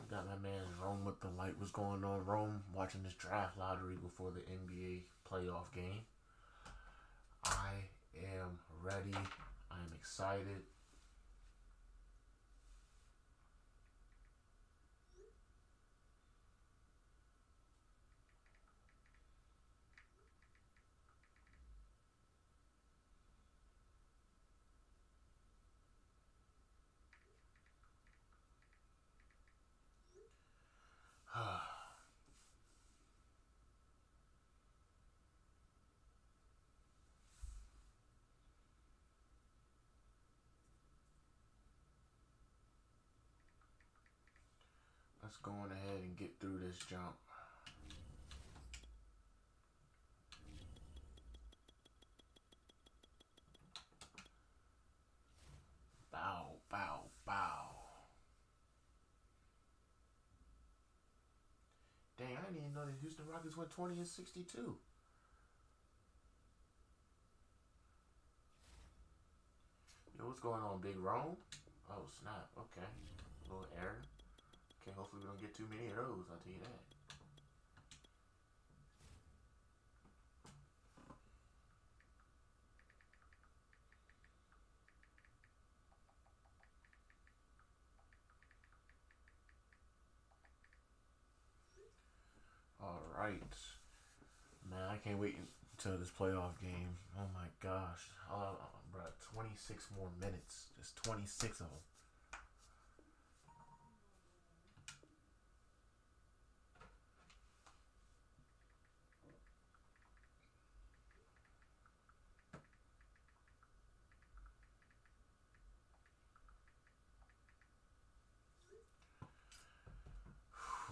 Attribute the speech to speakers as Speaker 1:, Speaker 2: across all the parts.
Speaker 1: Got my man Rome with the light. What's going on, Rome? Watching this draft lottery before the NBA playoff game. I am ready. I am excited. Let's go on ahead and get through this jump. Bow, bow, bow. Dang, I didn't even know the Houston Rockets went 20-62. Yo, what's going on, Big Rome? Oh, snap. Okay. A little error. Okay, hopefully we don't get too many of those, I'll tell you that. Alright. Man, I can't wait until this playoff game. Oh my gosh. Bro, 26 more minutes. Just 26 of them.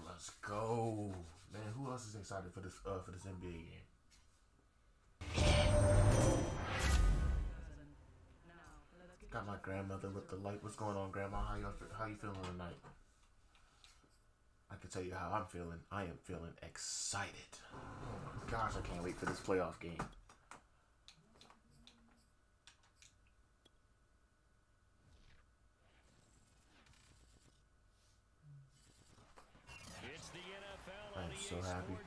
Speaker 1: Let's go, man. Who else is excited for this NBA game? Got my grandmother with the light. What's going on, Grandma? How you feeling tonight? I can tell you how I'm feeling. I am feeling excited. Oh my gosh, I can't wait for this playoff game. I am so happy. I'm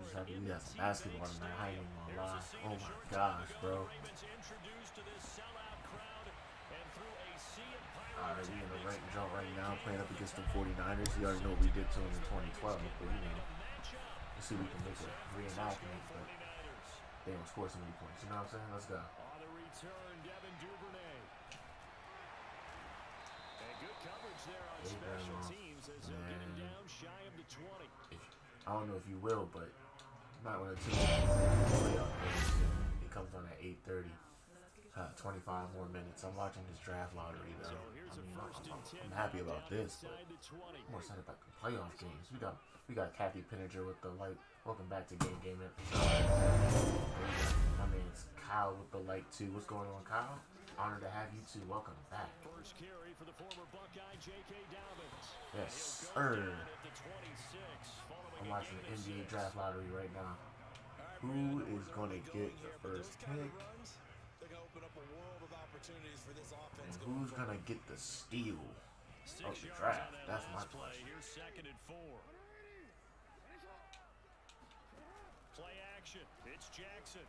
Speaker 1: just happy we got some basketball tonight. I ain't even gonna lie. Oh my gosh, bro. Alright, we in the ranked jump right now, playing up against the 49ers. You already know what we did to them in 2012, but you know, let's see if we can make a reenactment, but they don't score so many points. You know what I'm saying? Let's go. Hey, Grandma. Man, I don't know if you will, but you might want to tune in playoff games. It comes on at 8:30. 25 more minutes. I'm watching this draft lottery though. I mean, I'm happy about this, but I'm more excited about the playoff games. We got Kathy Pinninger with the light. Welcome back to Game My man's Kyle with the light too. What's going on, Kyle? Honored to have you too. Welcome back.
Speaker 2: First carry for the former Buckeye J.K. Dobbins.
Speaker 1: Yes, sir. I'm watching the NBA draft lottery right now. Who is gonna get the first pick? And who's gonna get the steal of the draft? That's my question.
Speaker 2: Here's second and 4. Play action. It's Jackson.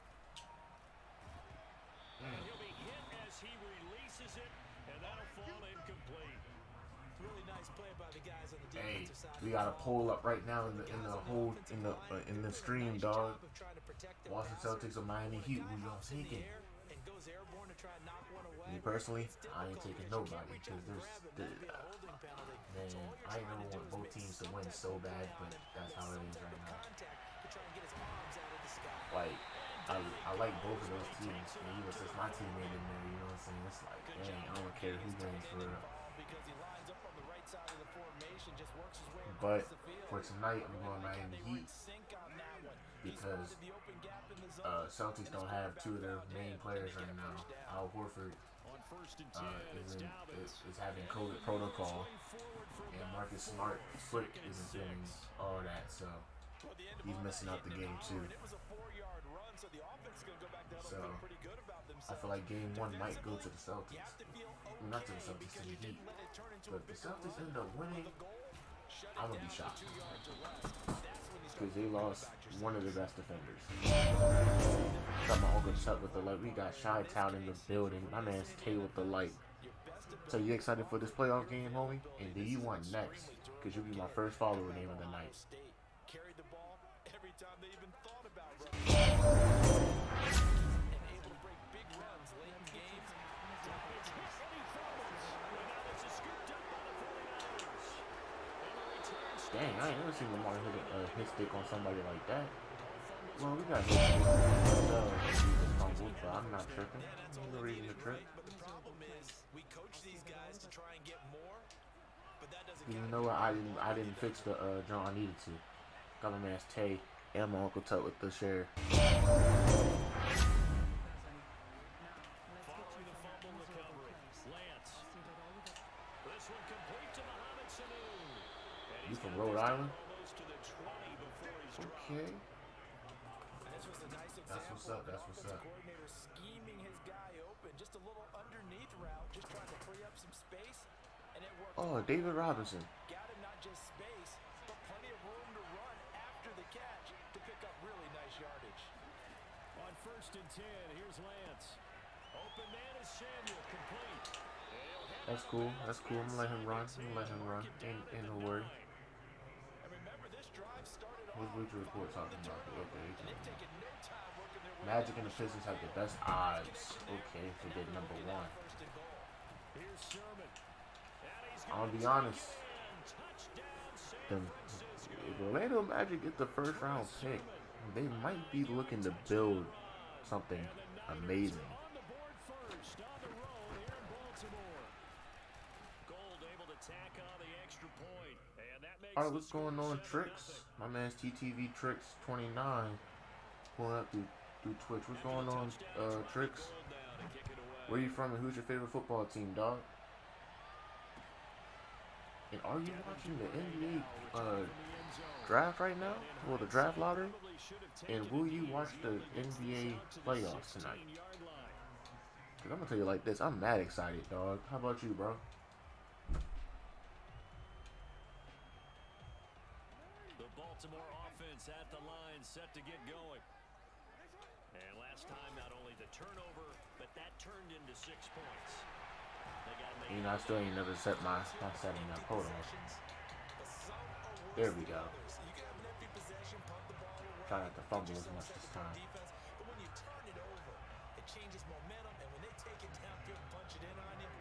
Speaker 2: And he'll be hit as he releases it, and that'll fall incomplete.
Speaker 3: Really nice play by the guys on the
Speaker 1: defensive side. We got a poll up right now in the stream, dog. Washington Celtics or Miami Heat? Who y'all taking? Me personally, I ain't taking nobody because man, I ain't never want both teams to win so bad, but that's how it is right now. Like, I like both of those teams, and even since my teammate in there, you know what I'm saying? It's like, dang, I don't care who wins for real. But for tonight, I'm going Miami Heat because Celtics don't have two of their main players right now. Al Horford is having COVID protocol, and Marcus Smart's foot isn't feeling all that. So he's missing out the game too. So I feel like game one might go to the Celtics. Well, not to the Celtics, to the Heat. But if the Celtics end up winning, I'm gonna be shocked because they lost one of the best defenders. Got my Uncle Chuck with the light. We got Chi-Town in the building. My man's Tay with the light. So you excited for this playoff game, homie? And do you want next? Because you'll be my first follower name of the night.
Speaker 3: Carried the ball every time they even thought about running. And able to break big runs late in games.
Speaker 1: Dang, I ain't never seen Lamar hit a hit stick on somebody like that. Well, we got hit sticks ourselves. But I'm not tripping. No reason to trip.
Speaker 3: But the problem is, we coach these guys to try and get more, but that doesn't.
Speaker 1: You know what? I didn't fix the drum I needed to. Got my man's Tay and my Uncle Tut with the share. You from Rhode Island? Okay. That's what's up. That's what's up.
Speaker 3: Coordinator scheming his guy open, just a little underneath route, just trying to free up some space, and it worked.
Speaker 1: Oh, David Robinson.
Speaker 3: Got him not just space, but plenty of room to run after the catch to pick up really nice yardage.
Speaker 2: On 1st and 10, here's Lance. Open man is Samuel, complete.
Speaker 1: That's cool. That's cool. I'm gonna let him run. I'm gonna let him run. Ain't no worry.
Speaker 3: And remember, this drive started off.
Speaker 1: What's Bleacher Report talking about? Okay. Magic and the Pistons have the best odds. Okay, for get number one. I'll be honest. If Orlando Magic get the first round pick, they might be looking to build something amazing. Alright, what's going on, Tricks? My man's TTV Tricks 29 pulling up through Twitch. What's going on, Tricks? Where you from and who's your favorite football team, dog? And are you watching the NBA draft right now? Well, the draft lottery? And will you watch the NBA playoffs tonight? Because I'm going to tell you like this, I'm mad excited, dog. How about you, bro?
Speaker 2: The Baltimore offense at the line, set to get going. And last time, not only the turnover, but that turned into 6 points.
Speaker 1: You know, I still ain't never set my setting up. Hold on. There we go. Try not to fumble as much this time.
Speaker 3: But when you turn it over, it changes momentum, and when they take it downfield and punch it in on you,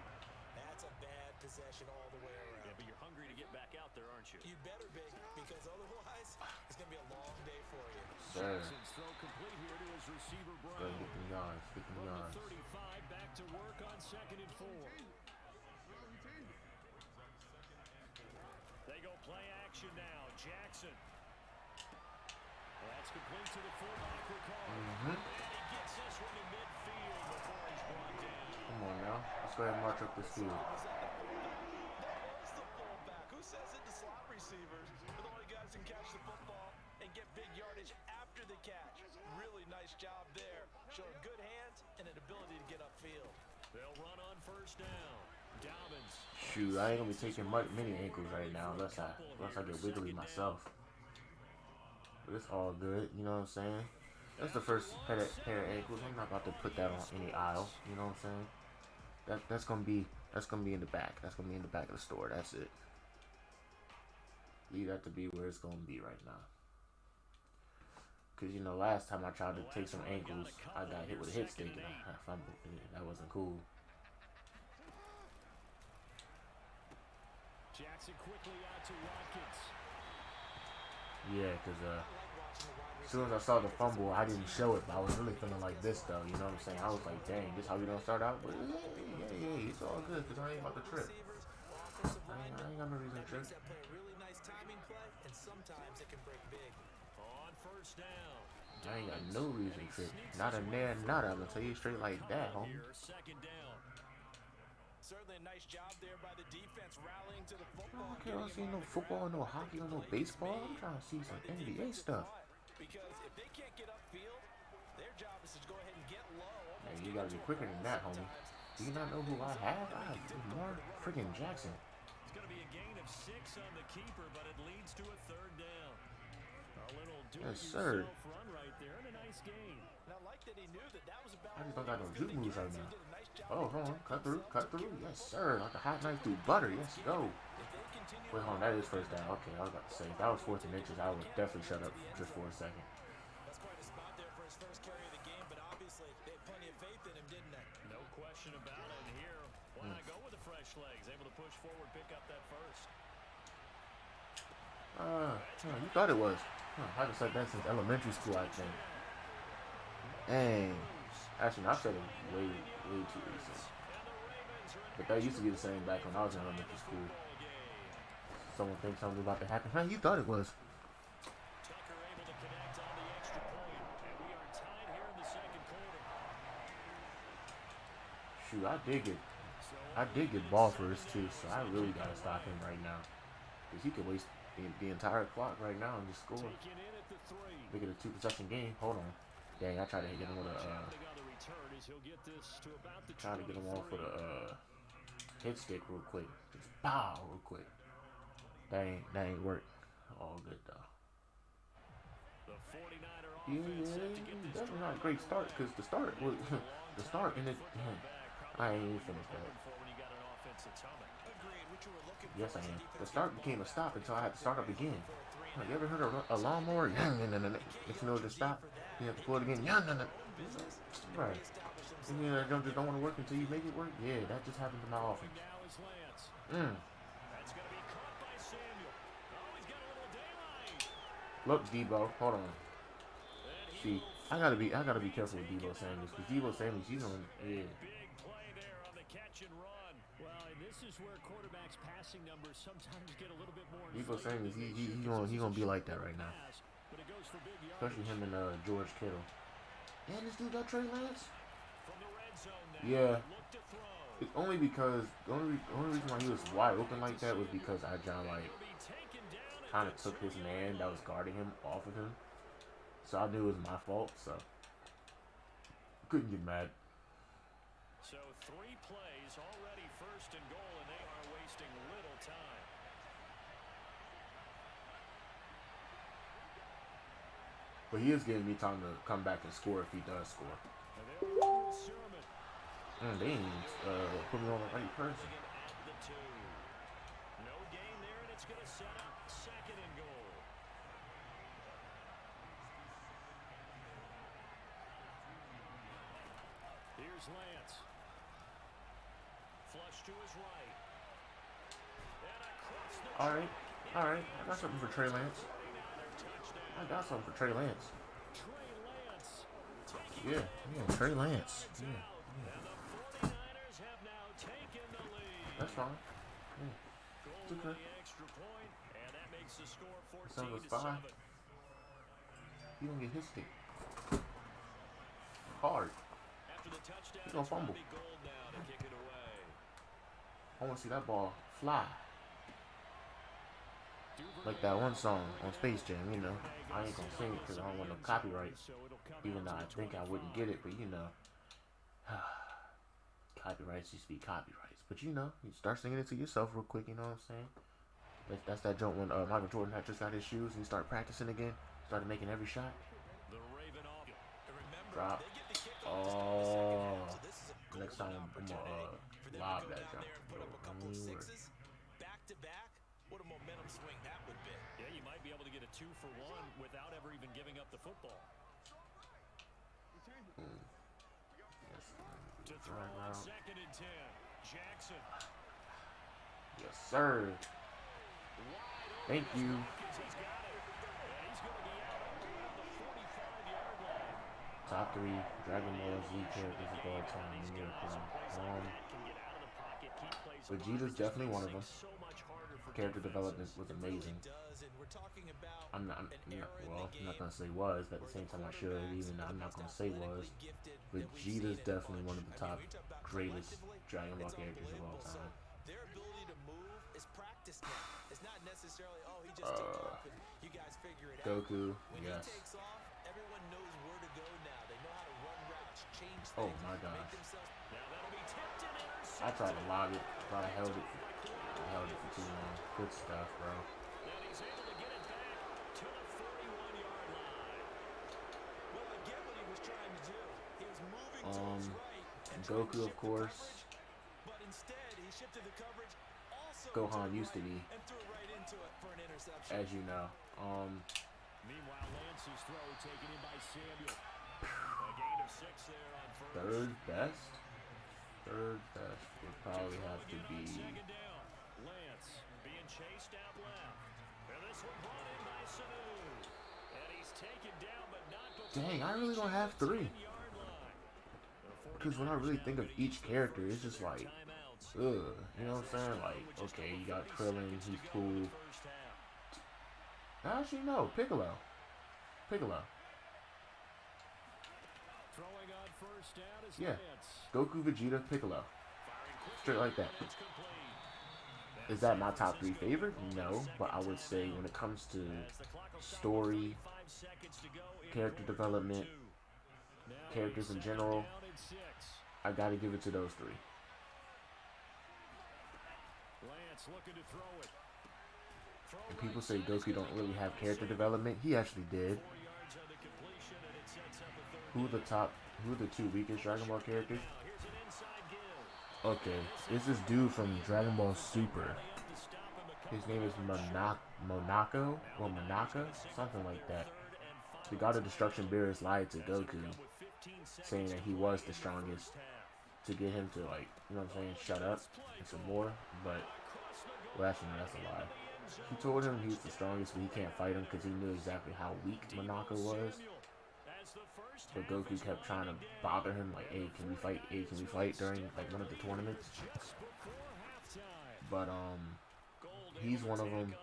Speaker 3: that's a bad possession all the way around.
Speaker 2: Yeah, but you're hungry to get back out there, aren't you?
Speaker 3: You better be, because otherwise, it's going to be a long day for you.
Speaker 1: Sir.
Speaker 2: Jackson's throw complete here to his receiver, Brown.
Speaker 1: Go get them yards. Get them yards.
Speaker 2: 35 back to work on 2nd and 4. They go play action now. Jackson. That's complete to the fullback, Ricard. And he gets this one to midfield before he's brought down.
Speaker 1: Come on now. Let's go ahead and march up this field.
Speaker 3: That was the fullback. Who says it to slot receivers? They're the only guys who can catch the football and get big yardage after the catch. Really nice job there. Showing good hands and an ability to get upfield.
Speaker 2: They'll run on 1st down. Dobbins.
Speaker 1: Shoot, I ain't gonna be taking many ankles right now unless I get wiggly myself. But it's all good, you know what I'm saying? That's the first pair of ankles. I'm not about to put that on any aisle, you know what I'm saying? That's gonna be in the back. That's gonna be in the back of the store. That's it. Leave that to be where it's gonna be right now. Cause you know, last time I tried to take some ankles, I got hit with a hit stick and I fumbled. That wasn't cool.
Speaker 2: Jackson quickly out to Watkins.
Speaker 1: Yeah, cause as soon as I saw the fumble, I didn't show it, but I was really feeling like this though. You know what I'm saying? I was like, dang, this how we gonna start out? But yeah, it's all good cause I ain't about to trip. I ain't got no reason to trip.
Speaker 3: Really nice timing play, and sometimes it can break big.
Speaker 2: On 1st down.
Speaker 1: I ain't got no reason to trip. Not a there, not I'm gonna tell you straight like that, homie.
Speaker 2: 2nd down.
Speaker 3: Certainly a nice job there by the defense rallying to the football.
Speaker 1: I don't see no football, no hockey, or no baseball. I'm trying to see some NBA stuff.
Speaker 3: Because if they can't get upfield, their job is to go ahead and get low.
Speaker 1: Man, you gotta be quicker than that, homie. Do you not know who I have? I have Lamar freaking Jackson.
Speaker 2: It's going to be a gain of 6 on the keeper, but it leads to a 3rd down. A little do-it-yourself run right there and a nice gain.
Speaker 3: And I like that he knew that was about.
Speaker 1: I just don't got no juke moves right now. Oh, hold on. Cut through. Cut through. Yes, sir. Like a hot knife through butter. Yes, go. Wait, hold on. That is 1st down. Okay, I was about to say. If that was 4th and inches, I would definitely shut up just for a second.
Speaker 3: That's quite a spot there for his first carry of the game, but obviously they had plenty of faith in him, didn't they?
Speaker 2: No question about it. And here, why not go with the fresh legs? Able to push forward, pick up that first.
Speaker 1: You thought it was. I haven't said that since elementary school, I think. Dang. Actually, I've said it way too recent. But that used to be the same back when I was in elementary school. Someone thinks something about to happen. You thought it was.
Speaker 2: Tucker able to connect on the extra point, and we are tied here in the 2nd quarter.
Speaker 1: Shoot, I did get ball first too, so I really gotta stop him right now. Because he could waste the entire clock right now and just score. Make it a 2-possession game. Hold on. Dang, I tried to get him with a try to get him off with a hit stick real quick. Just pow real quick. That ain't work. All good though. Yeah, that's not a great start because the start was the start and it. I ain't even finished that. Yes, I am. The start became a stop until I had to start up again. You ever heard a lawnmower? If you know to stop, you have to pull it again. Right. You know, just don't want to work until you make it work. Yeah, that just happens to my offense. Look, Debo, hold on. See, I gotta be careful with Debo Samuels because Debo Samuels, he's on. Yeah. Debo Samuels, he gonna be like that right now. Especially him and George Kittle. And this dude got Trey Lance. Yeah. It's only because the only reason why he was wide open like that was because John kind of took his man that was guarding him off of him. So I knew it was my fault. So couldn't get mad.
Speaker 2: So 3 plays already 1st and goal, and they are wasting little time.
Speaker 1: But he is giving me time to come back and score if he does score. They ain't put me on the right person.
Speaker 2: No gain there, and it's going to set up 2nd and goal. Here's Lance. Flush to his right. And across the
Speaker 1: All right. I got something for Trey Lance. Yeah, Trey Lance. Yeah. That's fine. Yeah. It's okay. Son was 5. He don't get his stick. Hard. He's gonna fumble. I want to see that ball fly. Like that one song on Space Jam, you know. I ain't gonna sing it because I don't want no copyright. Even though I think I wouldn't get it, but you know. Copyrights used to be copyrights. But you know, you start singing it to yourself real quick, you know what I'm saying? That's that joint when Michael Jordan had just got his shoes and he started practicing again. Started making every shot. Drop. Oh. Next time I'm gonna lob that jump.
Speaker 3: Back to back. What a momentum swing that would be.
Speaker 2: Yeah, you might be able to get a 2-for-1 without ever even giving up the football.
Speaker 1: Yes.
Speaker 2: To throw on 2nd and 10. Jackson.
Speaker 1: Yes, sir. Thank you. Top 3 Dragon Ball Z characters of all time. Vegeta's definitely one of them. Character development was amazing. I'm not gonna say was, but at the same time I should, even though I'm not gonna say was. Vegeta's definitely one of the top greatest Dragon Ball characters of all time.
Speaker 3: Their ability to move is practice now. It's not necessarily, he just took off and you guys figure it out.
Speaker 1: Goku,
Speaker 3: When
Speaker 1: yes.
Speaker 3: he takes off, change
Speaker 1: Oh
Speaker 3: things.
Speaker 1: my
Speaker 3: Make
Speaker 1: gosh.
Speaker 3: themselves
Speaker 2: Now that'll be tipped and intercepted.
Speaker 1: I tried to lob it, but I held it for too long. Good stuff, bro.
Speaker 2: And he's able to get it back to the 41-yard line.
Speaker 3: Well, I get what he was trying to do. He was moving to his right and trying to
Speaker 1: Goku, of
Speaker 3: shift the
Speaker 1: course.
Speaker 3: coverage, but instead he shifted the coverage also
Speaker 1: Gohan
Speaker 3: to the
Speaker 1: used to
Speaker 3: right
Speaker 1: be,
Speaker 3: and threw right into it for an interception.
Speaker 1: as you know.
Speaker 2: Meanwhile, Lance's throw taken in by Samuel. A gain of 6 there on first.
Speaker 1: Third best would probably have to be.
Speaker 2: Second down. Lance being chased out left. And this one brought in by Sanu. And he's taken down, but not before.
Speaker 1: Dang, I really don't have 3.
Speaker 2: 10-yard line.
Speaker 1: Because when I really think of each character, it's just like, ugh. You know what I'm saying? Like, okay, you got Krillin, he's cool. Actually, no, Piccolo.
Speaker 2: Throwing on first down is
Speaker 1: Yeah.
Speaker 2: Lance.
Speaker 1: Goku, Vegeta, Piccolo. Straight like that.
Speaker 2: It's complete.
Speaker 1: Is that my top 3 favorite? No, but I would say when it comes to story, character development, characters in general, I gotta give it to those 3.
Speaker 2: Lance looking to throw it.
Speaker 1: And people say Goku don't really have character development. He actually did.
Speaker 2: 4 yards on the completion, and it sets up a third.
Speaker 1: Who are the 2 weakest Dragon Ball characters?
Speaker 2: Now, here's an inside give.
Speaker 1: Okay, it's this dude from Dragon Ball Super. His name is Monako, or Monaka, something like that. The God of Destruction Beerus lied to Goku, saying that he was the strongest, to get him to, like, you know what I'm saying, shut up and some more. But, well, actually, no, that's a lie. He told him he was the strongest, but he can't fight him because he knew exactly how weak Monaka was. But Goku kept trying to bother him, like, hey, can we fight? Hey, can we fight during, like, one of the tournaments? But, he's one of them.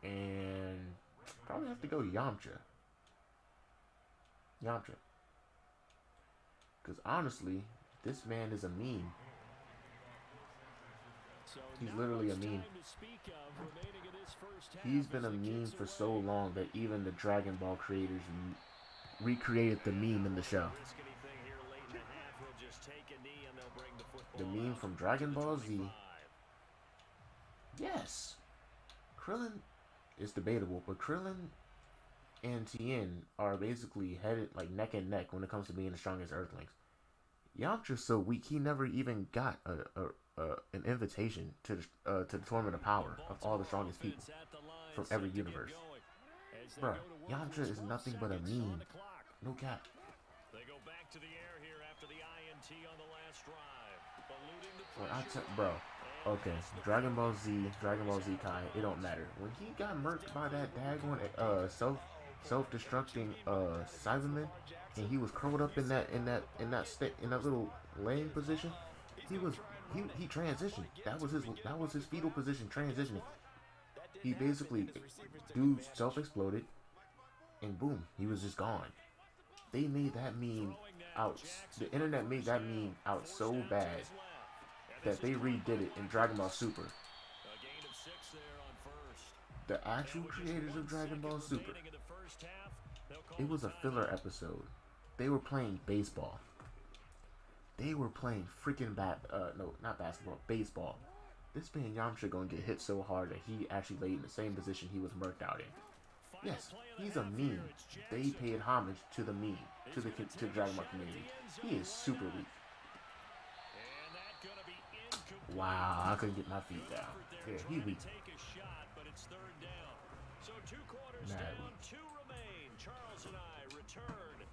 Speaker 1: And probably have to go Yamcha. Because, honestly, this man is a meme. He's literally a meme. He's been a meme for so long that even the Dragon Ball creators recreated the meme in the show. The meme from Dragon Ball Z. Yes. Krillin is debatable, but Krillin and Tien are basically headed like neck and neck when it comes to being the strongest Earthlings. Yamcha's so weak he never even got an invitation to the Tournament of Power of all the strongest people from every universe. Bro, Yamcha is nothing but a meme. No cap.
Speaker 2: They go back to the air here after the INT on the last drive.
Speaker 1: When bro, okay, Dragon Ball Z Kai, it don't matter. When he got murked by that daggone self-destructing Cyberman, and he was curled up in that little laying position, he transitioned. That was his fetal position, transitioning. He basically, dude self-exploded, and boom, he was just gone. They made that meme out. The internet made that meme out so bad that they redid it in Dragon Ball Super. The actual creators of Dragon Ball Super. It was a filler episode. They were playing baseball. They were playing freaking not basketball, baseball. This man Yamcha gonna get hit so hard that he actually laid in the same position he was murked out in. Yes, he's a meme. They paid homage to the meme, to the Dragon Ball community. He is super weak. Wow, I couldn't get my feet down. Yeah, he weak. Mad weak.
Speaker 2: Charles and I return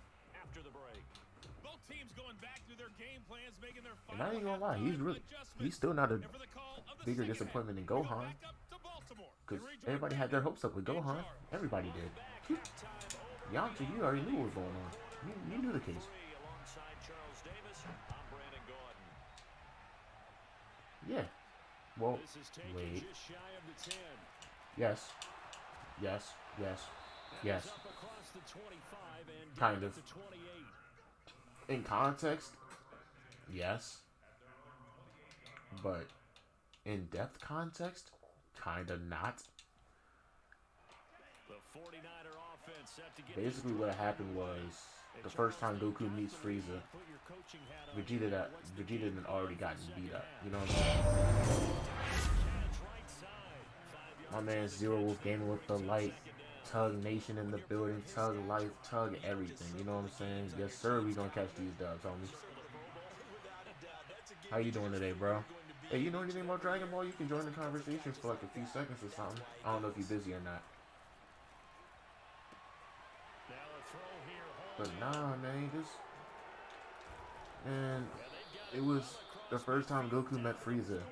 Speaker 2: after the break. Both teams going back through their game plans, making their
Speaker 1: and I ain't gonna lie, he's still not a bigger disappointment than Gohan. Because everybody had their hopes up with Gohan. Everybody did. Yamcha, you already knew what was going on. You knew the case. Yeah. Well, wait. Yes. Kind of. In context, yes. But in depth context, kinda not. Basically, what happened was the first time Goku meets Frieza, Vegeta had already gotten beat up. You know what I'm saying? My man Zero Wolf gaming with the light, Tug Nation in the building, Tug Life, Tug everything. You know what I'm saying? Yes, sir. We gonna catch these dubs, homie. How you doing today, bro? Hey, you know anything about Dragon Ball? You can join the conversation for like a few seconds or something. I don't know if you're busy or not. But nah, man, it was the first time Goku met Frieza,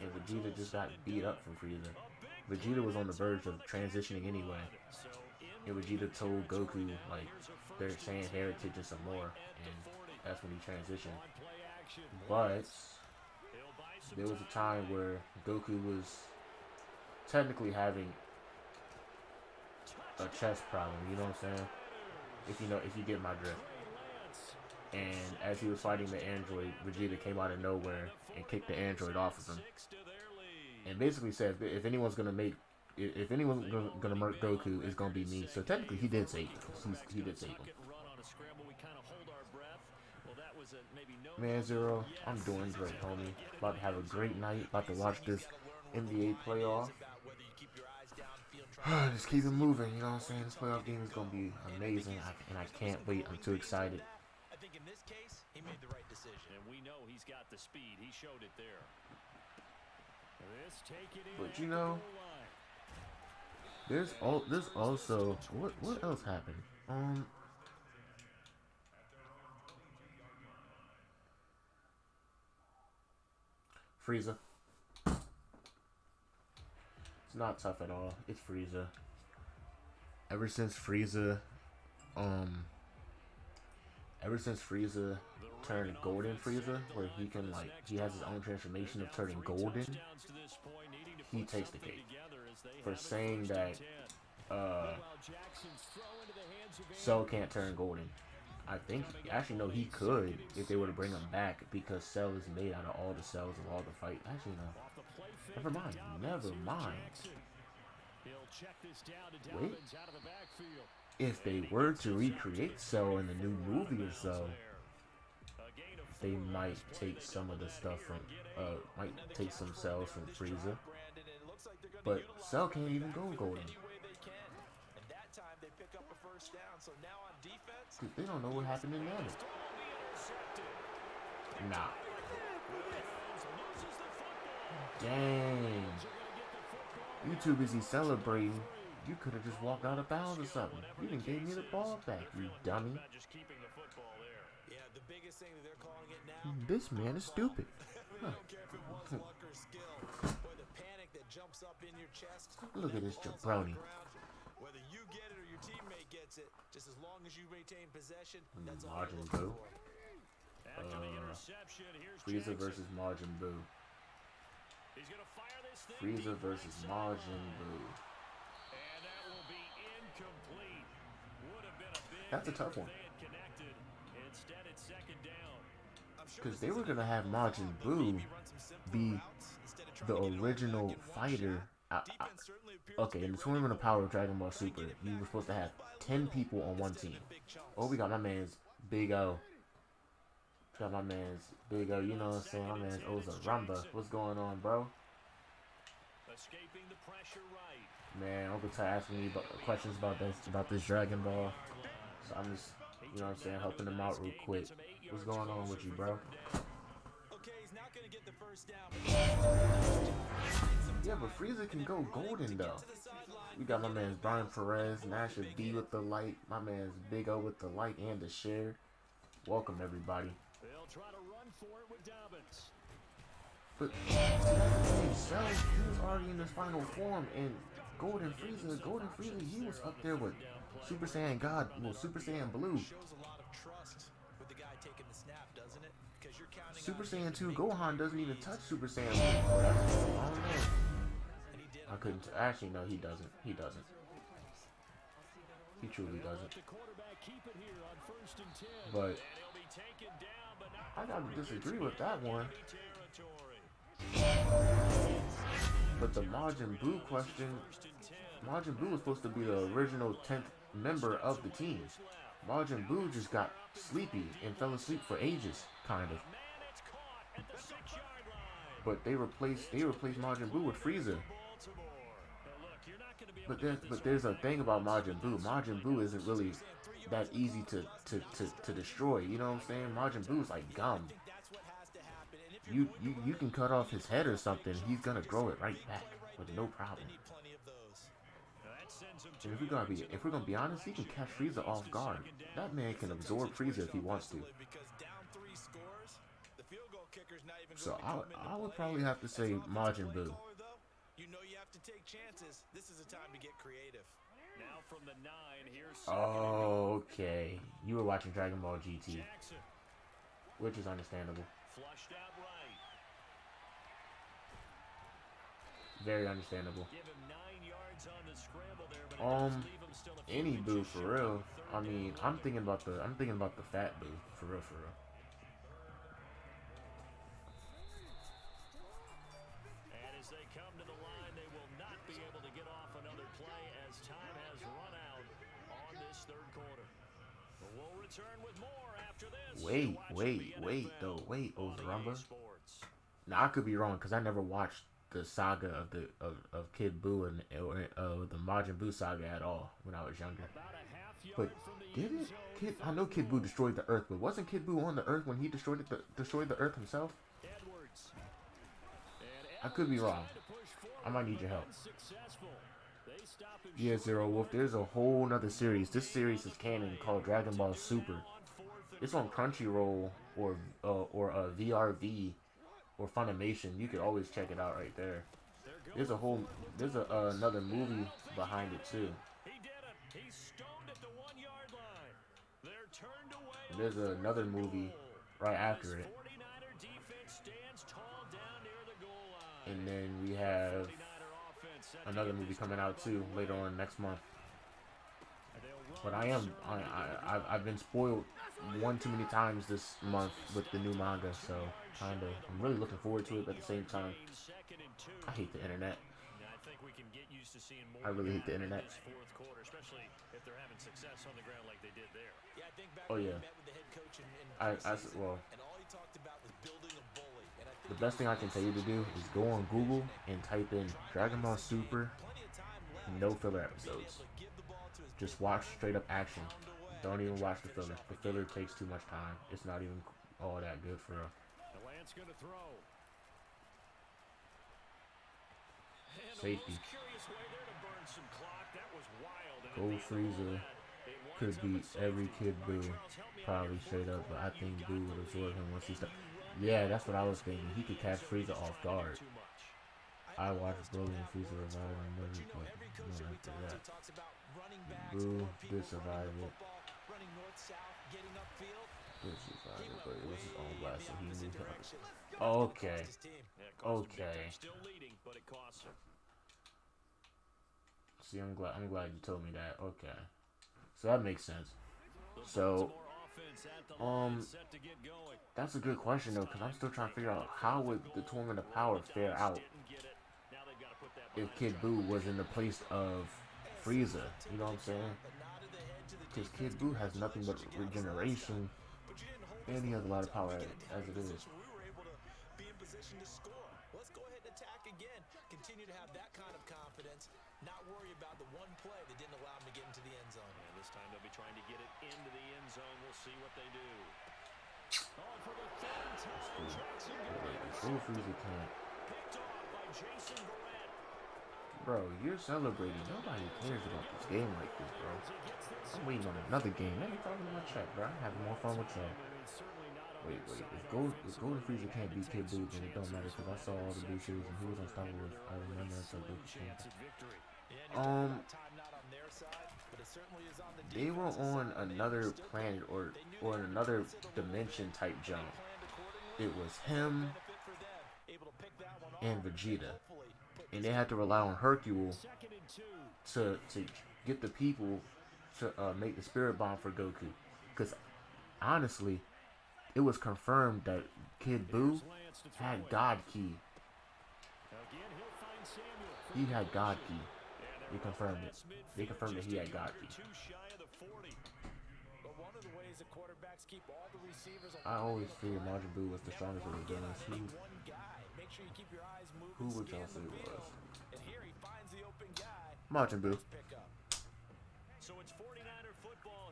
Speaker 1: and Vegeta just got beat up from Frieza. Vegeta was on the verge of transitioning anyway, and Vegeta told Goku, like, they're saying heritage and some more, and that's when he transitioned. But there was a time where Goku was technically having a chest problem, you know what I'm saying? If you get my drift. And as he was fighting the android, Vegeta came out of nowhere and kicked the android off of him. And basically said, if anyone's gonna murk Goku, it's gonna be me. So technically, he did save him. He did save him. Man, Zero, I'm doing great, homie. About to have a great night. About to watch this NBA playoff. Just keep it moving, you know what I'm saying? This playoff game is gonna be amazing, and I can't wait. I'm too excited.
Speaker 3: I think in this case, he made the right decision. And we know he's got the speed. He showed it there.
Speaker 1: But you know, there's also what else happened? Frieza. It's not tough at all. It's Frieza. Ever since Frieza turned Golden Frieza, where he has his own transformation of turning golden, he takes the cake. For saying that Cell can't turn golden. I think, actually no, he could if they were to bring him back, because Cell is made out of all the cells of all the fight. Actually no. Never mind. Wait. If they were to recreate Cell in the new movie or so, they might take some of the stuff from, might take some cells from Frieza. But Cell can't even go golden. They don't know what happened in Madden. Nah. Dang. You too busy celebrating. You could have just walked out of bounds or something. You didn't give me the ball back, you dummy. This man is stupid. Huh. Look at this jabroni.
Speaker 3: Whether you get it or your teammate gets it, just as long as you retain possession, that's all
Speaker 1: Majin Buu. Frieza versus Majin Buu. Frieza versus Majin Buu. That's a tough one. Because they were going to have Majin Buu be the original fighter. Okay, in the Tournament of Power of Dragon Ball Super, you were supposed to have 10 people on one team. Oh, we got my man's Big O. Got my man's Big O, you know what I'm saying? My man's Oza Rumba. What's going on, bro? Man, Uncle Ty asking me questions about this Dragon Ball. So I'm just, you know what I'm saying, helping him out real quick. What's going on with you, bro? Yeah, but Frieza can go golden, though. We got my man's Brian Perez, Nasha B with the light, my man's Big O with the light and the share. Welcome, everybody. But Cell, he was already in his final form, and Golden Frieza, he was up there with Super Saiyan God, well, Super Saiyan Blue. Super Saiyan 2 Gohan doesn't even touch Super Saiyan Blue. I don't know. I couldn't. Actually, no, he doesn't. He doesn't. He truly doesn't. But I gotta disagree with that one. But the Majin Buu question, Majin Buu was supposed to be the original 10th member of the team. Majin Buu just got sleepy and fell asleep for ages, kind of. But they replaced Majin Buu with Frieza. But there's a thing about Majin Buu. Majin Buu isn't really that easy to destroy. You know what I'm saying? Majin Buu is like gum. You can cut off his head or something. He's gonna grow it right back with no problem. And if we're gonna be honest, he can catch Frieza off guard. That man can absorb Frieza if he wants to. So I would probably have to say Majin Buu.
Speaker 3: You know you have to take chances. This is a time to get creative.
Speaker 2: Now from the 9, here's
Speaker 1: okay. You were watching Dragon Ball GT, which is understandable.
Speaker 2: Flushed out right.
Speaker 1: Very understandable.
Speaker 2: Give him 9 yards on the scramble there, but it does leave him still a few
Speaker 1: Any Buu
Speaker 2: inches
Speaker 1: for
Speaker 2: short
Speaker 1: real.
Speaker 2: on third
Speaker 1: I mean, I'm thinking about the fat Buu for real.
Speaker 2: And as they come to the line, they will not be able to get off another play as time has run out on this third quarter. But we'll return with more after this.
Speaker 1: Wait, Ozarumba. Now I could be wrong because I never watched the saga of Kid Buu and the Majin Buu saga at all when I was younger. But didn't I know Kid Buu destroyed the Earth, but wasn't Kid Buu on the Earth when he destroyed the Earth himself? I could be wrong. I might need your help. Yeah, Zero Wolf. There's a whole nother series. This series is canon called Dragon Ball Super. It's on Crunchyroll or VRV or Funimation. You could always check it out right there. There's another movie behind it too. There's another movie right after it. And then we have another movie coming out too later on next month. But I've been spoiled one too many times this month with the new manga, so I'm really looking forward to it, but at the same time, I hate the internet. I really hate the internet. Oh yeah. The best thing I can tell you to do is go on Google and type in Dragon Ball Super, no filler episodes. Just watch straight up action. Don't even watch the filler. The filler takes too much time. It's not even all that good for real. Safety. Gold Frieza could beat every Kid Buu, probably straight up, but I think Buu would absorb him once he starts. Yeah, that's what I was thinking. He could catch Frieza off guard. I watched Broly and Frieza revive and movie, but no after that. Buu did survive it. Did survive it, but it was his own blast, so he knew how. Okay. See, I'm glad you told me that. Okay. So that makes sense. So, that's a good question though, because I'm still trying to figure out how would the Tournament of Power fare out if Kid Buu was in the place of Frieza. You know what I'm saying? Because Kid Buu has nothing but regeneration, and he has a lot of power as it is.
Speaker 3: Let's go ahead and attack again. Continue to have that kind of confidence. Not worry about the one play that didn't allow him to get into the end zone.
Speaker 2: And this time they'll be trying to get it into the end zone. We'll see what they do. Oh, for the third time, Jackson
Speaker 1: Frieza can't.
Speaker 2: picked off by Jason Barrett.
Speaker 1: Bro, you're celebrating. Nobody cares about this game like this, bro. I'm waiting on another game. Let me talk to my chat, bro. I'm having more fun with y'all. Wait. If Golden Frieza can't beat Kid Buu, then it don't matter because I saw all the Buu series and he was unstoppable. I remember I said Buu champion. They were on another planet or in another dimension type jump. It was him and Vegeta, and they had to rely on Hercule to get the people to make the Spirit Bomb for Goku. Because honestly, it was confirmed that Kid Buu had God Ki. He had God Ki. They confirmed it. They confirmed that he had GANTT. I always figured Majin Buu was the strongest of the villains. Who would y'all say was? Majin Buu.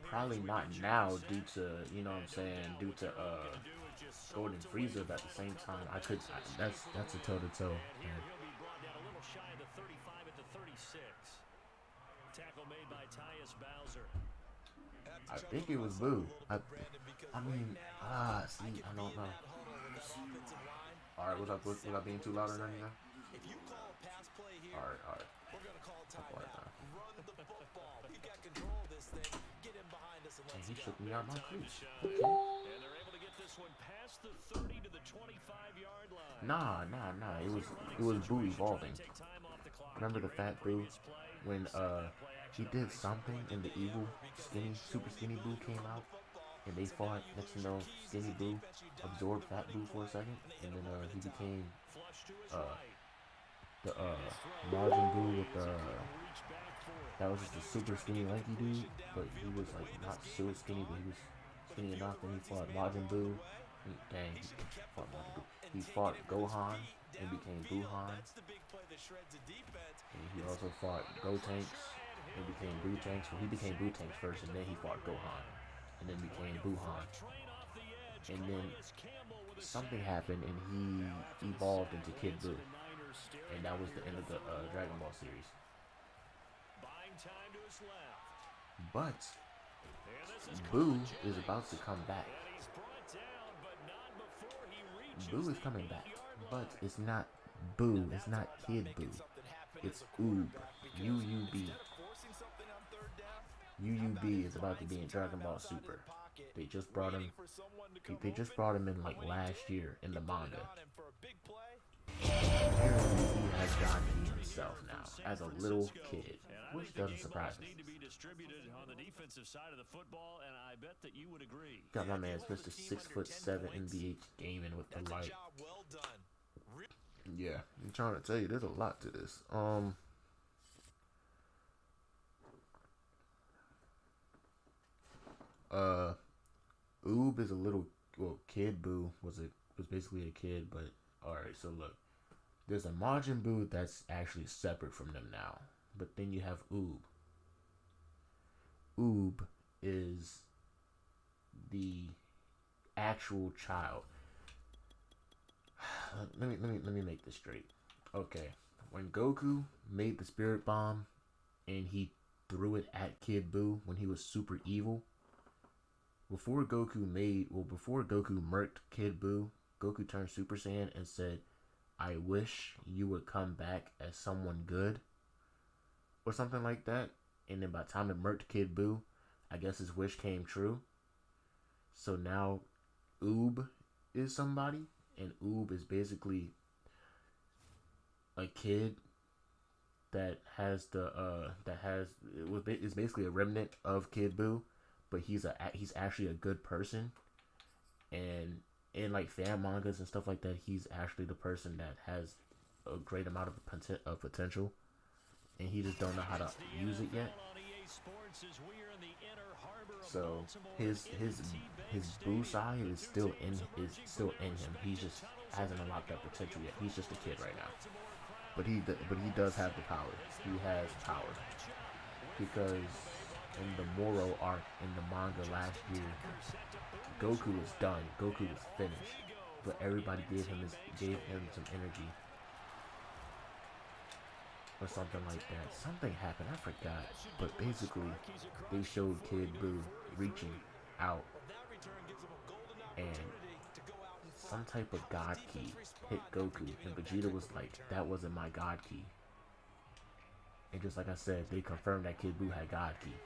Speaker 1: Probably not now due to, you know what I'm saying, due to Golden Frieza, but at the same time that's a toe to toe. I think it was Buu. I mean, see, I don't know. Alright, was I being too loud or nothing now? Alright. And he took me out my crease. Okay. Nah. It was Buu evolving. Remember the fat Buu when he did something and the evil super skinny Buu came out and they fought. Next to know, skinny Buu absorbed fat Buu for a second, and then he became the Majin Buu with that was just a super skinny lanky dude, but he was like not so skinny, but he was skinny enough. Then he fought Majin Buu. He fought Majin Buu. He fought Gohan and became Buuhan. And he also fought Gotenks and became Buu-Tanks. Well, he became Buu-Tanks first, and then he fought Gohan, and then became Buuhan. And then something happened, and he evolved into Kid Buu, and that was the end of the Dragon Ball series. But Buu is about to come back. Buu is coming back, but it's not Buu. It's not Kid Buu. It's Oob. UUB. UUB is about to be in Dragon Ball Super. They just brought him. They just brought him in like last year in the manga. Apparently, he has GANTT himself now as a little kid, which doesn't surprise me. Got my man's Mr. 6'7" NBA gaming with the light. Yeah, I'm trying to tell you, there's a lot to this. Oob is a little, Kid Buu was basically a kid, but alright, so look. There's a Majin Buu that's actually separate from them now. But then you have Oob. Oob is the actual child. Let me make this straight. Okay. When Goku made the Spirit Bomb and he threw it at Kid Buu when he was super evil, before Goku murked Kid Buu, Goku turned Super Saiyan and said, "I wish you would come back as someone good," or something like that. And then by the time it murked Kid Buu, I guess his wish came true. So now Oob is somebody, and Oob is basically a kid that is basically a remnant of Kid Buu, but he's actually a good person, and in like fan mangas and stuff like that, he's actually the person that has a great amount of potential, and he just don't know how to use it yet. So his Buu side is still in him. He just hasn't unlocked that potential yet. He's just a kid right now, but he does have the power. He has power because in the Moro arc in the manga last year, Goku was done. Goku was finished, but everybody gave him some energy or something like that. Something happened, I forgot. But basically, they showed Kid Buu reaching out, and some type of God key hit Goku, and Vegeta was like, "That wasn't my God key." And just like I said, they confirmed that Kid Buu had God key.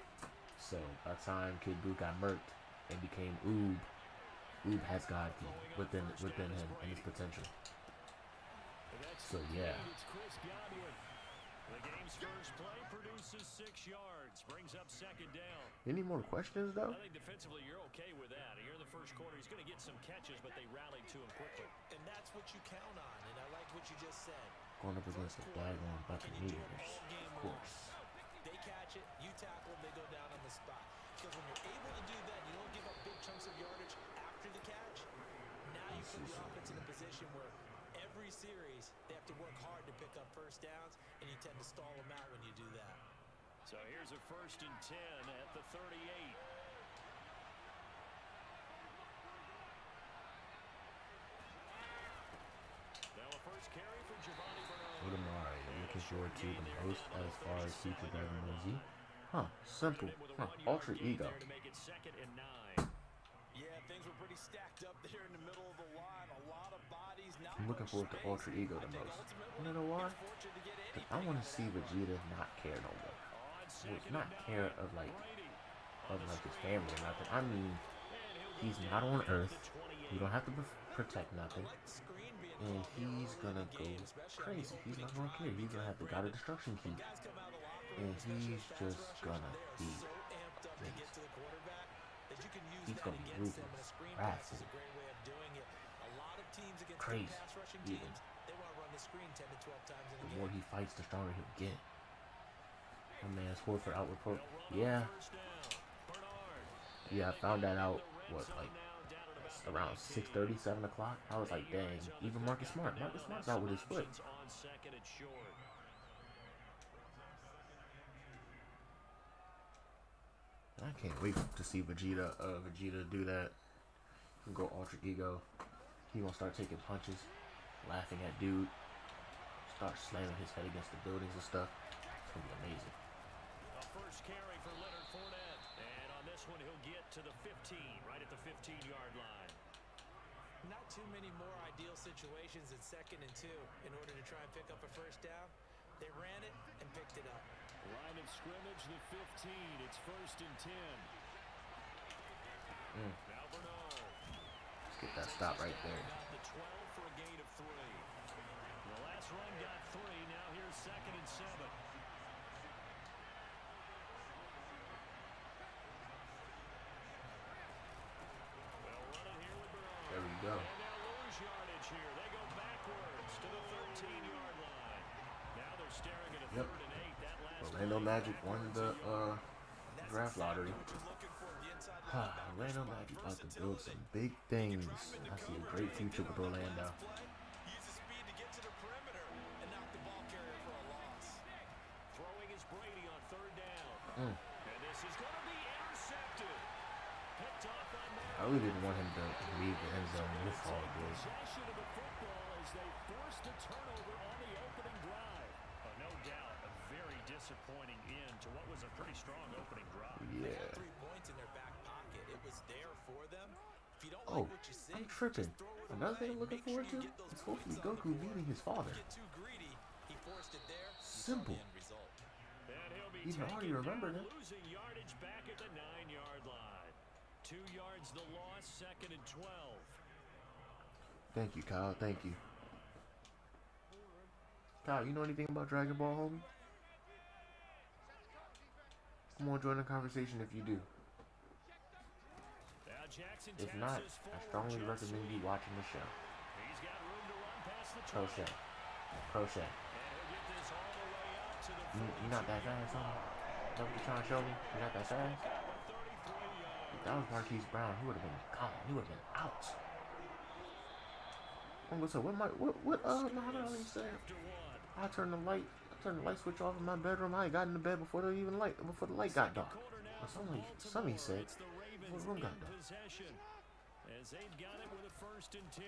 Speaker 1: So by the time Kid Buu got murked and became Oob, Oob has God key within him and his potential. So yeah.
Speaker 2: The game's first play produces 6 yards, brings up second down.
Speaker 1: Any more questions though?
Speaker 2: I think defensively you're okay with that. Here in the first quarter, he's going to get some catches, but they rallied to him quickly.
Speaker 3: And that's what you count on, and I like what you just said.
Speaker 1: Going up against the daggone Buccaneers, of course.
Speaker 3: puts in a position where every series they have to work hard to pick up first downs, and you tend to stall them out when you do that.
Speaker 2: So here's a 1st and 10 at the 38. Now a first carry for Giovanni Bernard.
Speaker 1: What am I looking forward to the most as far as future Dragon Ball Z? Huh, simple. Huh, Ultra Ego.
Speaker 2: To make it 2nd and 9.
Speaker 3: Yeah, things were pretty stacked up there in the middle of the line. A lot of bodies.
Speaker 1: I'm looking forward to Ultra Ego the most. You know why? Because I want to see Vegeta not care no more. Well, not care of like his family or nothing. I mean, he's not on Earth. You don't have to protect nothing. And he's gonna go crazy. He's not gonna care. He's gonna have the God of Destruction key. And he's just gonna be he's gonna be ruthless, wrathful, crazy. Even the more he fights, the stronger he'll get. My man's Horford out with yeah, I found that out. What, like around 6:30, 7 o'clock? I was like, dang. Even Marcus Smart's out with his foot. I can't wait to see Vegeta do that. He'll go Ultra Ego. He gonna start taking punches, laughing at dude, start slamming his head against the buildings and stuff. It's gonna be amazing.
Speaker 2: A first carry for Leonard Fournette, and on this one he'll get to the 15, right at the 15-yard line.
Speaker 3: Not too many more ideal situations in 2nd and 2 in order to try and pick up a first down. They ran it and picked it up.
Speaker 2: Line of scrimmage, the 15. It's 1st and 10. Now Bernard.
Speaker 1: Let's get that stop right there.
Speaker 2: The 12 for a gain of 3. The last run got 3. Now here's 2nd and 7. Well, running here with Bernard.
Speaker 1: There we go.
Speaker 2: And they'll lose yardage here. They go backwards to the 13-yard line. Now they're staring at a 3rd and 8. That last
Speaker 1: Orlando Magic won the draft lottery. Orlando Magic about to build some big things. I see a great future with Orlando.
Speaker 3: Use the speed to get to the perimeter and knock the ball carrier for a loss.
Speaker 2: Throwing is Brady on 3rd down. And this is going to be intercepted. Picked off on that.
Speaker 1: I really didn't want him to leave the end zone. It's all good.
Speaker 2: Possession of the football as they forced a turnover on the opening drive. No doubt a very disappointing end to what was a pretty strong opening drive.
Speaker 3: They
Speaker 1: Yeah.
Speaker 3: had 3 points in their back pocket. It was there for them. If you don't
Speaker 1: Oh,
Speaker 3: like what you see,
Speaker 1: I'm tripping.
Speaker 3: just throw it
Speaker 1: Another thing
Speaker 3: away.
Speaker 1: I'm looking
Speaker 3: Make sure
Speaker 1: forward
Speaker 3: you
Speaker 1: to
Speaker 3: get those
Speaker 1: is hopefully
Speaker 3: points on
Speaker 1: Goku
Speaker 3: the board.
Speaker 1: meeting his father.
Speaker 3: Get too greedy. He forced it there. You saw
Speaker 1: Simple.
Speaker 3: the end result.
Speaker 2: And he'll be
Speaker 1: Even I already
Speaker 2: taken
Speaker 1: remembered
Speaker 2: down,
Speaker 1: it.
Speaker 2: losing yardage back at the 9-yard line. 2 yards the loss, 2nd and 12.
Speaker 1: Thank you, Kyle. Thank you. Kyle, you know anything about Dragon Ball, homie? Come on, join the conversation if you do.
Speaker 2: Now Jackson
Speaker 1: If not,
Speaker 2: tosses
Speaker 1: I
Speaker 2: forward
Speaker 1: strongly
Speaker 2: jet
Speaker 1: recommend you
Speaker 2: sweep.
Speaker 1: watching the show.
Speaker 2: He's got room to run past the 20.
Speaker 1: Crochet. Crochet.
Speaker 2: And he'll get this all the way up to the
Speaker 1: You not that fast, homie? Is that what you're trying to show me? You're not that fast? If that was Marquise Brown, he would have been gone. He would have been out. I'm gonna say, what Muhammad Ali said? I turned the light switch off in my bedroom. I ain't got in the bed before the light got dark. Or somebody said before the room got dark.
Speaker 2: Possession as they've got it with a 1st and 10.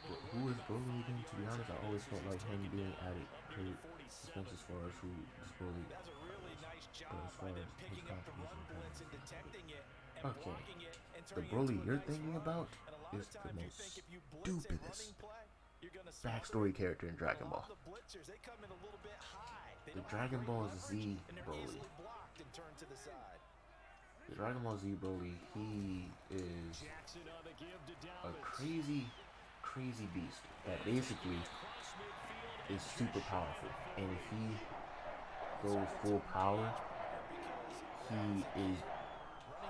Speaker 1: But who is Broly again? To be honest, I always felt like him being added hurt expenses for us who is Broly.
Speaker 3: That's a really nice job
Speaker 1: But as far
Speaker 3: by them
Speaker 1: as his
Speaker 3: picking up the run
Speaker 1: contribution
Speaker 3: blitz and detecting it and
Speaker 1: Okay.
Speaker 3: blocking it and
Speaker 1: The
Speaker 3: turning it
Speaker 1: Broly
Speaker 3: into a
Speaker 1: you're
Speaker 3: nice
Speaker 1: thinking
Speaker 3: run.
Speaker 1: about
Speaker 3: And a lot
Speaker 1: is
Speaker 3: of
Speaker 1: the
Speaker 3: times you
Speaker 1: most
Speaker 3: think if you blitz a
Speaker 1: stupidest
Speaker 3: running play, you're gonna smother
Speaker 1: backstory
Speaker 3: it.
Speaker 1: character in Dragon
Speaker 3: A
Speaker 1: Ball.
Speaker 3: lot of the blitzers, they come in a little bit high. They
Speaker 1: The
Speaker 3: don't have
Speaker 1: Dragon
Speaker 3: great
Speaker 1: Ball
Speaker 3: leverage,
Speaker 1: Z
Speaker 3: and they're
Speaker 1: Broly.
Speaker 3: easily blocked and turned to the side.
Speaker 1: The Dragon Ball Z Broly, he is
Speaker 2: Jackson on the give to
Speaker 1: a
Speaker 2: Dallas.
Speaker 1: crazy beast that basically
Speaker 2: Cross midfield
Speaker 1: is super powerful. And if he goes full power, he is,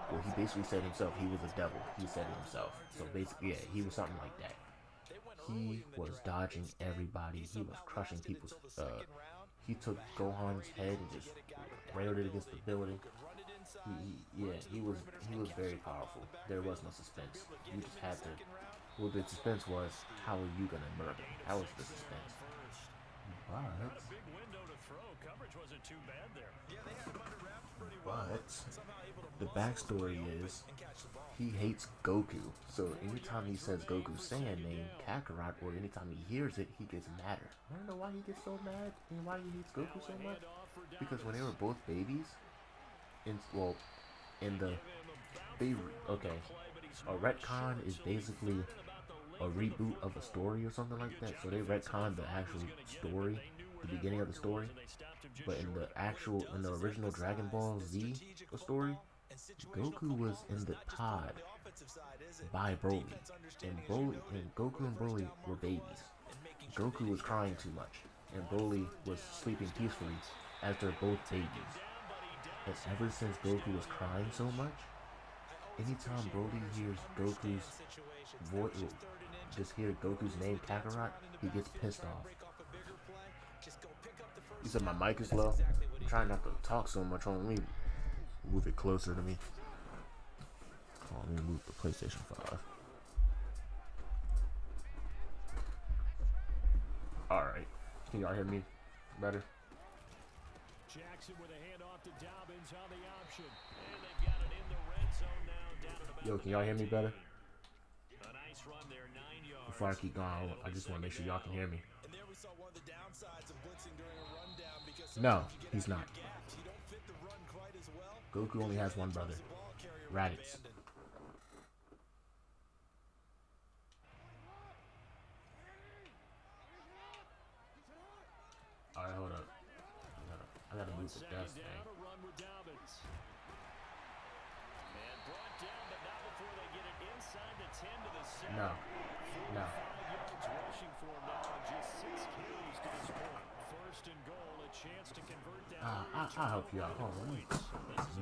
Speaker 1: well, he basically said himself, he was a devil. He said it himself. So basically, yeah, he was something like that. He was dodging everybody. He was crushing people's, he took Gohan's head and just railed it against the building. he was very powerful. There was no suspense. You just had to. Well, the suspense was, how are you gonna murder him? That was the suspense. But the backstory is he hates Goku. So anytime he says Goku's Saiyan name, Kakarot, or anytime he hears it, he gets madder. I don't know why he gets so mad and why he hates Goku so much. Because when they were both babies, a retcon is basically a reboot of a story or something like that. So they retconned the actual story, the beginning of the story. But in the original Dragon Ball Z story, Goku was in the pod by Broly. And Goku and Broly were babies. Goku was crying too much, and Broly was sleeping peacefully as they're both babies. And ever since Goku was crying so much, anytime Broly hears Goku's voice, just hear Goku's name Kakarot, he gets pissed off. You said my mic is low? I'm trying not to talk so much on me. Move it closer to me. Let me move the PlayStation 5. Alright. Can y'all hear me better?
Speaker 2: Jackson with a handoff to Dobbins on the option. And they've got it in the red zone now, down at about
Speaker 1: Yo, can y'all hear me better?
Speaker 2: a nice run there, 9 yards.
Speaker 1: Before I keep going, I just want to make sure y'all can hear me.
Speaker 3: And there we saw one of the downsides of blitzing during a rundown because
Speaker 1: No,
Speaker 3: sometimes you get
Speaker 1: he's
Speaker 3: out
Speaker 1: not.
Speaker 3: of gaps. You don't fit the run quite as well.
Speaker 1: Goku only has one brother, Raditz. Alright, hold up. I gotta move the dust thing. No. I'll help you out. Hold on. Let me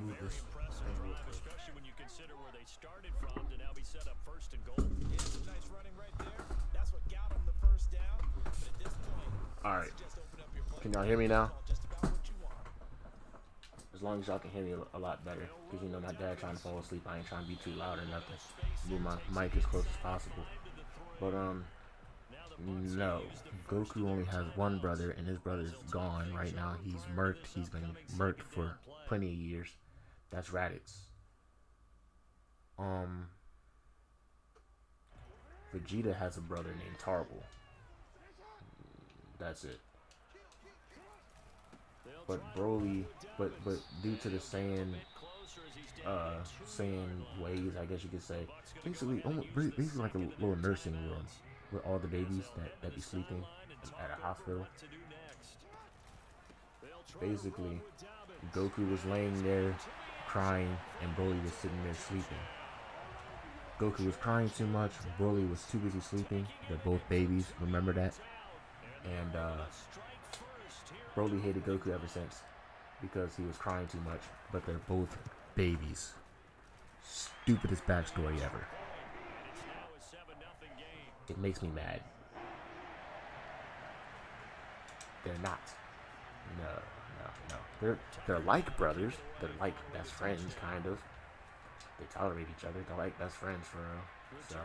Speaker 1: move this thing real quick.
Speaker 2: Especially when you consider where they started from to now be set up first and goal.
Speaker 3: Yeah, some nice running right there. That's what got him the first down. But at this point,
Speaker 1: alright.
Speaker 3: just open up your play.
Speaker 1: Can y'all hear me now?
Speaker 3: Just about what you want.
Speaker 1: As long as y'all can hear me a lot better. Because you know my dad trying to fall asleep. I ain't trying to be too loud or nothing. Move my mic as close as possible. But no. Goku only has one brother, and his brother's gone right now. He's murked. He's been murked for plenty of years. That's Raditz. Vegeta has a brother named Tarble. That's it. But Broly, but due to the Saiyan ways, I guess you could say, basically like a little nursing room with all the babies that be sleeping at a hospital. Basically, Goku was laying there crying, and Broly was sitting there sleeping. Goku was crying too much. Broly was too busy sleeping. They're both babies. Remember that. And Broly hated Goku ever since because he was crying too much. But they're both babies. Stupidest backstory ever. It makes me mad. They're not. No. They're like brothers. They're like best friends, kind of. They tolerate each other. They're like best friends for real. So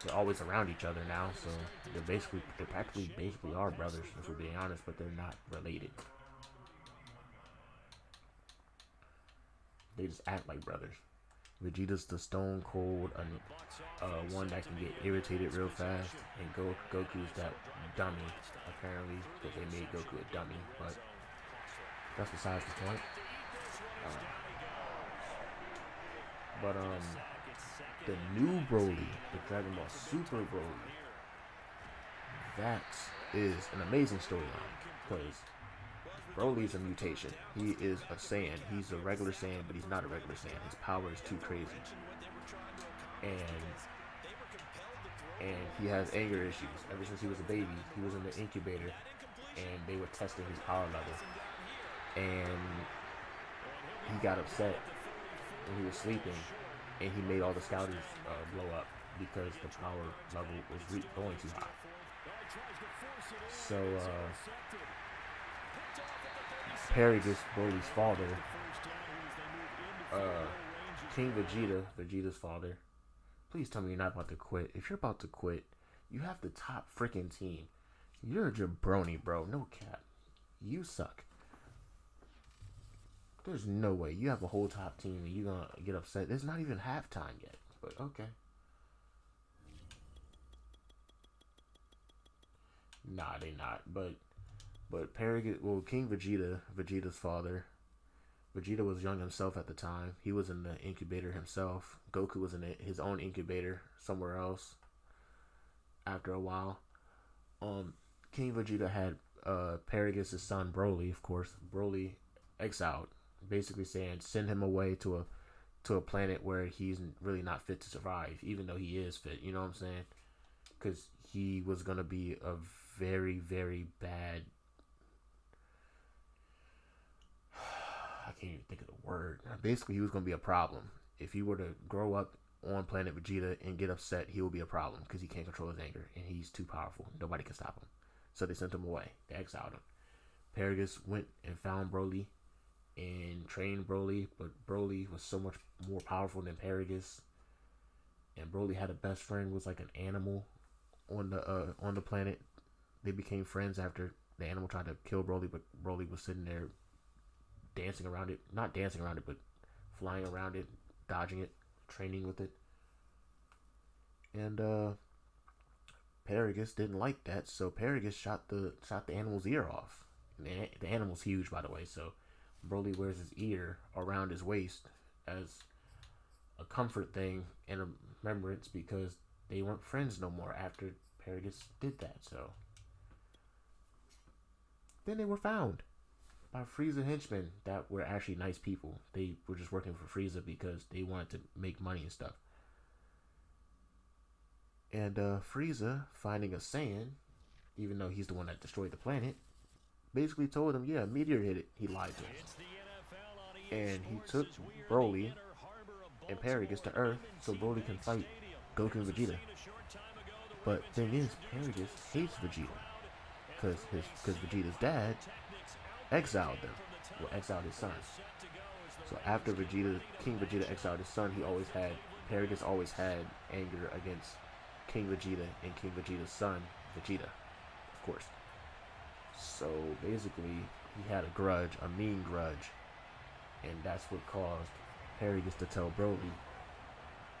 Speaker 1: they're always around each other now. So they're practically are brothers, if we're being honest, but they're not related. They just act like brothers. Vegeta's the stone cold, one that can get irritated real fast, and Goku's that dummy, apparently, because they made Goku a dummy, but that's besides the point. The new Broly, the Dragon Ball Super Broly, that is an amazing storyline, because Broly's a mutation. He is a Saiyan. He's a regular Saiyan, but he's not a regular Saiyan. His power is too crazy. And he has anger issues. Ever since he was a baby, he was in the incubator, and they were testing his power level. And he got upset when he was sleeping, and he made all the scouters blow up because the power level was going too high. So, Paragus, Broly's father, King Vegeta, Vegeta's father. Please tell me you're not about to quit. If you're about to quit, you have the top freaking team. You're a jabroni, bro. No cap. You suck. There's no way. You have a whole top team and you're going to get upset. There's not even halftime yet. But okay. Nah, they not. But Paragon, well, King Vegeta, Vegeta's father. Vegeta was young himself at the time. He was in the incubator himself. Goku was in his own incubator somewhere else. After a while, King Vegeta had Paragus' son Broly, of course. Broly exiled, basically saying send him away to a planet where he's really not fit to survive, even though he is fit. You know what I'm saying? Because he was gonna be a very, very bad. I can't even think of the word. Basically, he was gonna be a problem. If he were to grow up on planet Vegeta and get upset, he will be a problem because he can't control his anger and he's too powerful. Nobody can stop him. So they sent him away. They exiled him. Paragus went and found Broly and trained Broly, but Broly was so much more powerful than Paragus. And Broly had a best friend, was like an animal on the planet. They became friends after the animal tried to kill Broly, but Broly was sitting there dancing around it. Not dancing around it, but flying around it, dodging it, training with it. And Paragus didn't like that, so Paragus shot the animal's ear off. And the animal's huge, by the way, so Broly wears his ear around his waist as a comfort thing and a remembrance because they weren't friends no more after Paragus did that. So then they were found by Frieza henchmen that were actually nice people. They were just working for Frieza because they wanted to make money and stuff. And Frieza, finding a Saiyan, even though he's the one that destroyed the planet, basically told him, yeah, a meteor hit it. He lied to him. And he took Broly and Paragus to Earth so Broly can fight Goku and Vegeta. But thing is, Paragus hates Vegeta because Vegeta's dad exiled them. Well, exiled his son. So after King Vegeta exiled his son, Paragus always had anger against King Vegeta and King Vegeta's son, Vegeta, of course. So basically, he had a grudge, a mean grudge, and that's what caused Paragus to tell Broly,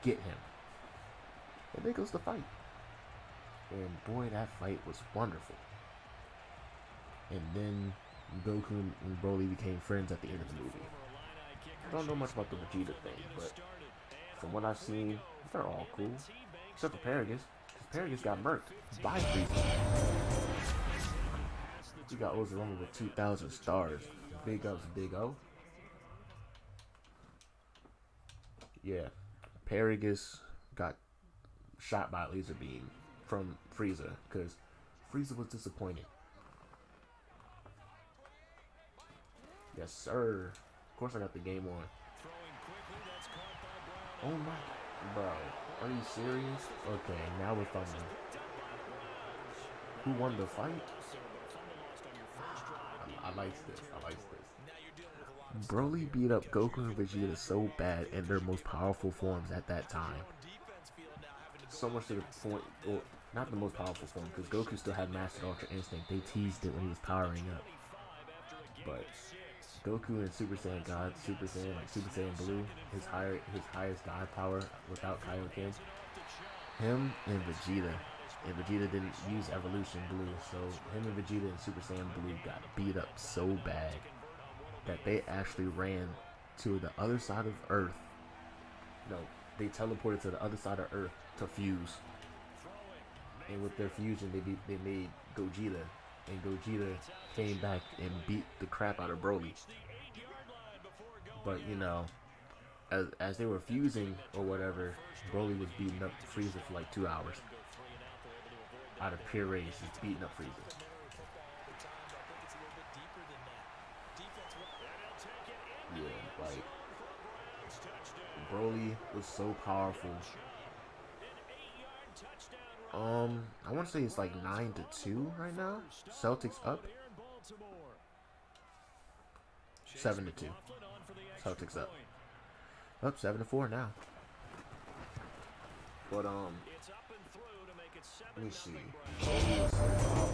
Speaker 1: get him. And there goes the fight. And boy, that fight was wonderful. And then Goku and Broly became friends at the end of the movie. I don't know much about the Vegeta thing, but from what I've seen, they're all cool. Except for Paragus, because Paragus got murked by Frieza. He got Ozaroma with 2,000 stars. Big ups, Big O. Yeah, Paragus got shot by a laser beam from Frieza because Frieza was disappointed. Yes, sir. Of course I got the game on. Oh my, bro. Are you serious? Okay, now we're fighting. Who won the fight? I like this. Broly beat up Goku and Vegeta so bad in their most powerful forms at that time. So much to the point, well, not the most powerful form, because Goku still had Master Ultra Instinct. They teased it when he was powering up. But Goku and Super Saiyan God, Super Saiyan Blue, his highest God power without Kaioken. Him and Vegeta didn't use Evolution Blue, so him and Vegeta and Super Saiyan Blue got beat up so bad that they actually ran to the other side of Earth. No, they teleported to the other side of Earth to fuse. And with their fusion, they made Gogeta. And Gogeta came back and beat the crap out of Broly. But, you know, as they were fusing or whatever, Broly was beating up Frieza for like 2 hours. Out of pure rage, he's beating up Frieza. Yeah, like, Broly was so powerful. I want to say it's like 9-2 right now. Celtics up. 7-2. Celtics up. Up 7-4 now. But
Speaker 2: It's up and through to make it 7-0.
Speaker 1: let me see. He was so powerful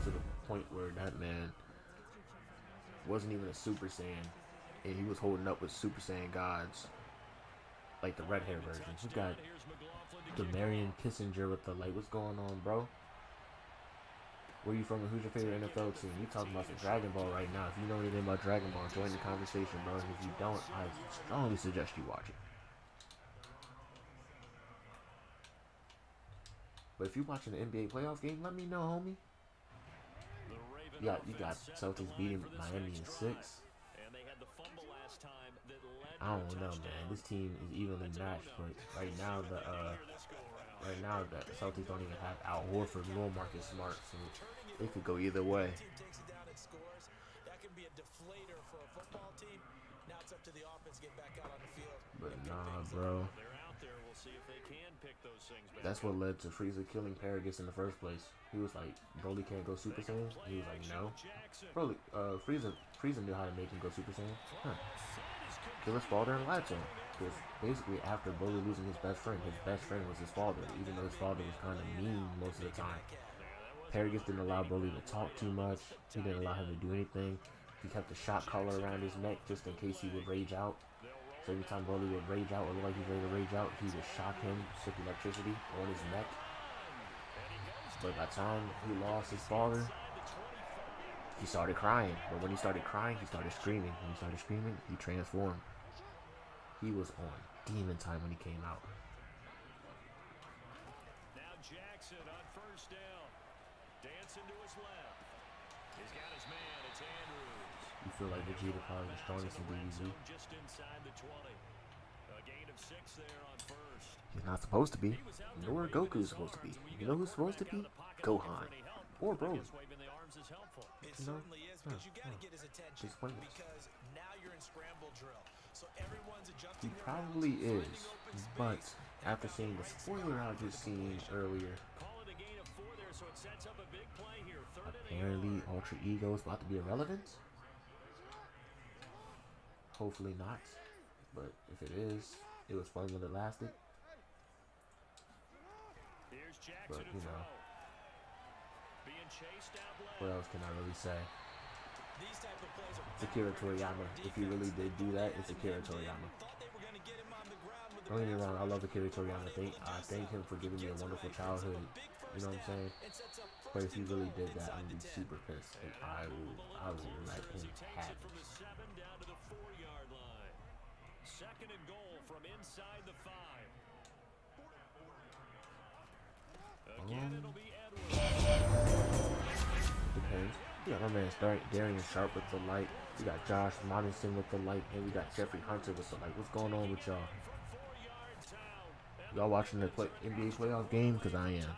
Speaker 1: to the point where that man wasn't even a Super Saiyan, and he was holding up with Super Saiyan gods, like the red hair version. You got Demarion Kissinger with the like. What's going on, bro? Where you from and who's your favorite NFL team? You talking about some Dragon Ball right now. If you know anything about Dragon Ball, join the conversation, bro. And if you don't, I strongly suggest you watch it. But if you're watching the NBA playoff game, let me know, homie. You got Celtics beating Miami in 6. I don't know, man. This team is evenly matched, but right now the Celtics don't even have Al Horford nor Marcus Smart, so it could go either way.
Speaker 3: That can be a deflator for a football team. Now it's up to the offense to get back out on the field.
Speaker 1: But nah, bro. That's what led to Frieza killing Paragus in the first place. He was like, Broly can't go Super Saiyan. He was like, no. Broly, Frieza knew how to make him go Super Saiyan. Huh. Kill his father and lied to him. Because basically after Broly losing his best friend was his father. Even though his father was kind of mean most of the time. Paragus didn't allow Broly to talk too much. He didn't allow him to do anything. He kept the shock collar around his neck just in case he would rage out. So every time Broly would rage out or look like he's ready to rage out, he would shock him with electricity on his neck. But by the time he lost his father, he started crying. But when he started crying, he started screaming. When he started screaming, he transformed. He was on demon time when he came out.
Speaker 2: Now Jackson on first down. Dancing to his left. He's got his man. It's Andrews.
Speaker 1: You feel like Vegeta probably the strongest in DBZ.
Speaker 2: Just inside the 20. A gain of 6 there on first.
Speaker 1: He's not supposed to be. Nor Goku is supposed to be. You know who's supposed to be? Gohan. Or Broly.
Speaker 3: It certainly is, because you got to get his attention. Because now you're in scramble drill. So everyone's adjusting.
Speaker 1: He probably is, but after seeing the spoiler I just seen earlier, apparently Ultra Ego is about to be irrelevant. Hopefully not, but if it is, it was fun when it lasted. But you know, what else can I really say? It's Akira Toriyama. If he really did do that, it's Akira Toriyama. Don't get me wrong, I love Akira Toriyama. I thank him for giving me a wonderful childhood. You know what I'm saying? But if he really did that, I'm gonna be super pissed, and I will let him have it.
Speaker 2: Second and goal from inside the 5. Again, it'll be Edwards.
Speaker 1: Depends. We got my man Darian Sharp with the light. We got Josh Robinson with the light, and we got Jeffrey Hunter with the light. What's going on with y'all? Y'all watching the NBA playoff game? Cause I am.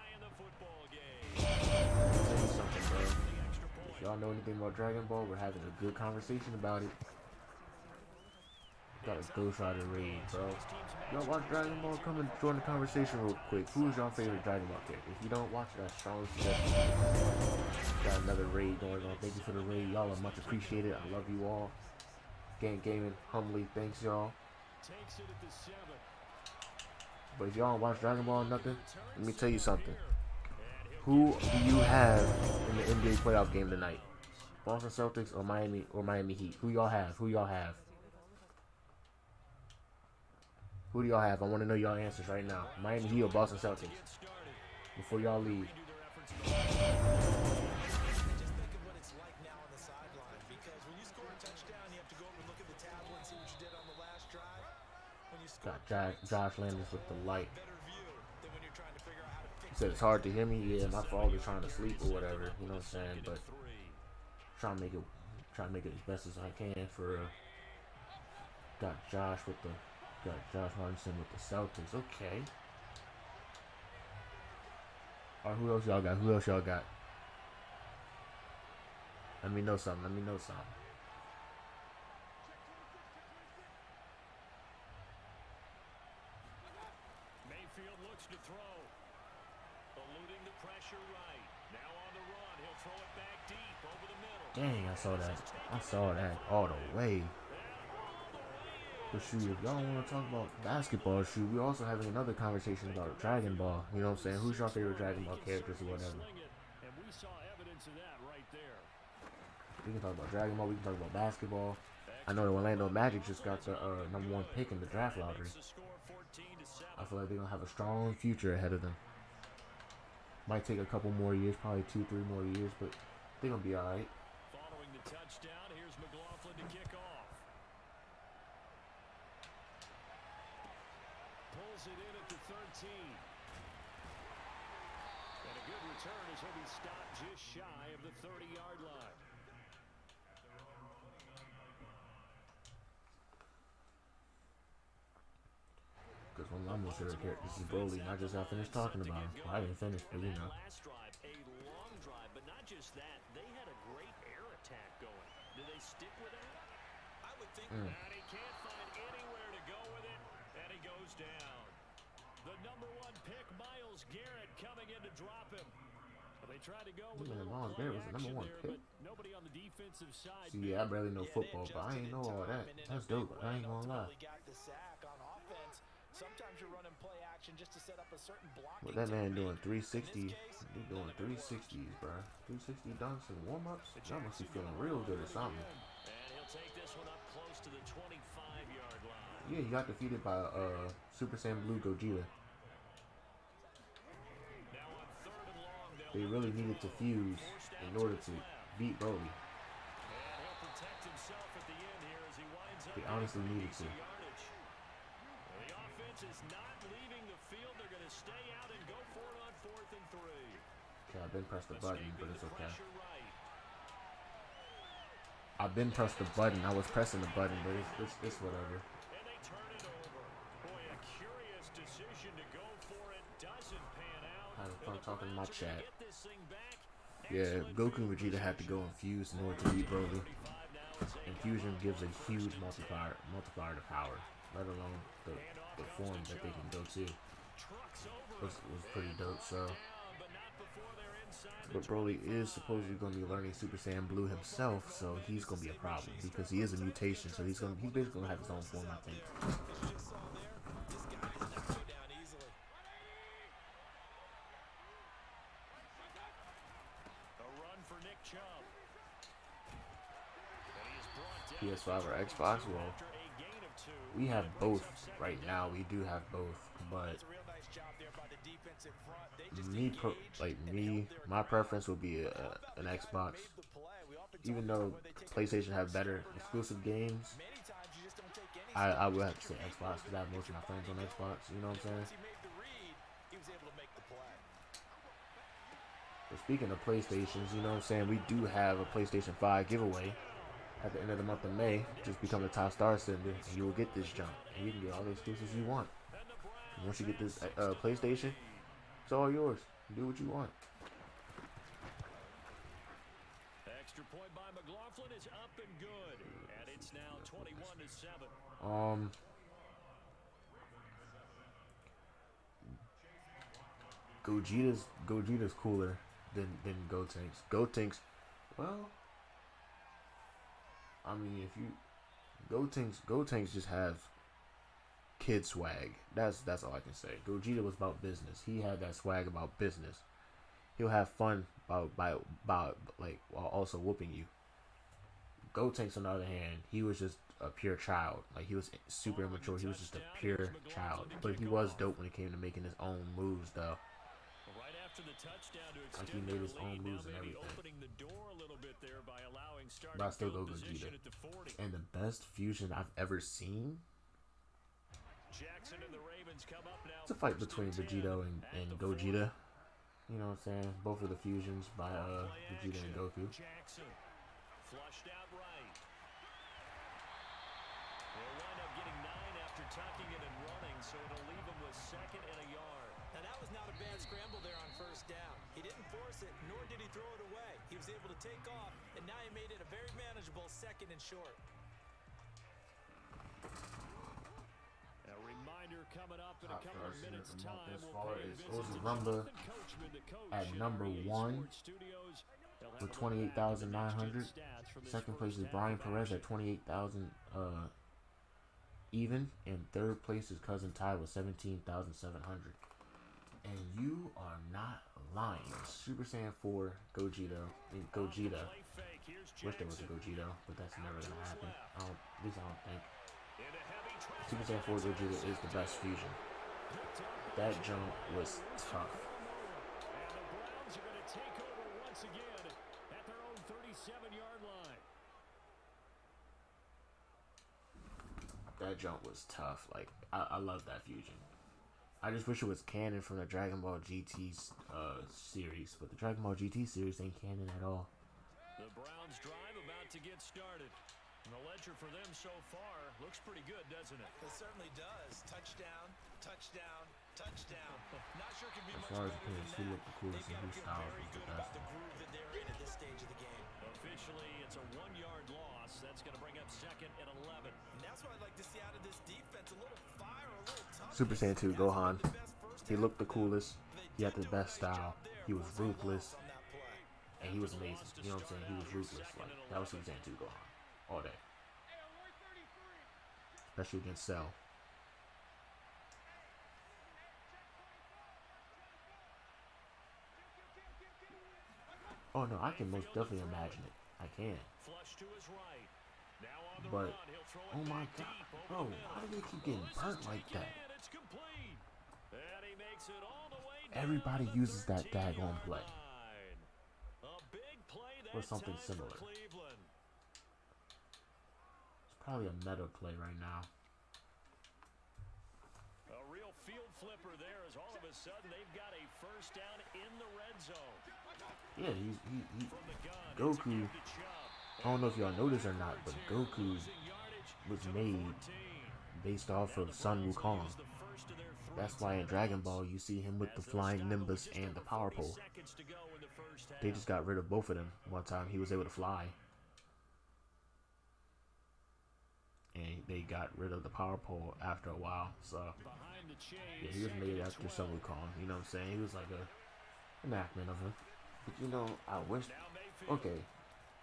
Speaker 1: I'll tell you something, bro. If y'all know anything about Dragon Ball, we're having a good conversation about it. Got a Ghost Rider raid, bro. Y'all watch Dragon Ball? Come and join the conversation real quick. Who's your favorite Dragon Ball character? If you don't watch it, I strongly suggest you. Got another raid going on. Thank you for the raid. Y'all are much appreciated. I love you all. Gang Gaming, humbly thanks y'all. But if y'all don't watch Dragon Ball or nothing, let me tell you something. Who do you have in the NBA playoff game tonight? Boston Celtics or Miami Heat? Who y'all have? Who y'all have? Who do y'all have? I want to know y'all answers right now. Miami Heat or Boston Celtics? Before y'all leave.
Speaker 3: Just think of what it's like now on the sideline. Because when you score a touchdown, you have to go over and look at the tablet and see what you did on the last drive. When you score,
Speaker 1: got Josh Landis with the light.
Speaker 3: better view than when you're trying to figure out how to
Speaker 1: He
Speaker 3: fix
Speaker 1: said it's hard to hear me. Yeah, my fault is trying to sleep or whatever. You know what I'm saying? But try to make it as best as I can for. Got Josh Robinson with the Celtics. Okay. Alright, who else y'all got? Let me know something.
Speaker 2: Mayfield looks to throw. Eluding the pressure right. Now on the run. He'll throw it back deep over the middle.
Speaker 1: Dang, I saw that all the way. But shoot, if y'all want to talk about basketball, shoot, we're also having another conversation about Dragon Ball. You know what I'm saying? Who's your favorite Dragon Ball characters or whatever?
Speaker 2: And we saw evidence of that right there.
Speaker 1: We can talk about Dragon Ball. We can talk about basketball. I know the Orlando Magic just got the #1 pick in the draft lottery. I feel like they're gonna have a strong future ahead of them. Might take a couple more years, probably 2-3 more years, but they're gonna be all right.
Speaker 2: Following the touchdown, here's McLaughlin to kick off. Pulls it in at the 13. And a good return as he'll be stopped just shy of the 30-yard line.
Speaker 1: Because one of my most favorite characters is Broly, and I just got finished talking about him. Well, I didn't finish, but you know.
Speaker 2: Last drive, a long drive, but not just that. They had a great air attack going. Do they stick with that?
Speaker 3: I would think.
Speaker 2: And he can't find anywhere to go with it, and he goes down. The #1 pick, Myles Garrett, coming in to drop him. They tried to go with
Speaker 1: Myles Garrett was the #1 pick.
Speaker 2: Nobody on the defensive side.
Speaker 1: See, yeah, I barely know football, but I ain't know all that. That's dope. I ain't gonna lie.
Speaker 3: Sometimes you're running play action just to set up a certain block.
Speaker 1: What that man doing 360? He doing 360s, bro. 360 dunks and warm-ups. Y'all must be feeling real good or something.
Speaker 2: And he'll take this one up close to the 25-yard line.
Speaker 1: Yeah, he got defeated by Super Saiyan Blue Gogeta.
Speaker 2: Now on 3rd and long,
Speaker 1: They really needed to fuse in order to beat Broly.
Speaker 2: and he'll protect himself at the end here as he winds up.
Speaker 1: They honestly needed to.
Speaker 2: The offense is not leaving the field. They're going to stay out and go for it on 4th and 3.
Speaker 1: Okay, I've been pressed the button, but it's okay.
Speaker 2: Pressure right.
Speaker 1: I've been pressed the button. I was pressing the button, but it's whatever.
Speaker 2: And they turn it over. Boy, a curious decision to go for it. Doesn't pan out.
Speaker 1: Having fun talking to my chat.
Speaker 2: Get this thing back.
Speaker 1: Yeah, Goku and Vegeta had to go infused in order to beat Broly. Infusion gives a huge multiplier to power, let alone the form that they can go to. Was pretty dope. So, but Broly is supposedly going to be learning Super Saiyan Blue himself, so he's going to be a problem because he is a mutation. So he's basically going to have his own form, I think. PS5 or Xbox? Well, we have both right now. We do have both, but my preference would be an Xbox. Even though PlayStation have better exclusive games, I would have to say Xbox because I have most of my friends on Xbox. You know what I'm saying? But speaking of PlayStations, you know what I'm saying? We do have a PlayStation 5 giveaway at the end of the month of May. Just become a top star sender, and you will get this jump, and you can get all the exclusives you want. And once you get this PlayStation, it's all yours. Do what you want.
Speaker 2: Extra point by McLaughlin is up and good, and it's now 21-7.
Speaker 1: Gogeta's cooler than Gotenks. Gotenks, well, I mean, if you Gotenks just have kid swag. That's all I can say. Gogeta was about business. He had that swag about business. He'll have fun about while also whooping you. Gotenks, on the other hand, he was just a pure child. Like, he was super immature. He was just a pure child. But he was dope when it came to making his own moves, though. Like, he made his own moves and everything. But I still go Gogeta. And the best fusion I've ever seen, it's a fight between Vegeta and Gogeta. You know what I'm saying? Both of the fusions by Vegeta and Goku.
Speaker 2: Flushed out right. They'll wind up getting 9 after tucking it and running, so it'll leave him with 2nd and a yard.
Speaker 3: Now that was not a bad scramble there on 1st down. He didn't force it, nor did he throw it away. He was able to take off, and now he made it a very manageable 2nd and short.
Speaker 2: A reminder coming up in a couple of minutes' time.
Speaker 1: Ozu Rumba at number 1 with 28,900. Second place is Brian Perez at 28,000. even, and third place is cousin Ty with 17,700. And you are not lying. Super Saiyan 4 Gogeta. I mean, Gogeta. Wish there was a Gogeta, but that's never gonna happen. At least I don't think. Super Saiyan 4 Gogeta is the best fusion. That jump was tough.
Speaker 2: And the Browns are going to take over once again at their own 37-yard line.
Speaker 1: That jump was tough. Like, I love that fusion. I just wish it was canon from the Dragon Ball GT series, but the Dragon Ball GT series ain't canon at all.
Speaker 2: The Browns drive about to get started. And the ledger for them so far looks pretty good, doesn't it?
Speaker 3: It certainly does. Touchdown, touchdown, touchdown. Not sure it can be
Speaker 1: As
Speaker 3: much
Speaker 1: far as
Speaker 3: better
Speaker 1: opinions,
Speaker 3: than
Speaker 1: who
Speaker 3: that.
Speaker 1: looked the coolest
Speaker 3: They've
Speaker 1: and
Speaker 3: got
Speaker 1: whose
Speaker 3: to feel
Speaker 1: style
Speaker 3: very
Speaker 1: was the
Speaker 3: good
Speaker 1: best?
Speaker 3: about the groove that they're in at this stage of the game.
Speaker 2: Officially, it's a 1-yard loss. That's going to bring up 2nd and 11.
Speaker 3: And that's what I'd like to see out of this defense. A little fire, a little toughness.
Speaker 1: Super Saiyan 2
Speaker 3: Hasn't
Speaker 1: Gohan.
Speaker 3: been the best first
Speaker 1: He
Speaker 3: half
Speaker 1: looked the
Speaker 3: for them.
Speaker 1: coolest. He had the
Speaker 3: They did do a
Speaker 1: best
Speaker 3: nice
Speaker 1: style.
Speaker 3: job there.
Speaker 1: He was
Speaker 3: Forcing a
Speaker 1: ruthless.
Speaker 3: loss on that play.
Speaker 1: And he was amazing. You know what I'm saying? He was ruthless. Like, that was Super Saiyan 2 Gohan. All day. Especially against Cell. Oh no, I can most definitely imagine it. I can.
Speaker 2: Flush to his right. Now on the
Speaker 1: But,
Speaker 2: run, he'll throw it
Speaker 1: oh my
Speaker 2: back
Speaker 1: god.
Speaker 2: deep over
Speaker 1: Bro,
Speaker 2: the middle.
Speaker 1: why do they keep getting
Speaker 2: This is
Speaker 1: burnt like
Speaker 2: taken
Speaker 1: that?
Speaker 2: in. It's complete. And he makes it all the way down
Speaker 1: Everybody
Speaker 2: to the
Speaker 1: uses that
Speaker 2: 13-yard
Speaker 1: daggone play.
Speaker 2: line. A big play
Speaker 1: Or
Speaker 2: that
Speaker 1: something
Speaker 2: time
Speaker 1: similar.
Speaker 2: for Cleveland.
Speaker 1: It's probably a meta play right now.
Speaker 2: A real field flipper there as all of a sudden they've got a first down in the red zone.
Speaker 1: Yeah,
Speaker 2: From the gun,
Speaker 1: Goku,
Speaker 2: it's a give to Chubb.
Speaker 1: I don't know if y'all noticed or not, but Goku
Speaker 2: Losing yardage
Speaker 1: was
Speaker 2: to the
Speaker 1: made
Speaker 2: 14.
Speaker 1: based off
Speaker 2: Now
Speaker 1: of
Speaker 2: the
Speaker 1: Sun
Speaker 2: Browns will
Speaker 1: Wukong.
Speaker 2: use the first of their three
Speaker 1: That's why in Dragon
Speaker 2: timeouts.
Speaker 1: Ball you see him with the
Speaker 2: As they'll
Speaker 1: flying
Speaker 2: stop it with
Speaker 1: Nimbus
Speaker 2: just
Speaker 1: and the
Speaker 2: over
Speaker 1: power
Speaker 2: 40
Speaker 1: pole.
Speaker 2: seconds to go in the first half.
Speaker 1: They just got rid of both of them one time. He was able to fly. And they got rid of the power pole after a while. So,
Speaker 2: Behind the chains,
Speaker 1: yeah, he was
Speaker 2: second
Speaker 1: made
Speaker 2: and
Speaker 1: after
Speaker 2: 12.
Speaker 1: Sun Wukong. You know what I'm saying? He was like a enactment of him. But you know, I wish...
Speaker 2: Now Mayfield.
Speaker 1: Okay.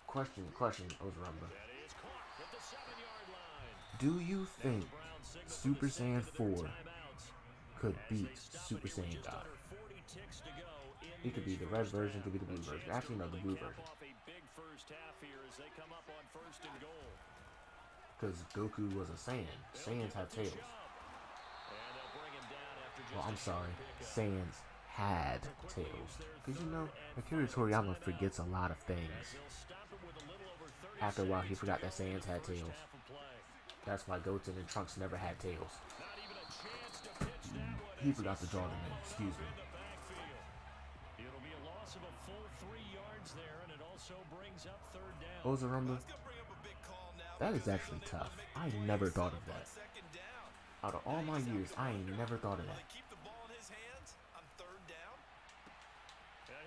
Speaker 1: Question, Ozarumba.
Speaker 2: That is caught at the 7-yard line.
Speaker 1: Do you
Speaker 2: Now
Speaker 1: think
Speaker 2: the Browns signal for
Speaker 1: Super
Speaker 2: the second
Speaker 1: Saiyan
Speaker 2: of their
Speaker 1: 4
Speaker 2: timeouts.
Speaker 1: could
Speaker 2: As
Speaker 1: beat
Speaker 2: they stop
Speaker 1: Super
Speaker 2: it here with
Speaker 1: Saiyan
Speaker 2: just
Speaker 1: God?
Speaker 2: under 40 ticks to go in
Speaker 1: It could be
Speaker 2: this
Speaker 1: the red
Speaker 2: first
Speaker 1: version,
Speaker 2: half.
Speaker 1: could be the blue
Speaker 2: A
Speaker 1: version.
Speaker 2: chance to
Speaker 1: Actually, no, the
Speaker 2: really
Speaker 1: blue
Speaker 2: cap
Speaker 1: version.
Speaker 2: off a big first half here as they come up on 1st and goal.
Speaker 1: Because Goku was a Saiyan. Saiyans have tails.
Speaker 2: And they'll bring him down after just
Speaker 1: Well, I'm
Speaker 2: a short
Speaker 1: sorry.
Speaker 2: pickup.
Speaker 1: Saiyans had tails. Because you know, Akira Toriyama forgets a lot of things.
Speaker 2: They'll stop it with a little over 30
Speaker 1: After a while, he
Speaker 2: seconds
Speaker 1: forgot
Speaker 2: to
Speaker 1: that
Speaker 2: go in
Speaker 1: Saiyans
Speaker 2: the
Speaker 1: had
Speaker 2: first
Speaker 1: tails.
Speaker 2: half of play.
Speaker 1: That's why Goten and Trunks never had tails.
Speaker 2: Not even a chance to pitch that one
Speaker 1: He
Speaker 2: as
Speaker 1: forgot to draw them in.
Speaker 2: strung
Speaker 1: Excuse
Speaker 2: up
Speaker 1: me.
Speaker 2: in the backfield. It'll be a loss of a full 3 yards there, and it also brings up 3rd down.
Speaker 1: Ozarumba,
Speaker 3: That's gonna bring up a big call now
Speaker 1: that is
Speaker 3: because
Speaker 1: actually
Speaker 3: they're
Speaker 1: tough.
Speaker 3: unable to make the
Speaker 1: I
Speaker 3: play
Speaker 1: never
Speaker 3: set
Speaker 1: thought of
Speaker 3: up on
Speaker 1: that.
Speaker 3: 2nd down.
Speaker 1: Out of all my years, I ain't never thought of
Speaker 3: Will
Speaker 1: that.
Speaker 3: they keep the ball in his hands on 3rd down?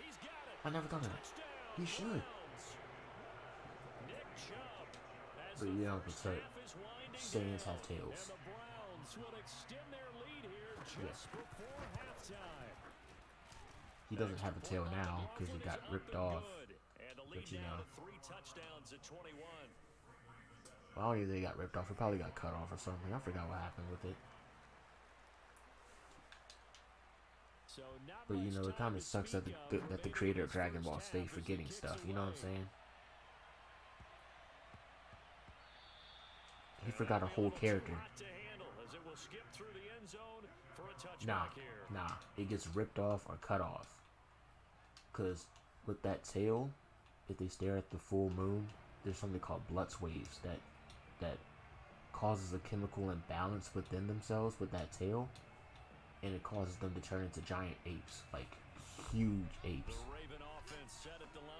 Speaker 2: He's got it.
Speaker 1: I never thought of that.
Speaker 2: Touchdown,
Speaker 1: He should.
Speaker 2: Browns. Nick Chubb, as
Speaker 1: But
Speaker 2: the
Speaker 1: yeah,
Speaker 2: first
Speaker 1: but
Speaker 2: half is winding
Speaker 1: Saiyans
Speaker 2: down,
Speaker 1: have tails.
Speaker 2: And the Browns will extend their lead here just before halftime.
Speaker 1: He doesn't have a tail now because he got ripped off.
Speaker 2: And the
Speaker 1: But
Speaker 2: lead
Speaker 1: you
Speaker 2: now
Speaker 1: know,
Speaker 2: to 3 touchdowns at 21.
Speaker 1: well, I don't think they got ripped off. It probably got cut off or something. I forgot what happened with it.
Speaker 2: So not
Speaker 1: But you
Speaker 2: much
Speaker 1: know, it
Speaker 2: time
Speaker 1: kind of
Speaker 2: to
Speaker 1: sucks that
Speaker 2: speak
Speaker 1: the
Speaker 2: of
Speaker 1: that the
Speaker 2: remaining
Speaker 1: creator
Speaker 2: in
Speaker 1: of Dragon
Speaker 2: this
Speaker 1: Ball
Speaker 2: first
Speaker 1: stay
Speaker 2: half as he
Speaker 1: forgetting
Speaker 2: kicks
Speaker 1: stuff. You know what I'm
Speaker 2: away.
Speaker 1: saying? He forgot a whole character. Nah. It gets ripped off or cut off. Cause with that tail, if they stare at the full moon, there's something called Blutz waves that causes a chemical imbalance within themselves with that tail, and it causes them to turn into giant apes, like huge apes.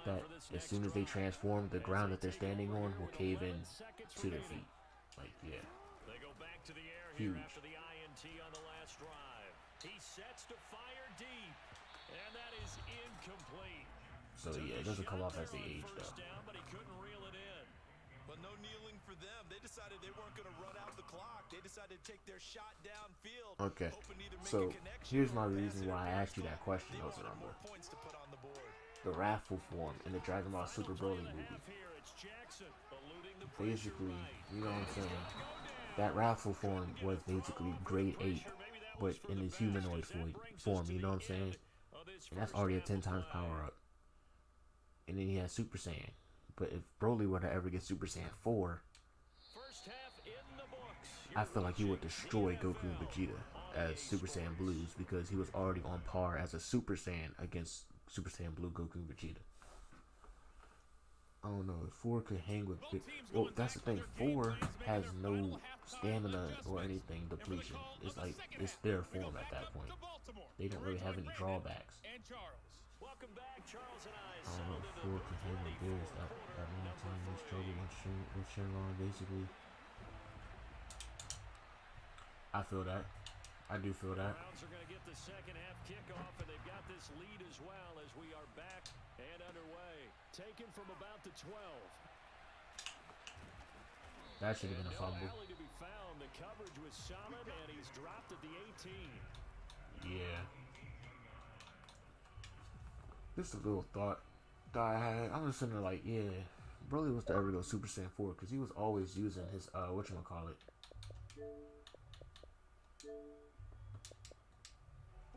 Speaker 1: That as soon as they transform, the ground that they're standing on will cave in to their feet. Like, yeah.
Speaker 2: They go back to the air
Speaker 1: Huge.
Speaker 2: here after the INT on the last drive. He sets to fire deep, and that is incomplete.
Speaker 1: So yeah, it doesn't come off as the age
Speaker 2: First
Speaker 1: though.
Speaker 2: down, but he couldn't reel it in.
Speaker 3: But no kneeling for them. They decided they weren't going to run out the clock. They decided to take their shot downfield.
Speaker 1: Okay.
Speaker 3: hoping to either make
Speaker 1: So
Speaker 3: a connection
Speaker 1: here's
Speaker 3: or
Speaker 1: my
Speaker 3: pass
Speaker 1: reason why I asked you that
Speaker 3: interference.
Speaker 1: question,
Speaker 3: They wanted
Speaker 1: Ozarumba.
Speaker 3: more points to put on the board.
Speaker 1: The Wrathful form in the Dragon Ball Super
Speaker 2: Final play
Speaker 1: Broly
Speaker 2: of the
Speaker 1: movie.
Speaker 2: half here. It's Jackson eluding the pressure
Speaker 1: Basically,
Speaker 2: right.
Speaker 1: you know what I'm saying? that Wrathful form was basically grade 8, but in his humanoid form, you know what I'm saying? And that's already a 10 times power up. And then he has Super Saiyan. But if Broly were to ever get Super Saiyan 4, I feel like he would destroy Goku and Vegeta as Super Saiyan Blues, because he was already on par as a Super Saiyan against Super Saiyan Blue Goku and Vegeta. I don't know if 4 could hang with it. Well, that's the thing. 4 has no stamina or anything depletion. It's like it's their form at that point. They don't really have any drawbacks. I don't know if 4 could hang with this. That one time he struggled with Shenlong, basically. I feel that. I do feel that.
Speaker 2: Browns are going to get the second half kickoff, and they've got this lead as well as we are back and underway. Taken from about the 12.
Speaker 1: That should have been a fumble.
Speaker 2: Alley to be found. The coverage was solid, and he's dropped at the 18.
Speaker 1: Yeah. Just a little thought that I had. I'm just sitting there like, yeah, Broly was to ever go Super Saiyan 4 because he was always using his whatchamacallit.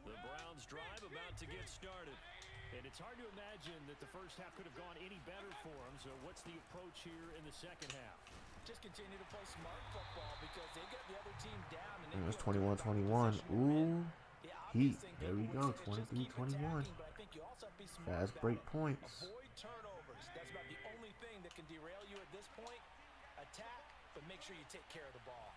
Speaker 2: The Browns drive about to get started. And it's hard to imagine that the first half could have gone any better for them. So what's the approach here in the second half?
Speaker 3: Just continue to play smart football because they get the other team down. And
Speaker 1: it was 21-21. Ooh, Heat. There we go. 23-21. Fast break points.
Speaker 3: Avoid turnovers. That's about the only thing that can derail you at this point. Attack, but make sure you take care of the ball.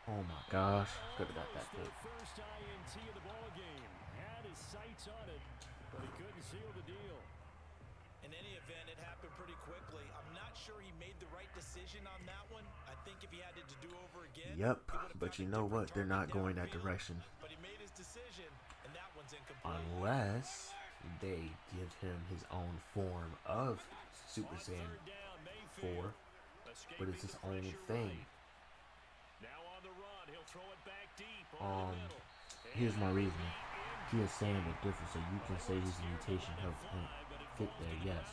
Speaker 1: Oh my gosh, could have got that good.
Speaker 2: First INT of the ball game. Had his sights on it, but he couldn't seal the deal.
Speaker 3: In any event, it happened pretty quickly. I'm not sure he made the right decision on that one. I think if he had it to do over again.
Speaker 1: Yep, but you know what? They're not going that direction.
Speaker 3: But he made his decision, and that one's incomplete.
Speaker 1: Unless they give him his own form of Super Saiyan 4, but it's his own thing. Here's my reasoning. He is saying it different, so you can say his mutation helps him fit there. Yes,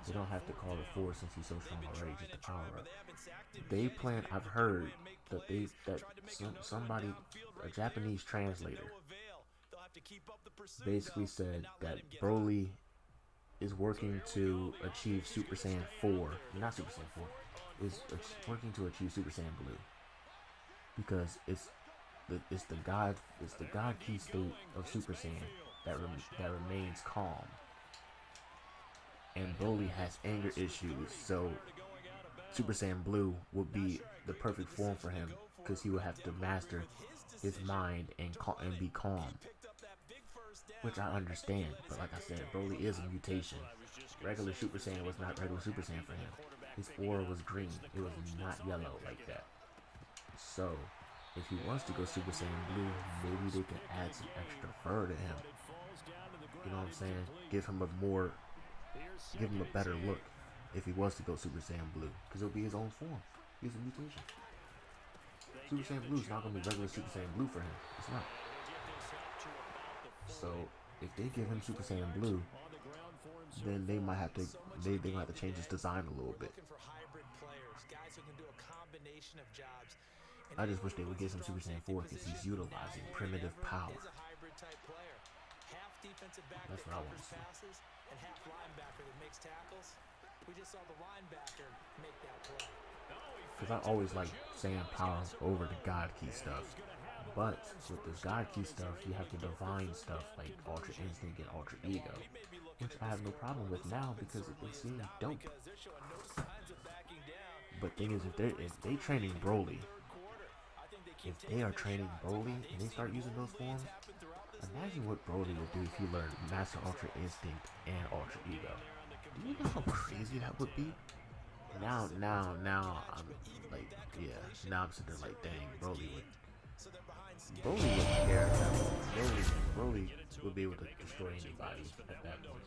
Speaker 1: they don't have to call it 4 since he's so strong already, just the power up. They plan. I've heard that somebody, a Japanese translator, basically said that Broly is working to achieve Super Saiyan 4, not Super Saiyan 4, is working to achieve Super Saiyan Blue, because it's the God key state of Super Saiyan that remains calm. And Broly has anger issues, so Super Saiyan Blue would be the perfect form for him, because he would have to master his mind and be calm, which I understand. But like I said, Broly is a mutation. Regular Super Saiyan was not regular Super Saiyan for him. His aura was green. It was not yellow like that. So if he wants to go Super Saiyan Blue, maybe they can add some extra fur to him. You know what I'm saying? Give him a better look if he was to go Super Saiyan Blue, because it'll be his own form. He's a mutation. Super Saiyan Blue is not going to be regular Super Saiyan Blue for him. It's not. So if they give him Super Saiyan Blue, then they might have to change his design a little bit. I just wish they would give him Super Saiyan 4 because he's utilizing primitive power. That's what I want to see. Because I always like saying power over the God Key stuff. But with this God Key stuff, you have the divine stuff like Ultra Instinct and Ultra Ego, which I have no problem with now because it seems dope. But thing is, if they training Broly, if they are training Broly and they start using those forms, imagine what Broly would do if he learned Master Ultra Instinct and Ultra Ego. Do you know how crazy that would be? Now I'm like, yeah, now I'm sitting there like, dang, Broly wouldn't care at that point. Broly would be able to destroy anybody at that point.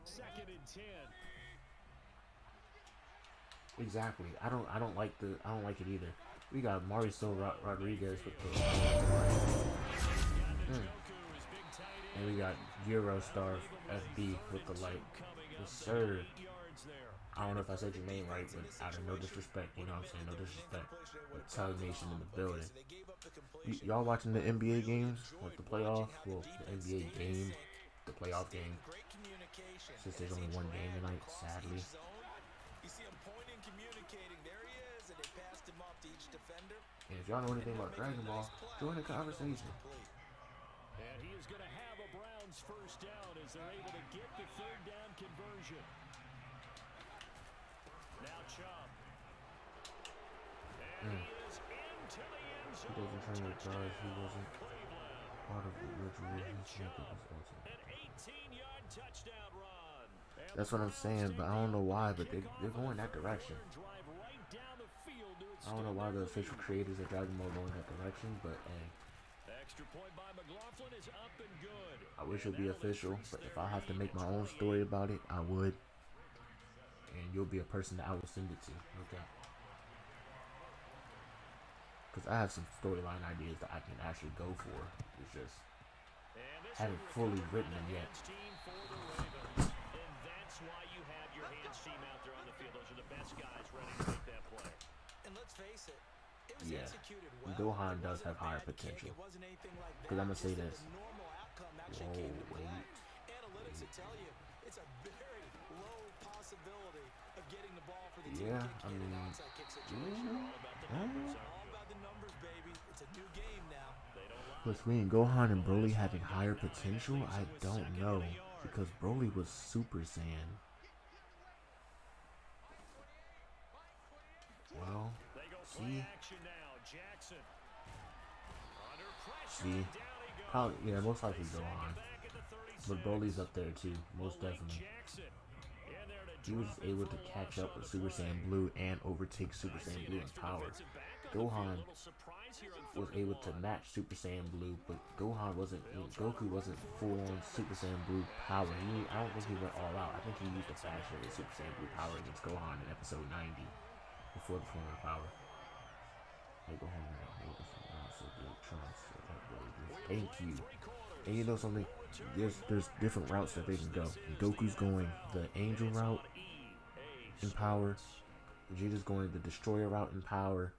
Speaker 2: Second and 10.
Speaker 1: Exactly. I don't like it either. We got Mauricio Rodriguez with the And we got Eurostar FB with the light. Yes, sir. I don't know if I said your name right, but out of no disrespect, you know what I'm saying? No disrespect. But Tug Nation in the building. Y'all watching the NBA games? Like the playoff? Well, the NBA game. The playoff game. Since there's only one game tonight, sadly. And if y'all know anything about Dragon Ball, join the conversation.
Speaker 2: And he is going to have a Browns first down as they're able to get the third down conversion. Now Chubb. And he is into the end zone.
Speaker 1: He doesn't train with guys. He wasn't part of the ritual. He's making his ultimate.
Speaker 2: An 18-yard touchdown run.
Speaker 1: That's what I'm saying, but I don't know why, but they're going that direction. I don't know why the official creators of Dragon Ball going that direction, but hey.
Speaker 2: Extra point by McLaughlin is up and good.
Speaker 1: I wish it would be official, but if I have to make my own story about it, I would. And you'll be a person that I will send it to. Okay. Because I have some storyline ideas that I can actually go for. It's just haven't fully written them yet.
Speaker 2: And that's why you have your hands team out there on the field. Those are the best guys ready to make that play. And let's face it.
Speaker 1: Yeah, Gohan does have higher potential. Because I'm going to say this. Whoa, wait. Yeah, I mean, between Gohan and Broly having higher potential, I don't know. Because Broly was Super Saiyan. Well, see, probably, yeah, most likely Gohan, but Broly's up there too, most definitely. He was able to catch up with Super Saiyan Blue and overtake Super Saiyan Blue in power. Gohan was able to match Super Saiyan Blue, but Goku wasn't full on Super Saiyan Blue power. I don't think he went all out. I think he used a fraction of Super Saiyan Blue power against Gohan in episode 90. Before the form of power. Thank you. And you know something? There's different routes that they can go. Goku's going the Angel route in power. Vegeta's going the Destroyer route in power.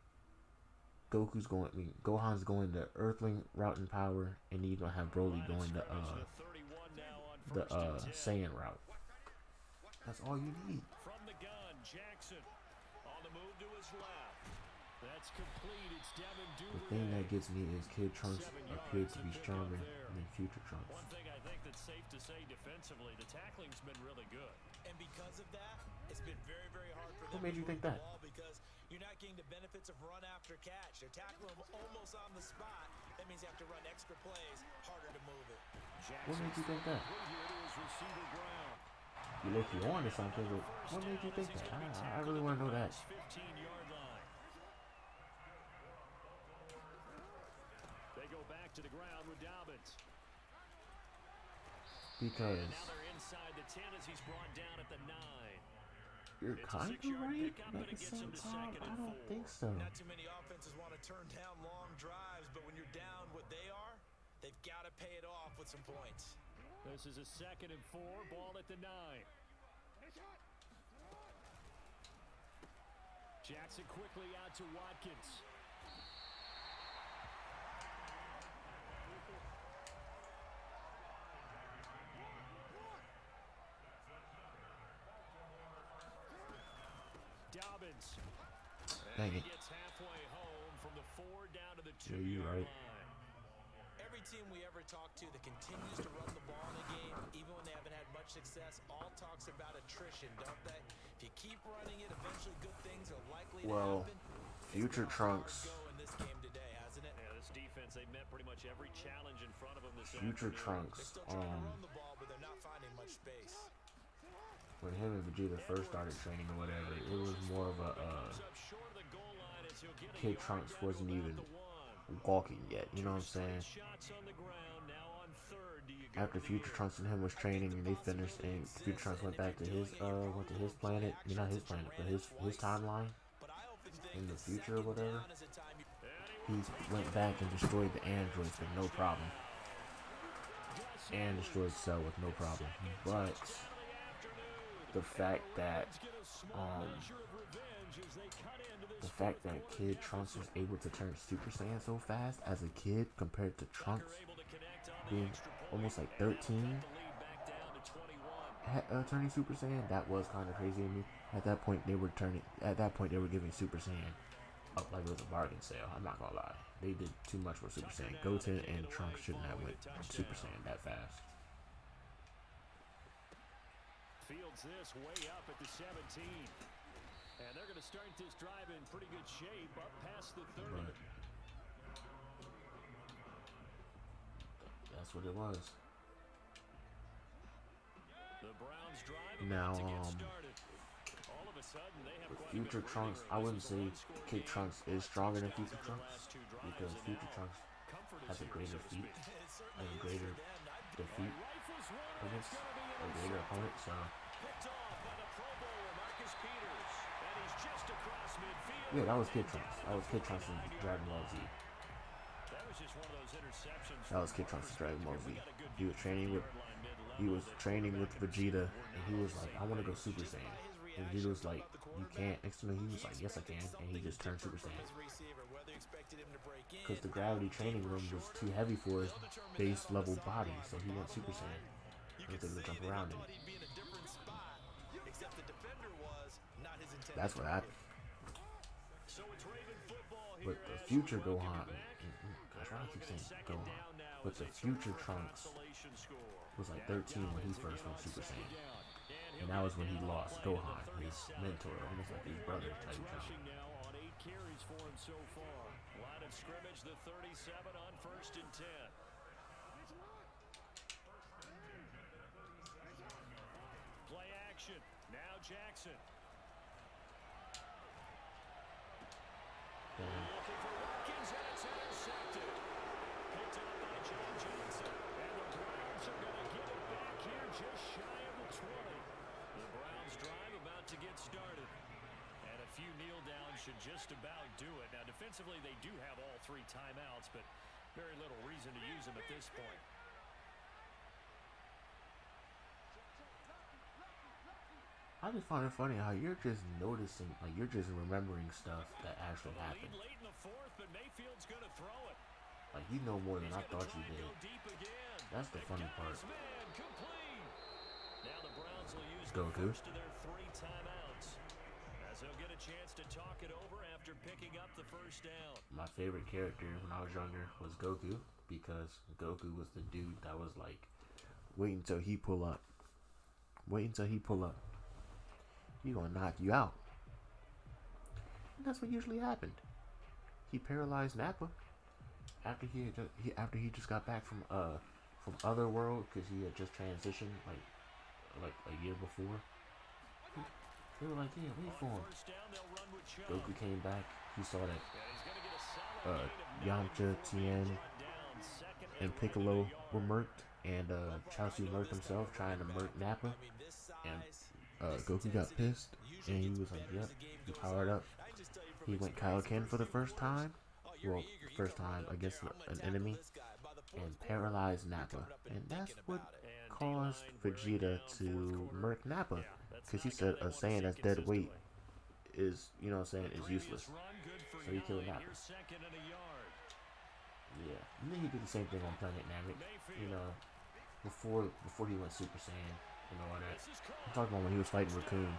Speaker 1: Gohan's going the Earthling route in power, and you gonna have Broly going the Saiyan route. That's all you need.
Speaker 2: From the gun, Jackson. Move to his left. That's complete. It's Devin Duvernay.
Speaker 1: The thing that gets me is Kid Trunks appeared to be stronger than Future Trunks.
Speaker 2: One thing I think that's safe to say defensively, the tackling's been really good. And because of that, it's been very, very hard for them.
Speaker 1: What made you think that?
Speaker 2: Because you're not getting the benefits of run after catch. They're tackling them almost on the spot. That means you have to run extra plays, harder to move it.
Speaker 1: What made you think that? You look you on or something, but what made you think that? I really want to know that.
Speaker 2: 15-yard line. They go back to the ground with Dobbins.
Speaker 1: Because
Speaker 2: now they're inside the 10 as he's brought down at the 9.
Speaker 1: You're kind of right at the same time. I don't think so.
Speaker 2: Not too many offenses want to turn down long drives, but when you're down what they are, they've got to pay it off with some points. This is a 2nd and 4, ball at the 9. Jackson quickly out to Watkins. Dobbins.
Speaker 1: Dang it.
Speaker 2: He gets halfway home from the 4 down to the 2.
Speaker 1: Yeah, you're right.
Speaker 2: Every team we ever talk to that continues to run the ball in a game, even when they haven't had much success, all talks about attrition, don't they? If you keep running it, eventually good things are likely to happen.
Speaker 1: Future Trunks.
Speaker 2: In this game today, hasn't it? Yeah, this defense, they met pretty much every challenge in front of them this
Speaker 1: Future Trunks.
Speaker 2: They're still trying to run the ball, but they're not finding much space.
Speaker 1: When him and Vegeta first started training or whatever, it was more of a Kid Trunks wasn't even walking yet, you know what I'm saying? After Future Trunks and him was training and they finished, and Future Trunks went back to his planet, not his planet, but his timeline in the future or whatever. He went back and destroyed the androids with no problem. and destroys Cell with no problem. But the fact that Kid Trunks was able to turn Super Saiyan so fast as a kid compared to Trunks being almost like 13 turning Super Saiyan, that was kind of crazy to me. At that point they were giving Super Saiyan up like it was a bargain sale. I'm not gonna lie, they did too much for Super Saiyan. Goten and Trunks shouldn't have went Super Saiyan that fast.
Speaker 2: Fields this way up at the 17. And they're going to start this drive in pretty good shape up past the 30.
Speaker 1: But that's what it was.
Speaker 2: The Browns drive
Speaker 1: now,
Speaker 2: to get started. All of a sudden, they have
Speaker 1: with Future Trunks, I wouldn't say Kid Trunks is stronger than Future Trunks because Future Trunks has a greater feat, has a greater defeat against a greater opponent. So yeah, that was Kid Trunks. That was Kid Trunks in Dragon Ball Z. That was Kid Trunks in Dragon Ball Z. He was training with Vegeta, and he was like, "I want to go Super Saiyan." And Vegeta was like, "You can't." Next to me, he was like, "Yes, I can," and he just turned Super Saiyan. Because the gravity training room was too heavy for his base level body, so he went Super Saiyan. He was able to jump around in it. That's what happened. But the future Gohan, gosh, I keep saying Gohan, but the future Trunks was like 13 when he first went Super Saiyan, and that was when he lost Gohan, his mentor, almost like his brother type of thing.
Speaker 2: Line of scrimmage, the 37 on 1st and 10. Play action. Now Jackson. Looking for Watkins, and it's intercepted. Picked up by John Johnson. And the Browns are going to get it back here just shy of the 20. The Browns drive about to get started. And a few kneel downs should just about do it. Now, defensively, they do have all 3 timeouts, but very little reason to use them at this point.
Speaker 1: I just find it funny how you're just noticing, like you're just remembering stuff that actually happened.
Speaker 2: Late in the 4th, but Mayfield's going to throw it.
Speaker 1: Like you know more than I thought you did. That's the funny part.
Speaker 2: Now the Browns will use the
Speaker 1: Goku.
Speaker 2: first of their 3 timeouts, as they'll get a chance to talk it over after picking up the first down.
Speaker 1: My favorite character when I was younger was Goku, because Goku was the dude that was like, wait until he pull up. Wait until he pull up. He gonna knock you out. And that's what usually happened. He paralyzed Nappa after he just got back from Otherworld, because he had just transitioned like a year before. They were like, yeah, wait for him. Goku came back. He saw that Yamcha, Tien, and Piccolo were murked, and Chaozu murked himself trying to murk Nappa, and Goku got pissed, and he was like, yep, he powered up. He went Kaioken for the first time, well, first time against an enemy, and paralyzed Nappa. And that's what caused Vegeta to murk Nappa, because he said a Saiyan that's dead weight is, you know what I'm saying, is useless. So he killed Nappa. Yeah, and then he did the same thing on Planet Namek, you know, before he went Super Saiyan. And all that. I'm talking about when he was fighting Raccoon.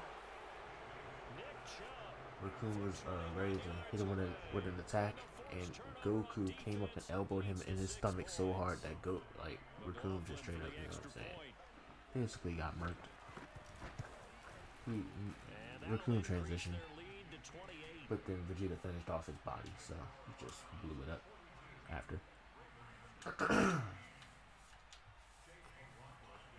Speaker 1: Raccoon was ready to hit him with an attack, and Goku came up and elbowed him in his stomach so hard that Raccoon just straight up, you know what I'm saying, basically got murked. Raccoon transitioned, but then Vegeta finished off his body, so he just blew it up after.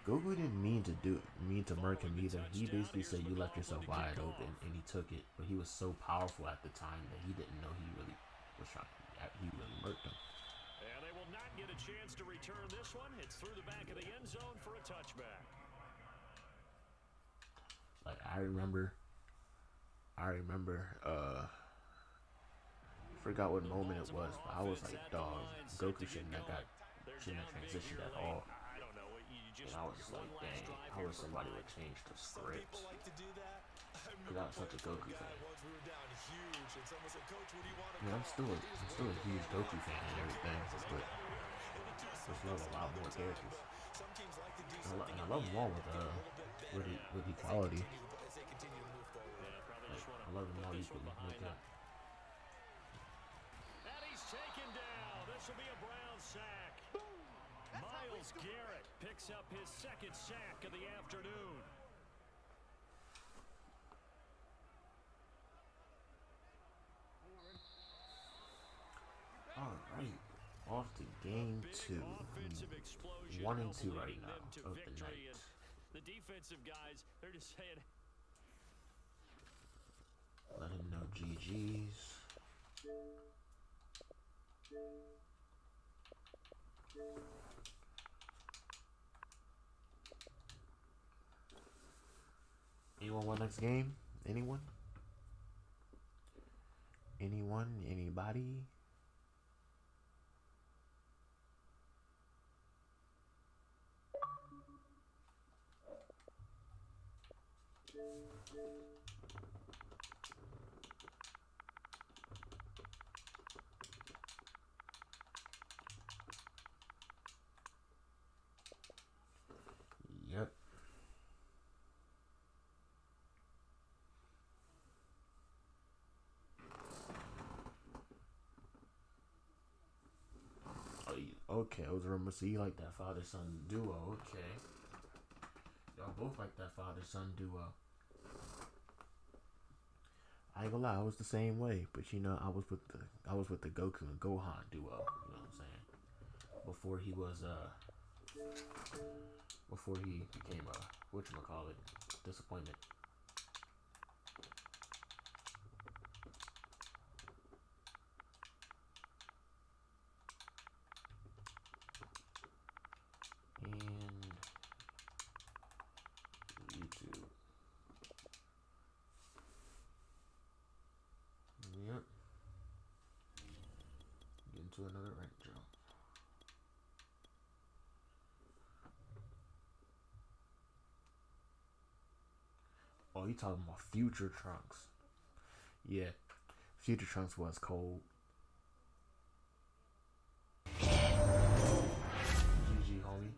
Speaker 1: Goku didn't mean to murk him either. He basically said you left yourself wide open, and he took it. But he was so powerful at the time that he didn't know he really was trying. He really murked him.
Speaker 2: And they will not get a chance to return this one. It's through the back of the end zone for a touchback.
Speaker 1: Like I remember. Forgot what moment it was, but I was like, dog, Goku shouldn't have transitioned at all. And I was just like, dang, I wish somebody would change the script. Because I was such a Goku fan. I mean, I'm still a huge Goku fan and everything, but just love a lot more characters. And I love them all with equality. Like, I love them all equally.
Speaker 2: And he's taken down. This will be a Brown sack. Myles Garrett picks up his second sack of the afternoon.
Speaker 1: All right, off to game 2. 1-2 right now of the night.
Speaker 2: The defensive guys, they're just saying.
Speaker 1: Let him know GG's. Anyone want next game? Anyone? Anyone? Anybody? Yep. Okay, I was remember. So you like that father-son duo? Okay, y'all both like that father-son duo. I ain't gonna lie, I was the same way, but you know, I was with the Goku and Gohan duo. You know what I'm saying? Before he became a whatchamacallit, disappointment. And YouTube. Yep. Get into another rank jump. Oh, you talking about Future Trunks? Yeah, Future Trunks was cold. GG, homie.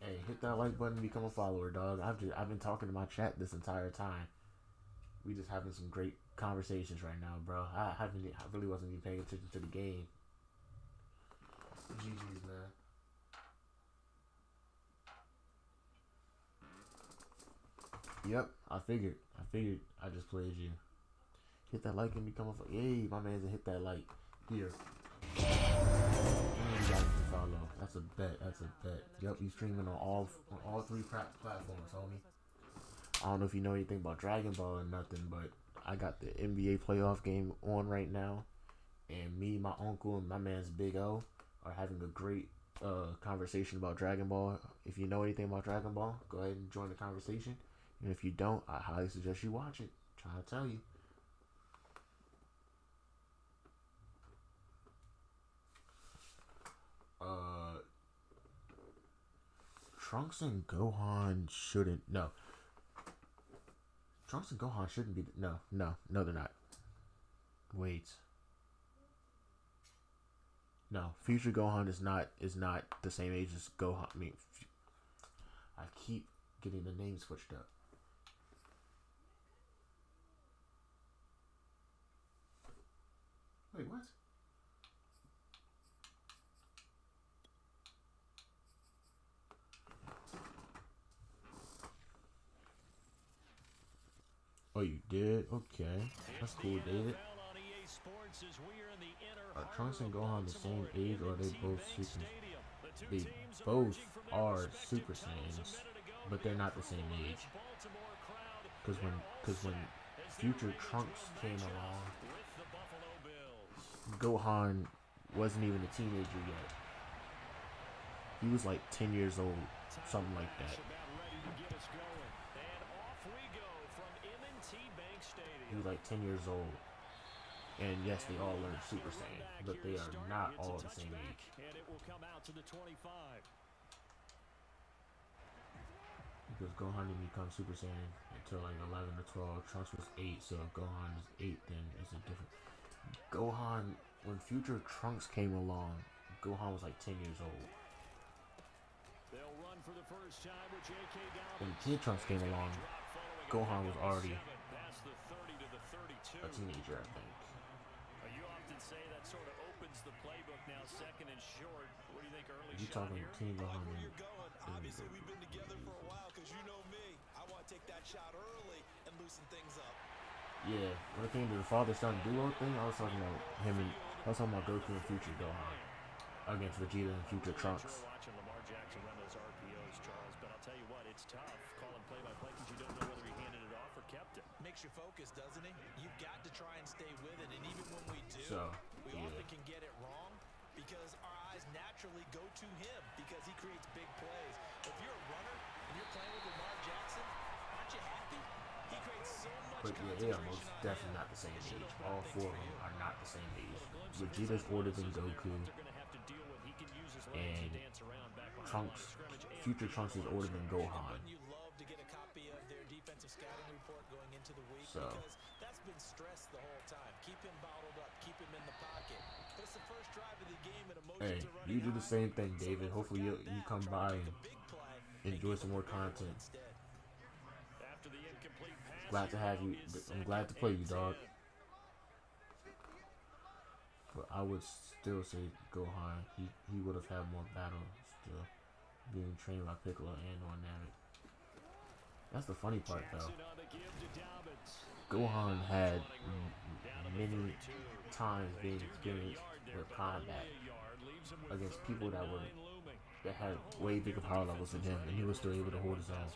Speaker 1: Hey, hit that like button, become a follower, dog. I've been talking to my chat this entire time. We just having some great conversations right now, bro. I really wasn't even paying attention to the game. GG's, man. Yep, I figured. I just played you. Hit that like and become a yay, my man's hit that like. Here. And you got to follow. That's a bet. Yep, you streaming on all 3 platforms, homie. I don't know if you know anything about Dragon Ball or nothing, but I got the NBA playoff game on right now, and me, my uncle, and my man's Big O are having a great conversation about Dragon Ball. If you know anything about Dragon Ball, go ahead and join the conversation. And if you don't, I highly suggest you watch it. I'm trying to tell you. Trunks and Gohan shouldn't. No. Trunks and Gohan shouldn't be. No, they're not. Wait. No, Future Gohan is not the same age as Gohan. I mean, I keep getting the names switched up. Wait, what? Oh, you did? Okay. That's cool, David. Are Trunks and Gohan the same age, or are they both Super? They both are Super Saiyans, but they're not the same age. Because when Future Trunks came along, Gohan wasn't even a teenager yet. He was like 10 years old, something like that. He was like 10 years old. And yes, they all learned Super Saiyan, but they are not all the same age. because Gohan didn't become Super Saiyan until like 11 or 12. Trunks was 8, so if Gohan is 8, then it's a different. Gohan, when future Trunks came along, Gohan was like 10 years old.
Speaker 2: They'll run for the first time with J.K.
Speaker 1: When Kid Trunks came along, Gohan was already
Speaker 2: past the 30 to the 32.
Speaker 1: a teenager, I think.
Speaker 2: You often say that sort of opens the playbook now, second and short. What do you think early
Speaker 1: You
Speaker 2: shot
Speaker 1: talking
Speaker 2: here?
Speaker 1: Teen
Speaker 3: I like
Speaker 1: Gohan?
Speaker 3: where you're going. Obviously, we've been together for a while because you know me. I want to take that shot early and loosen things up.
Speaker 1: Yeah, when it came to the father-son duo thing, I was talking about him and I was talking about Goku and future Gohan against Vegeta and future Trunks.
Speaker 2: Enjoy watching Lamar Jackson run those RPOs, Charles, but I'll tell you what, it's tough calling play-by-play because you don't know whether he handed it off or kept it.
Speaker 3: Makes you focus, doesn't he? You've got to try and stay with it, and even when we do, we often can get it wrong because our eyes naturally go to him because he creates big plays. If you're a runner and you're playing with Lamar Jackson, aren't you happy? He creates so much
Speaker 1: But yeah, they are most definitely not the same age. All four of them are not the same age. Vegeta's older than Goku, and Trunks, future Trunks is older than Gohan.
Speaker 3: You love to get a copy of their defensive scouting report going into the week
Speaker 1: So,
Speaker 3: because that's been stressed the whole time. Keep him bottled up, keep him in the pocket. But it's the first drive of the game and emotions
Speaker 1: hey,
Speaker 3: are running
Speaker 1: you do the
Speaker 3: high.
Speaker 1: same thing,
Speaker 3: So
Speaker 1: David.
Speaker 3: don't
Speaker 1: Hopefully
Speaker 3: forget
Speaker 1: you
Speaker 3: that.
Speaker 1: come
Speaker 3: Try
Speaker 1: by
Speaker 3: to make
Speaker 1: and
Speaker 3: a big play
Speaker 1: enjoy
Speaker 3: get
Speaker 1: some
Speaker 3: the
Speaker 1: more
Speaker 3: bigger one
Speaker 1: content.
Speaker 3: instead.
Speaker 2: After the incomplete pass,
Speaker 1: Glad to have you. I'm glad to play you, dog.
Speaker 2: 10.
Speaker 1: But I would still say Gohan. He would have had more battles still, being trained by Piccolo and on Namek. That's the funny part, though. Gohan had many times being experienced with combat against people that had way bigger power levels than him, and he was still able to hold his own.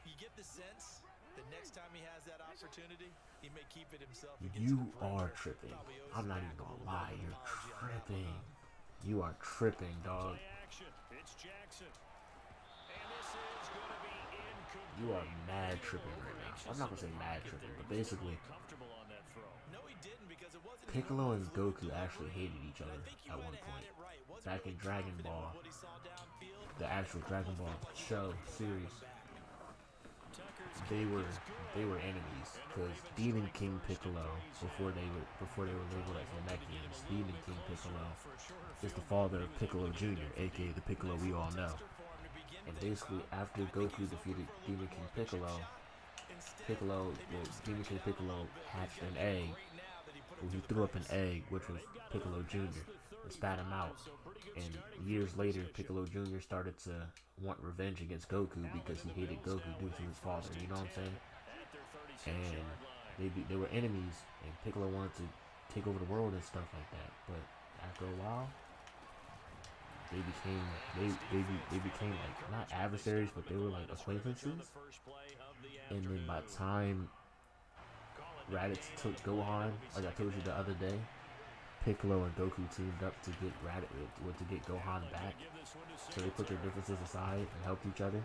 Speaker 3: You get the sense that next time he has that opportunity, he may keep it himself.
Speaker 1: You are tripping. I'm not even gonna lie. You're tripping. You are tripping, dog. You are mad tripping right now. I'm not gonna say mad tripping, but basically, Piccolo and Goku actually hated each other at one point. Back in Dragon Ball, the actual Dragon Ball show series, they were enemies because Demon King Piccolo, before they were labeled as Namekians, Demon King Piccolo is the father of Piccolo Jr., aka the Piccolo we all know. And basically, after Goku defeated Demon King Piccolo, Demon King Piccolo hatched an egg. Well, he threw up an egg, which was Piccolo Jr., and spat him out. And years later, Piccolo Jr. started to want revenge against Goku because he hated Goku due to his father. You know what I'm saying? And they were enemies, and Piccolo wanted to take over the world and stuff like that. But after a while, they became like not adversaries, but they were like acquaintances. And then by the time Raditz took Gohan, like I told you the other day, Piccolo and Goku teamed up to get Gohan back. So they put their differences aside and helped each other.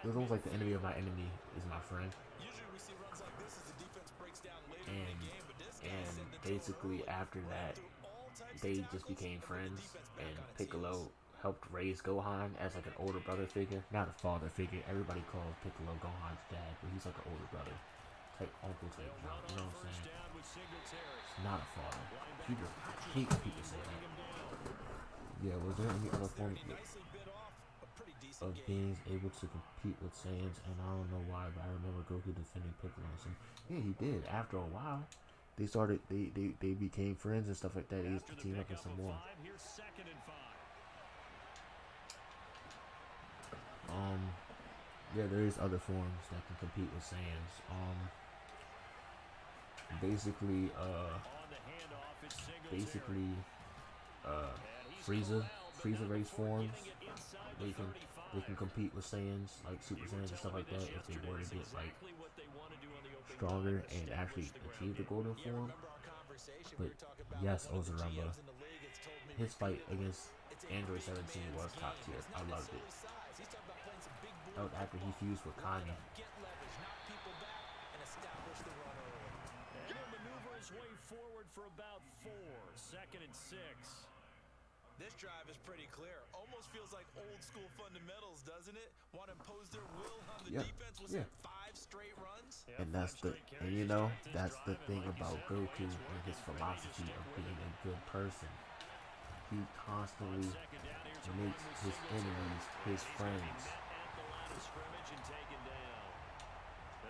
Speaker 1: It was almost like the enemy of my enemy is my friend. And basically after that, they just became friends, and Piccolo helped raise Gohan as like an older brother figure, not a father figure. Everybody calls Piccolo Gohan's dad, but he's like an older brother, type uncle type job. You know what I'm saying? Not a father. People, I hate when people say that. Yeah, was there any other form of beings able to compete with Saiyans? And I don't know why, but I remember Goku defending Piccolo. So yeah, he did. After a while, they became friends and stuff like that. They used to team up with some more. Yeah, there is other forms that can compete with Saiyans. Frieza race forms. They can compete with Saiyans, like Super Saiyans and stuff like that, if they were to get like stronger and actually achieve the golden form. But yes, Ozarumba, his fight against Android 17 was top tier. I loved it. That was after he fused with Kanye.
Speaker 2: Way forward for about 4, 2nd and 6.
Speaker 3: This drive is pretty clear. Almost feels like old school fundamentals, doesn't it? Want to impose their will on the
Speaker 1: Yeah,
Speaker 3: defense with
Speaker 1: yeah.
Speaker 3: 5 straight runs?
Speaker 1: And that's the, and you know, that's the thing about Goku and his philosophy of being a good person. He constantly makes his enemies his friends.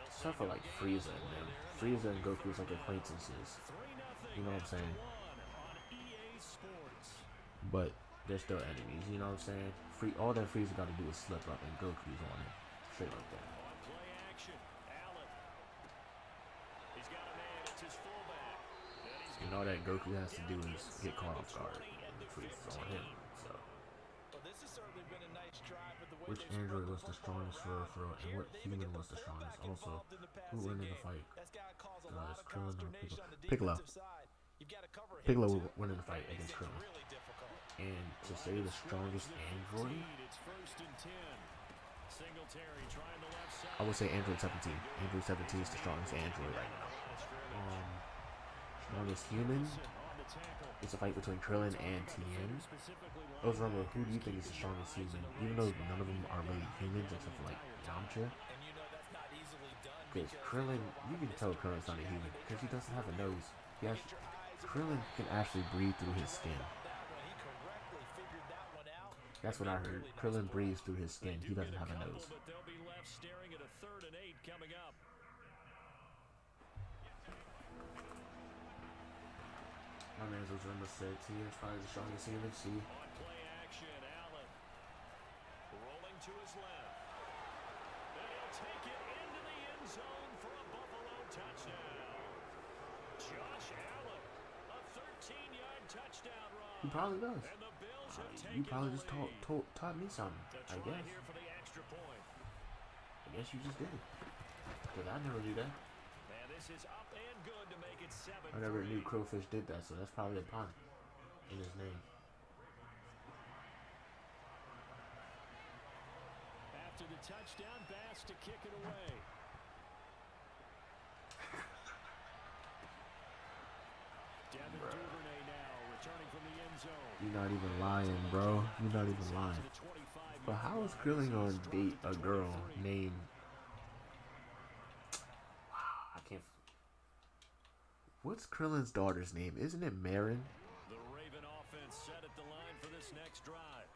Speaker 1: Except for like Frieza and them. Frieza and Goku is like acquaintances. You know what I'm saying? But they're still enemies, you know what I'm saying? All that Frieza got to do is slip up and Goku's on it. Straight like that. And all that Goku has to do is get caught off guard and Frieza's on him. So which android was the strongest for real, and what human was the strongest? Also, who won in the fight? Guys, Krillin or Piccolo? Piccolo will win in the fight against Krillin. And to say the strongest android, I would say Android 17. Android 17 is the strongest android right now. Strongest human, it's a fight between Krillin and Tien. Also, remember, who do you think is the strongest human? Even though none of them are really humans except for like Yamcha. Because Krillin, you can tell Krillin's not a human because he doesn't have a nose. Krillin can actually breathe through his skin. That's what I heard. Krillin breathes through his skin. He doesn't have a nose. My man Zojima said Tien is probably the strongest human. See?
Speaker 2: Rolling to his left. And he'll take it into the end zone for a Buffalo touchdown. Josh Allen, a 13-yard touchdown run.
Speaker 1: He probably does. You probably just taught me something, I guess. I guess you just did it. Because I never knew that. I never knew Crowfish did that, so that's probably a pun in his name.
Speaker 2: After the touchdown, Bass to kick it away. Devin Duvernay now returning from the end zone.
Speaker 1: You're not even lying, bro. You're not even lying. But how is Krillin gonna date a girl named... I can't... What's Krillin's daughter's name? Isn't it Marin?
Speaker 2: The Raven offense set at the line for this next drive.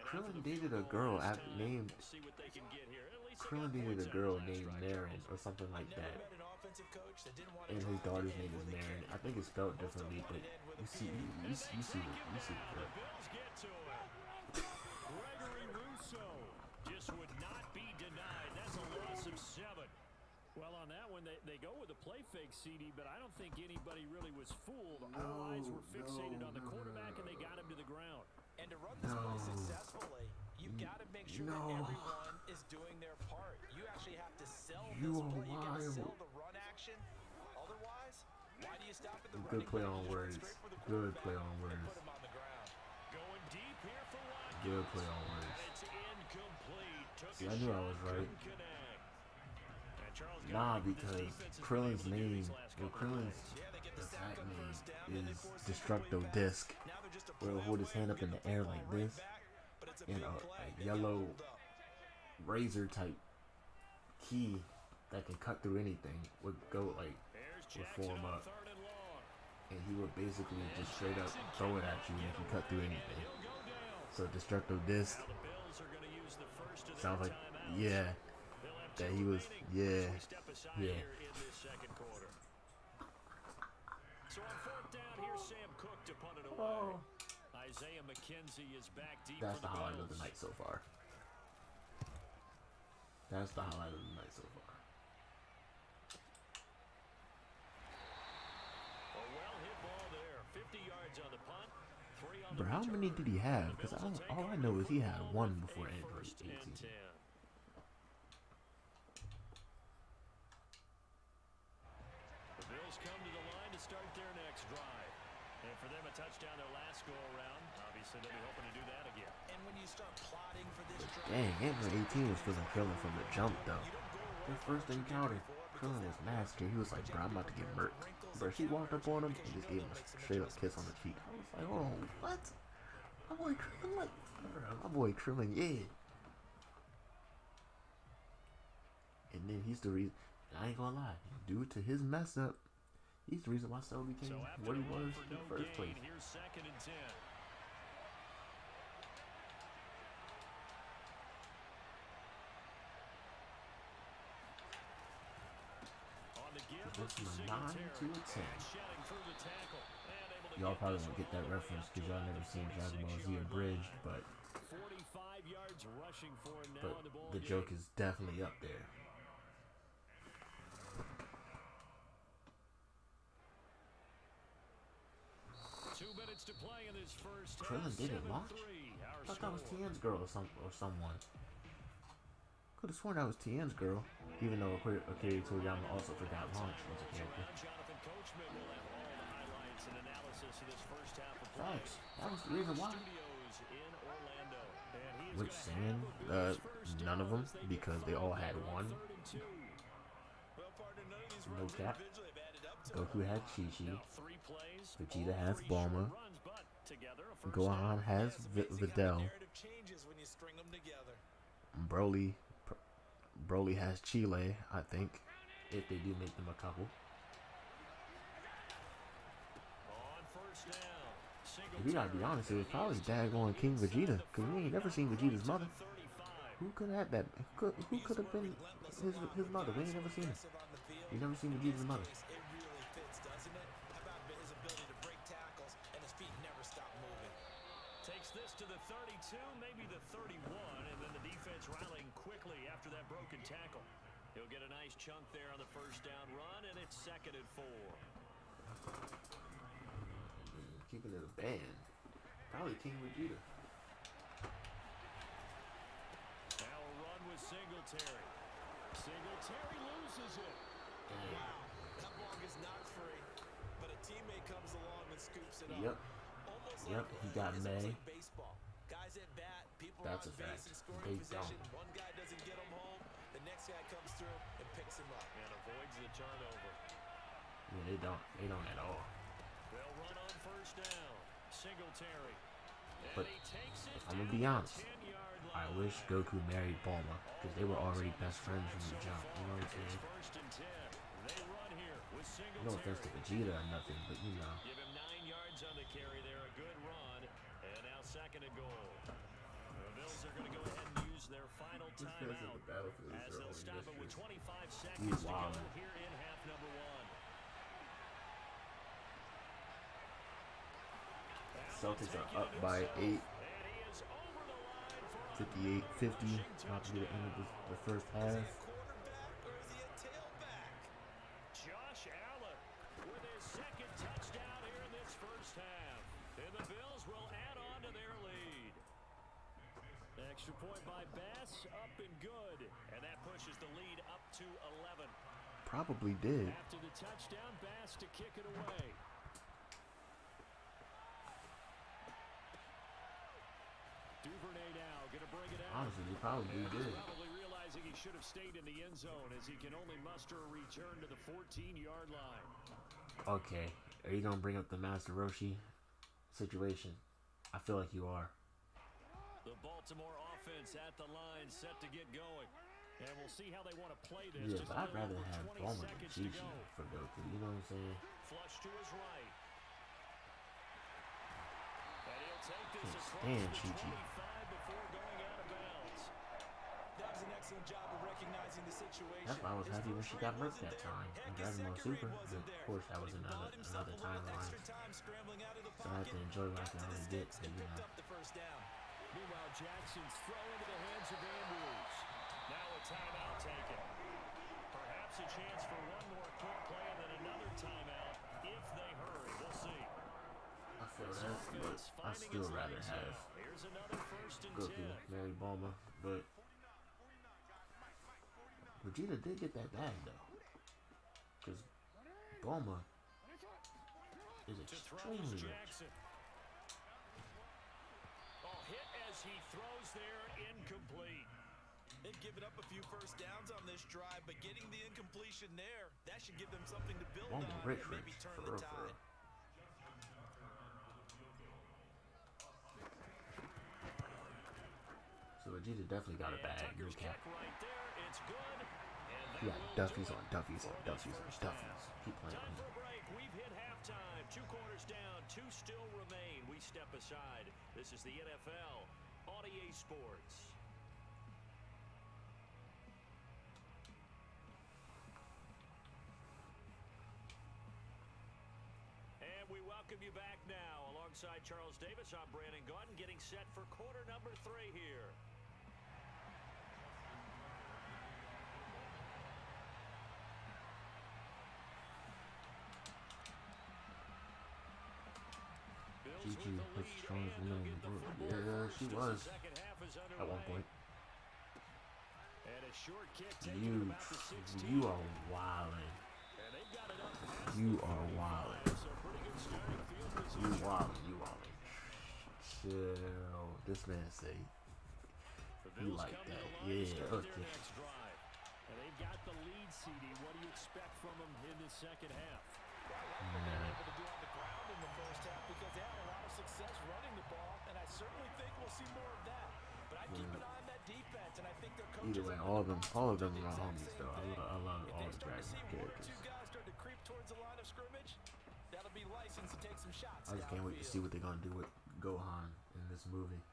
Speaker 1: Krillin dated a girl named... Krillin dated a girl named Marin or something like that. And his daughter's name is Marin. I think it's spelled differently, but you see the girl.
Speaker 2: Gregory Russo just would not be denied. That's a loss of 7. Well, on that one, they go with a play fake, CD, but I don't think anybody really was fooled. All eyes were fixated on the quarterback, and they got him to the ground.
Speaker 3: And to run this play successfully, you've got to make sure that everyone is doing their part. You actually have to sell this play. You got to sell the run action. Otherwise, why do you stop at the
Speaker 1: good play on words. Good play on words.
Speaker 2: Going deep here for Watkins.
Speaker 1: Good play on words.
Speaker 2: It's incomplete.
Speaker 1: See, I knew I was right. Nah, because Krillin's name, Krillin's attack name is Destructo Disc, where he'll hold his hand up in the air like this, and a yellow razor type key that can cut through anything would go like, would form up, and he would basically just straight up throw it at you and it can cut through anything. So Destructo Disc sounds like, yeah. That he was, yeah.
Speaker 2: So on 4th down, here's Sam Cook to punt it away. Isaiah McKenzie is back deep.
Speaker 1: That's the highlight of the night so far. That's the highlight of the night so far.
Speaker 2: A well-hit ball there. 50 yards on the punt. 3 on the
Speaker 1: Bro, how many did he have? Because all I know is he had one before Android 18.
Speaker 2: Come to the line to start their next drive. And for them, a touchdown their last go-around. Obviously, they'll be hoping to do that again.
Speaker 3: And when you start plotting for this drive...
Speaker 1: Dang, Android 18 was feeling Krillin from the jump, though. His first encounter, Krillin was mad scared. He was like, bro, I'm about to get murked. Bro, she walked up on him and just gave him a straight-up kiss on the cheek. I was like, oh, what? My boy Krillin, like, bro, my boy Krillin, yeah. saying he's the reason. I ain't gonna lie, due to his mess up, he's the reason why Sutton became what he was in the first place.
Speaker 2: Here's 2nd and 10. On the give,
Speaker 1: It's from a 9 to a 10.
Speaker 2: shedding through the tackle.
Speaker 1: Y'all probably won't get that reference because y'all never seen Dragon Ball Z Abridged, but
Speaker 2: 45 yards rushing for him now in the ball
Speaker 1: the joke is definitely up there.
Speaker 2: 2 minutes to play in this first half.
Speaker 1: Krillin didn't launch? I thought that was Tien's girl or someone. Could have sworn that was Tien's girl, even though Akira Toriyama also forgot launch as a character.
Speaker 2: Jonathan Coachman will have all the highlights and analysis of this first half of play.
Speaker 1: Facts. That was the reason why.
Speaker 2: Studios in Orlando. And he is
Speaker 1: Which
Speaker 2: gonna
Speaker 1: saying,
Speaker 2: have his first
Speaker 1: none of them,
Speaker 2: down as they
Speaker 1: because they all had one.
Speaker 2: 3rd and 2.
Speaker 3: Well, partner, none of these
Speaker 1: No
Speaker 3: runs
Speaker 1: cap.
Speaker 3: individually have added up to
Speaker 1: Goku had Chi-Chi.
Speaker 2: Now 3 plays,
Speaker 1: Vegeta
Speaker 2: all
Speaker 1: has
Speaker 2: 3
Speaker 1: Bulma.
Speaker 2: short runs, but together a first
Speaker 1: Gohan
Speaker 2: down.
Speaker 1: has
Speaker 3: It's amazing how the
Speaker 1: Videl.
Speaker 3: narrative changes when you string them together.
Speaker 1: Broly has Chile, I think, if they do make them a couple.
Speaker 2: On first down,
Speaker 1: If we gotta be honest, it was probably daggone King Vegeta, because we ain't never seen Vegeta's mother. Who could have had that? Who could have been his mother? We ain't never seen her. We never seen Vegeta's mother.
Speaker 3: It really fits, doesn't it? How about his ability to break tackles and his feet never stop moving?
Speaker 2: Takes this to the 32, maybe the 31, and then the defense rallying quickly after that broken tackle. He'll get a nice chunk there on the first down run, and it's 2nd and 4.
Speaker 1: Keeping it a band. Probably King Vegeta.
Speaker 2: Now a run with Singletary. Singletary loses it.
Speaker 3: Wow, that ball gets knocked free, but a teammate comes along and scoops it up.
Speaker 1: Yep.
Speaker 3: Almost
Speaker 1: Yep,
Speaker 3: like
Speaker 1: he got
Speaker 3: it's almost
Speaker 1: May.
Speaker 3: like baseball. Guys at bat, people
Speaker 1: That's
Speaker 3: on
Speaker 1: a
Speaker 3: base
Speaker 1: fact.
Speaker 3: in scoring
Speaker 1: They
Speaker 3: position.
Speaker 1: don't.
Speaker 3: One guy doesn't get him home, the next guy comes through and picks him up.
Speaker 2: And avoids the turnover.
Speaker 1: Yeah, they don't. They don't at all.
Speaker 2: They'll run on first down. Singletary. And
Speaker 1: But
Speaker 2: he takes it
Speaker 1: if I'm gonna
Speaker 2: to
Speaker 1: be
Speaker 2: the
Speaker 1: honest,
Speaker 2: 10-yard
Speaker 1: I
Speaker 2: line.
Speaker 1: wish Goku married Bulma, because they were already best friends from the jump. You know what I'm saying?
Speaker 2: First and 10. They run here with Singletary.
Speaker 1: No offense to Vegeta or nothing, but you know.
Speaker 2: Give him 9 yards on the carry there. A good run. And now 2nd and goal. The Bills are going to go ahead and use their final timeout as they'll stop it with 25 seconds to go here in half number 1.
Speaker 1: Celtics are up by 8.
Speaker 2: And he is over the line for
Speaker 1: 58-50. About to be the end of the first half.
Speaker 3: Quarterback or is he a tailback?
Speaker 2: Josh Allen with his 2nd touchdown here in this first half. And the Bills will add on to their lead. Extra point by Bass, up and good. And that pushes the lead up to 11.
Speaker 1: Probably did.
Speaker 2: After the touchdown, Bass to kick it away. Duvernay now going to bring it out.
Speaker 1: Honestly, he probably did.
Speaker 2: Probably realizing he should have stayed in the end zone as he can only muster a return to the 14-yard line.
Speaker 1: Okay, are you gonna bring up the Master Roshi situation? I feel like you are.
Speaker 2: The Baltimore offense at the line set to get going. And we'll see how they want to play this.
Speaker 1: Yeah,
Speaker 2: Just
Speaker 1: but I'd
Speaker 2: a little
Speaker 1: rather
Speaker 2: over
Speaker 1: have
Speaker 2: 20
Speaker 1: Bulma than
Speaker 2: seconds to
Speaker 1: Chi-Chi
Speaker 2: go.
Speaker 1: for Goku. You know what I'm saying?
Speaker 2: Flush to his right. And he'll take this
Speaker 1: Can't
Speaker 2: across
Speaker 1: stand
Speaker 2: the
Speaker 1: Chi-Chi.
Speaker 2: 25 before going out of bounds.
Speaker 3: That was an excellent job of recognizing the situation.
Speaker 1: That's why I was
Speaker 3: His
Speaker 1: happy when
Speaker 3: first
Speaker 1: she got
Speaker 3: read
Speaker 1: murked
Speaker 3: wasn't
Speaker 1: that
Speaker 3: there.
Speaker 1: time in
Speaker 3: Heck, his
Speaker 1: Dragon Ball
Speaker 3: second
Speaker 1: Super.
Speaker 3: read wasn't
Speaker 1: Of
Speaker 3: there.
Speaker 1: course, that was
Speaker 3: But he bought himself
Speaker 1: another
Speaker 3: a little
Speaker 1: timeline.
Speaker 3: extra time scrambling out of the
Speaker 1: So I have to
Speaker 3: pocket,
Speaker 1: enjoy what I
Speaker 3: got
Speaker 1: can
Speaker 3: to the
Speaker 1: only get.
Speaker 3: sticks
Speaker 1: So,
Speaker 3: and
Speaker 1: you
Speaker 3: picked
Speaker 1: know.
Speaker 3: up the first down.
Speaker 2: Meanwhile, Jackson's throw into the hands of Andrews. Now a timeout taken. Perhaps a chance for one more quick play and then another timeout if they hurry. We'll see.
Speaker 1: I feel that, but I still rather have
Speaker 2: Here's another first and
Speaker 1: Goku
Speaker 2: 10.
Speaker 1: marry Bulma. But Vegeta did get that bag though, because Bulma is
Speaker 2: To throw is
Speaker 1: extremely rich.
Speaker 2: Jackson. Oh, hit as he throws there, incomplete.
Speaker 3: They've given up a few first downs on this drive, but getting the incompletion there, that should give them something to build
Speaker 1: Bulma
Speaker 3: on
Speaker 1: rich,
Speaker 3: and maybe
Speaker 1: rich,
Speaker 3: turn
Speaker 1: for
Speaker 3: the
Speaker 1: real, for
Speaker 3: tide.
Speaker 1: real. So Vegeta definitely got a bag. No
Speaker 2: Tucker's
Speaker 1: cap.
Speaker 2: kick right there. It's good. And
Speaker 1: Yeah, Duffy's on Duffy's on Duffy's on Duffy's. Keep playing on
Speaker 2: Time
Speaker 1: him.
Speaker 2: for a break. We've hit halftime. 2 quarters down. 2 still remain. We step aside. This is the NFL on EA Sports. And we welcome you back now. Alongside Charles Davis, I'm Brandon Gaudin, getting set for quarter number 3 here.
Speaker 1: GG, that's the strongest woman in the world. Yeah, she was at one point.
Speaker 2: And a short kick
Speaker 1: You are wildin'. You are wildin'. You wildin'. Chill. This man say, you like that. Yeah, okay.
Speaker 2: And they've got the lead, CD. What do you expect from them in the second half?
Speaker 1: Man.
Speaker 3: Able to do on the ground in the first half because they had a lot of success running the ball, and I certainly think we'll see more of that. But I keep an eye on that defense, and I think their coaches.
Speaker 1: Either way, all of them are my homies though. I love all the Dragon characters.
Speaker 3: Two guys start to creep towards the line of scrimmage. That'll be licensed to take some shots.
Speaker 1: I just can't wait to see what they're gonna do with Gohan in this movie.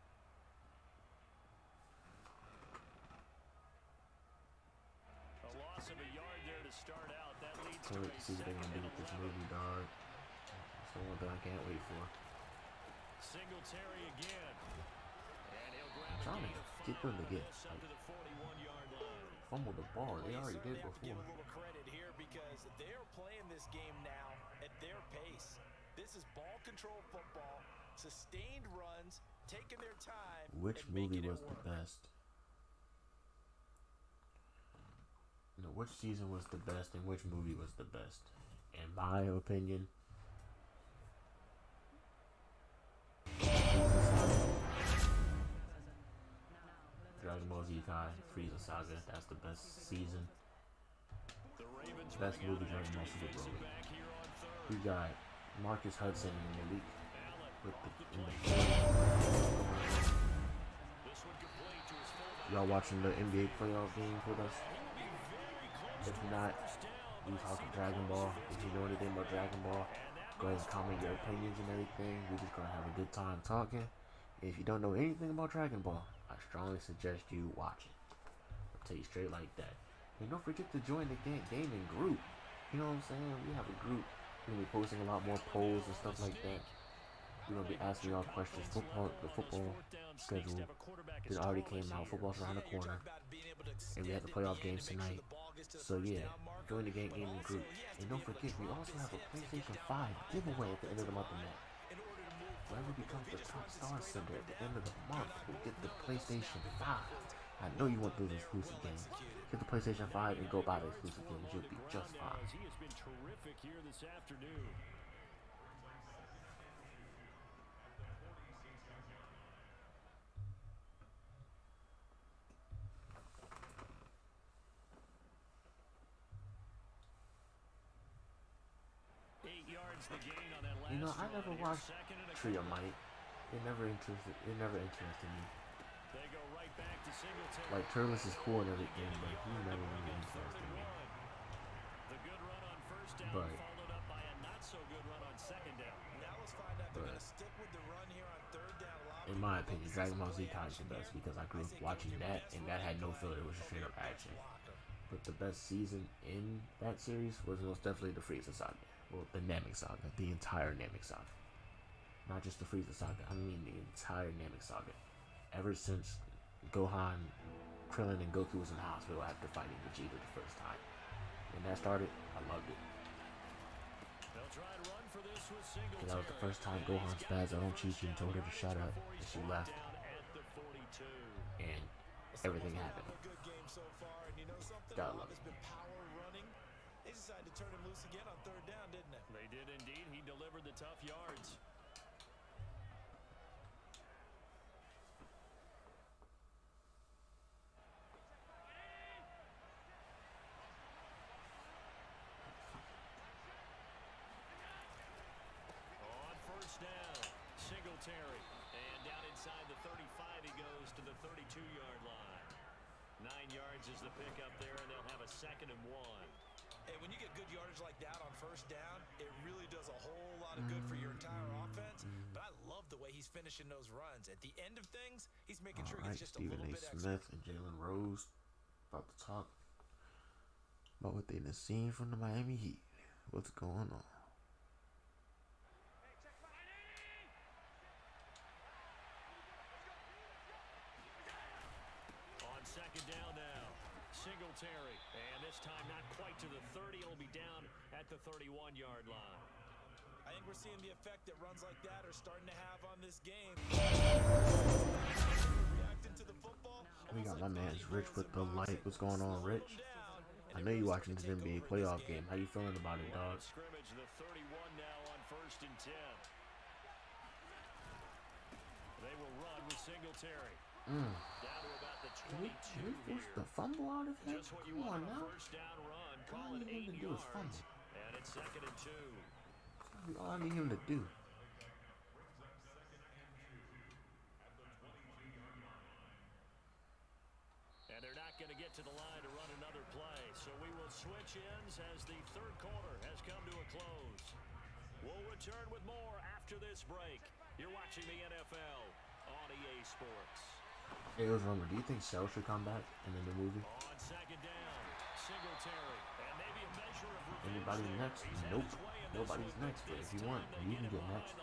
Speaker 2: A loss of a yard there to start out. That leads
Speaker 1: Can't
Speaker 2: to
Speaker 1: wait to see what they're gonna do with this movie, dog. That's the one thing I can't wait for.
Speaker 2: Singletary again. And he'll grab
Speaker 1: I'm trying to get them to get
Speaker 2: up to the 41-yard line.
Speaker 1: fumble the ball. They already did
Speaker 3: Have to give
Speaker 1: before.
Speaker 3: a little credit here because they're playing this game now at their pace. This is ball control football, sustained runs, taking their time.
Speaker 1: Which
Speaker 3: and
Speaker 1: movie
Speaker 3: making it
Speaker 1: was the
Speaker 3: work.
Speaker 1: best? No, which season was the best and which movie was the best? In my opinion, Dragon Ball Z Kai, Frieza Saga, that's the best season. Best movie, Dragon Ball Super Broly. We got Marcus Hudson in the league with y'all watching the NBA playoff games with us? If not, we talking Dragon Ball. If you know anything about Dragon Ball, go ahead and comment your opinions and everything. We're just gonna have a good time talking. If you don't know anything about Dragon Ball, I strongly suggest you watch it. I'll tell you straight like that. And don't forget to join the gaming group. You know what I'm saying? We have a group. We're gonna be posting a lot more polls and stuff like that. We're gonna be asking y'all questions. The football schedule it already came out. Football's around the corner, and we have the playoff games tonight. So yeah, join the gaming group. And don't forget, we also have a PlayStation 5 giveaway at the end of the month of May. Whoever becomes the top star sender at the end of the month will get the PlayStation 5. I know you want those exclusive games. Get the PlayStation 5 and go buy the exclusive games. You'll be just fine.
Speaker 2: He has been terrific here this afternoon.
Speaker 1: You know, I never watched Tree of Might. It never interested me.
Speaker 2: They go right back to Singletary.
Speaker 1: Like Turles is cool and everything, but he never really interested me.
Speaker 2: The good run on first down followed up by a not so good run on second down.
Speaker 3: Now let's find out they're going to stick with the run here on third down.
Speaker 1: In my opinion, Dragon Ball Z Kai is the best because I grew up watching that, and that had no filler. It was straight up action. But the best season in that series was most definitely the Frieza Saga. Well, the Namek Saga, the entire Namek Saga. Not just the Frieza Saga, I mean the entire Namek Saga. Ever since Gohan, Krillin, and Goku was in the hospital after fighting Vegeta the first time. When that started, I loved it.
Speaker 2: They'll try and run for this with Singletary.
Speaker 1: That was the first time Gohan spazzed out on Chi-Chi and told her to shut up, and she left. And everything happened. Gotta love it.
Speaker 3: They decided to turn him loose again on third down, didn't they?
Speaker 2: They did indeed. He delivered the tough yards. On first down, Singletary. And down inside the 35, he goes to the 32-yard line. 9 yards yards is the pickup there, and they'll have a 2nd and 1.
Speaker 3: Hey, when you get good yardage like that on first down, it really does a whole lot of good for your entire offense. But I love the way he's finishing those runs. At the end of things, he's making sure he gets just a little bit extra.
Speaker 1: Smith and Jalen Rose about to talk about what they done seen from the Miami Heat. What's going on?
Speaker 2: On 2nd down now, Singletary, and this time not quite to the 30. It'll be down at the 31-yard line.
Speaker 3: I think we're seeing the effect that runs like that are starting to have on this game. Reacting to the football.
Speaker 1: We got my man's Rich with the light. What's going on, Rich? I know you're watching this NBA playoff game. How you feeling about it, dog?
Speaker 2: Scrimmage, the 31 now on 1st and 10. They will run with Singletary. Down to about the 22
Speaker 1: What's the fumble out of here?
Speaker 2: Just what you
Speaker 1: Come
Speaker 2: want
Speaker 1: on now.
Speaker 2: First down run. Call
Speaker 1: All
Speaker 2: it
Speaker 1: I need him
Speaker 2: 8
Speaker 1: to do is
Speaker 2: yards.
Speaker 1: fumble.
Speaker 2: And it's 2nd and 2.
Speaker 1: All I need him to do.
Speaker 2: And they're not going to get to the line to run another play. So we will switch ends as the 3rd quarter has come to a close. We'll return with more after this break. You're watching the NFL on EA Sports.
Speaker 1: Hey, what's wrong? Do you think Cell should come back in the new movie?
Speaker 2: On 2nd down, Singletary, and maybe a measure of revenge.
Speaker 1: Anybody
Speaker 2: there.
Speaker 1: next?
Speaker 2: He's had
Speaker 1: Nope.
Speaker 2: his way in this
Speaker 1: Nobody's
Speaker 2: one,
Speaker 1: next. But if you want, you can get next.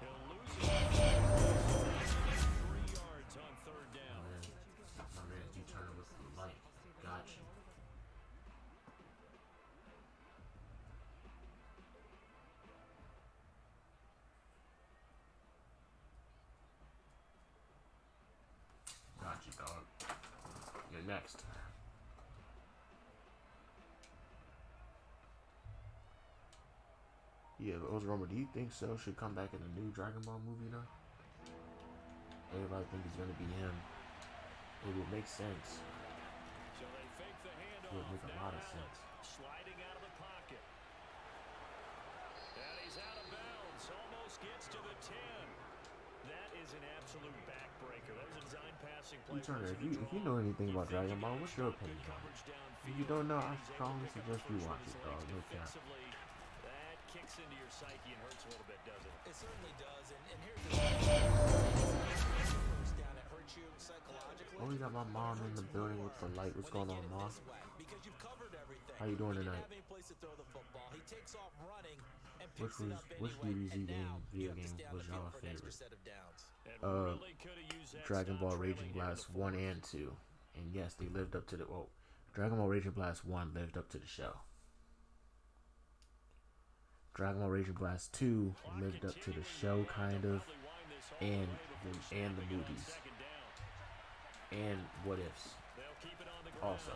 Speaker 2: He'll lose it. 3 yards on 3rd down.
Speaker 1: My man, you turn with the light. Gotcha. Gotcha, dog. You're next. Yeah, but what's wrong? Do you think Cell should come back in the new Dragon Ball movie though? Everybody think it's gonna be him. It would make sense.
Speaker 2: So they fake the handoff.
Speaker 1: It would make a lot of sense.
Speaker 2: Sliding out of the pocket. And he's out of bounds. Almost gets to the 10. That is an absolute backbreaker. That was a design passing play.
Speaker 1: Turner, if you know anything about Dragon Ball, what's your opinion on it? If you don't know, I strongly suggest you watch it, dog. No cap.
Speaker 2: That kicks into your psyche and hurts a little bit, doesn't it?
Speaker 3: It certainly does. And here's the first down, it hurts you psychologically.
Speaker 1: Oh, we got my mom in the building with the light. What's going on, Mom?
Speaker 3: Because you've covered everything.
Speaker 1: How you doing tonight?
Speaker 3: He didn't have any place to throw the football. He takes off running and
Speaker 1: Which
Speaker 3: picks it up anyway.
Speaker 1: DBZ game, video game was y'all
Speaker 3: for an extra
Speaker 1: favorite?
Speaker 3: set of downs.
Speaker 2: Really could have used that
Speaker 1: Dragon
Speaker 2: stop
Speaker 1: Ball Raging
Speaker 2: trailing
Speaker 1: Blast
Speaker 2: into the
Speaker 1: 1 and 2. And yes, they lived up to the, well, Dragon Ball Raging Blast 1 lived up to the show. Dragon Ball Raging Blast 2 lived up to the show, kind of, and the movies, and What Ifs, also.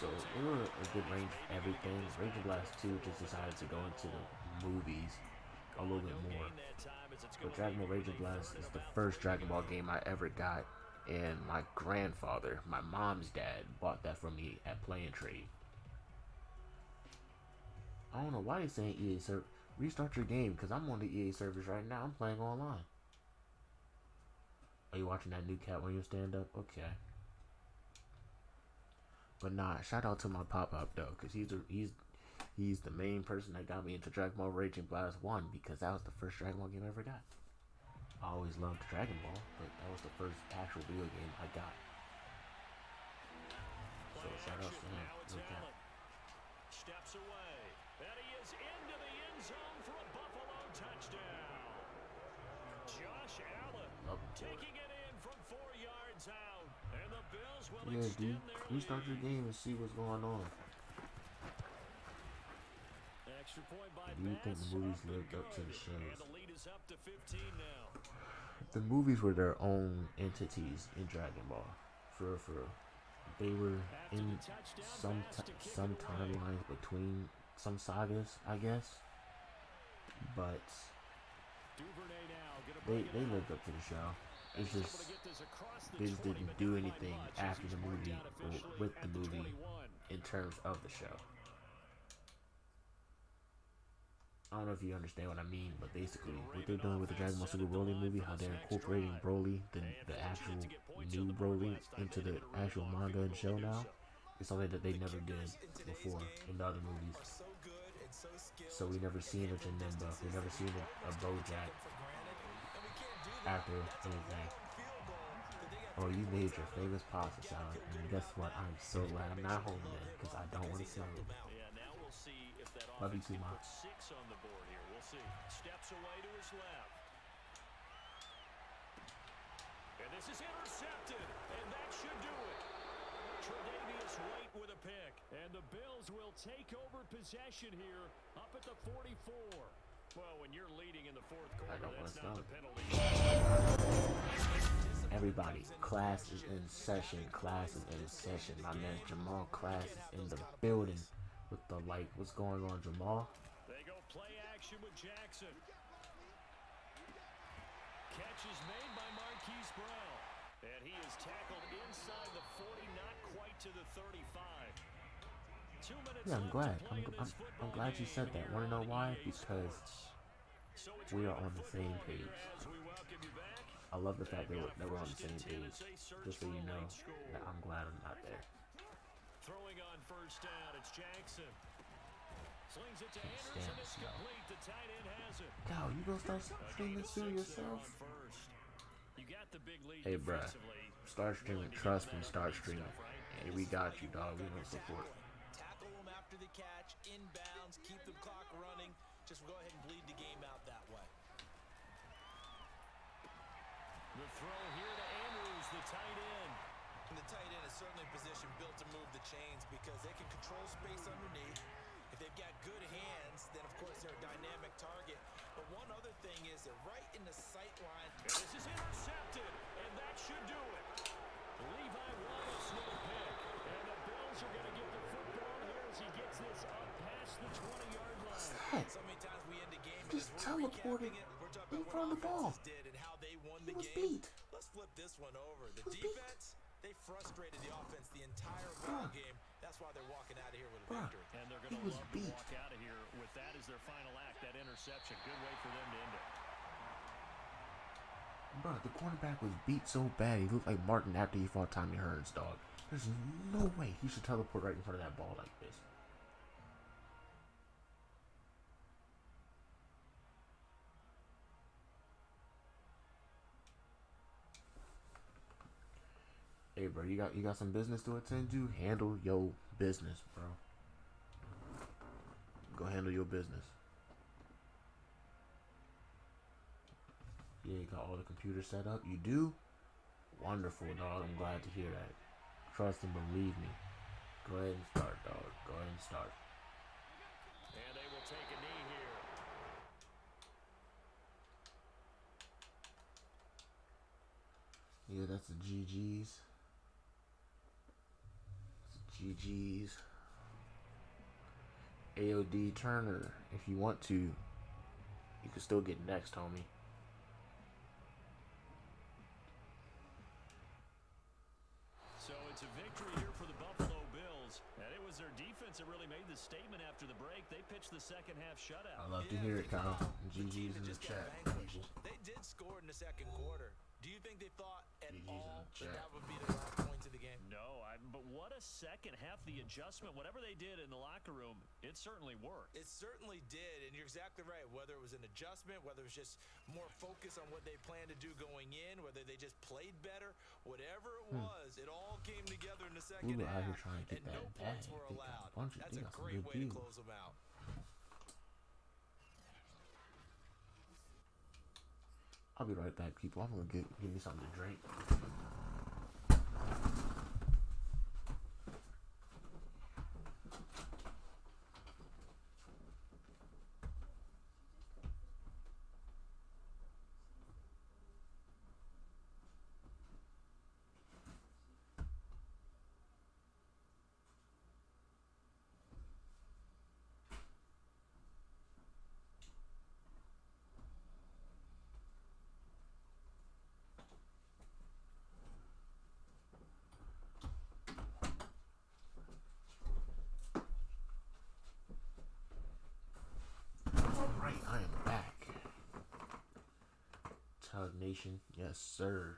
Speaker 1: So they were a good range of everything. Raging Blast 2 just decided to go into the movies a little bit more. But Dragon Ball Raging Blast is the first Dragon Ball game I ever got, and my grandfather, my mom's dad, bought that for me at Play and Trade. I don't know why they're saying EA server. Restart your game, because I'm on the EA servers right now. I'm playing online. Are you watching that new Cat Williams stand-up? Okay. But nah, shout out to my pop-up, though, because he's the main person that got me into Dragon Ball Raging Blast 1, because that was the first Dragon Ball game I ever got. I always loved Dragon Ball, but that was the first actual video game I got. So shout out to him. No cap.
Speaker 2: Steps away. And he is into the end zone for a Buffalo touchdown. Josh Allen taking it in from 4 yards out. And the Bills will extend their
Speaker 1: restart your game and see what's going on.
Speaker 2: Extra point by
Speaker 1: Do you think the movies lived up to the shows?
Speaker 2: And the lead is up to 15 now.
Speaker 1: The movies were their own entities in Dragon Ball. For real. They were in some timelines between some sagas, I guess. But they lived up to the show. It's just they just didn't do anything after the movie or with the movie in terms of the show. I don't know if you understand what I mean, but basically what they're doing with the Dragon Ball Super Broly movie, how they're incorporating Broly, the actual new Broly, into the actual manga and show now, is something that they never did before in the other movies. So we never seen a Janemba, we never seen a Bojack after anything. Oh, you made your famous pasta salad, and guess what? I'm so glad I'm not home then, because I don't want to smell it.
Speaker 2: Yeah, now we'll see if that
Speaker 1: Love you
Speaker 2: offense
Speaker 1: too,
Speaker 2: can
Speaker 1: Ma.
Speaker 2: put 6 on the board here. We'll see. Steps away to his left. And this is intercepted, and that should do it. Tre'Davious White with a pick. And the Bills will take over possession here up at the 44. Well, when you're leading in the fourth quarter, that's not the penalty.
Speaker 1: Everybody, class is in session. Class is in session. My man Jamal Class is in the building with the light. What's going on, Jamal?
Speaker 2: They go play action with Jackson. Catch is made by Marquise Brown. And he is tackled inside the 40, not quite to the 35. 2 minutes
Speaker 1: Yeah, I'm
Speaker 2: left
Speaker 1: glad.
Speaker 2: to play in this
Speaker 1: I'm glad you said that. Want to know why? Because we are on the same page. I love the fact that we're on the same page. Just so you know that I'm glad I'm not there.
Speaker 2: Throwing on first down, it's Jackson. Slings it to Anderson, it's complete. The tight end has it.
Speaker 1: Cal, you gonna start streaming through yourself?
Speaker 2: You got the big lead.
Speaker 1: Hey, bruh. Start streaming. Trust me, start streaming. Hey, we got you, dog. We don't support.
Speaker 3: Tackle them after the catch, inbounds, keep the clock running. Just go ahead and bleed the game out that way.
Speaker 2: The throw here to Andrews, the tight end.
Speaker 3: And the tight end is certainly a position built to move the chains because they can control space underneath. If they've got good hands, then of course they're a dynamic target. But one other thing is they're right in the sight line.
Speaker 2: And this is intercepted, and that should do it. Levi Wallace with a pick. And the Bills are going to get the football here as he gets this up past the 20-yard line.
Speaker 3: So many times we end the game
Speaker 1: Just teleported in front of the ball. He was beat.
Speaker 3: Let's flip this one over. The defense, they frustrated the offense the entire ball game. That's why they're walking out of here with a victory.
Speaker 2: And they're going to love to walk out of here with that as their final act, that interception. Good way for them to end it.
Speaker 1: Bro, the cornerback was beat so bad, he looked like Martin after he fought Tommy Hearns, dog. There's no way he should teleport right in front of that ball like this. Hey, bro, you got some business to attend to? Handle your business, bro. Go handle your business. Yeah, you got all the computers set up? You do? Wonderful, dog. I'm glad to hear that. Trust and believe me. Go ahead and start, dog. Go ahead and start.
Speaker 2: And they will take a knee here.
Speaker 1: Yeah, that's the GG's. GG's. AOD Turner. If you want to, you can still get next, homie.
Speaker 2: So it's a victory here for the Buffalo Bills. And it was their defense that really made the statement after the break. They pitched the second half shutout.
Speaker 1: I love to hear it, Kyle. GG's in the chat.
Speaker 3: They did score in the second quarter. Do you think they thought at all that would be the last points of the game?
Speaker 2: No, but what a second half. The adjustment, whatever they did in the locker room, it certainly worked.
Speaker 3: It certainly did, and you're exactly right. Whether it was an adjustment, whether it was just more focus on what they planned to do going in, whether they just played better, whatever it was, it all came together in the second half,
Speaker 1: out here trying to get
Speaker 3: and
Speaker 1: that
Speaker 3: no points
Speaker 1: bag.
Speaker 3: were
Speaker 1: They got
Speaker 3: allowed.
Speaker 1: a bunch of-
Speaker 3: That's
Speaker 1: they
Speaker 3: a
Speaker 1: got some
Speaker 3: great
Speaker 1: good
Speaker 3: way to
Speaker 1: deals.
Speaker 3: close them out.
Speaker 1: I'll be right back, people. I'm gonna give me something to drink. Nation. Yes, sir.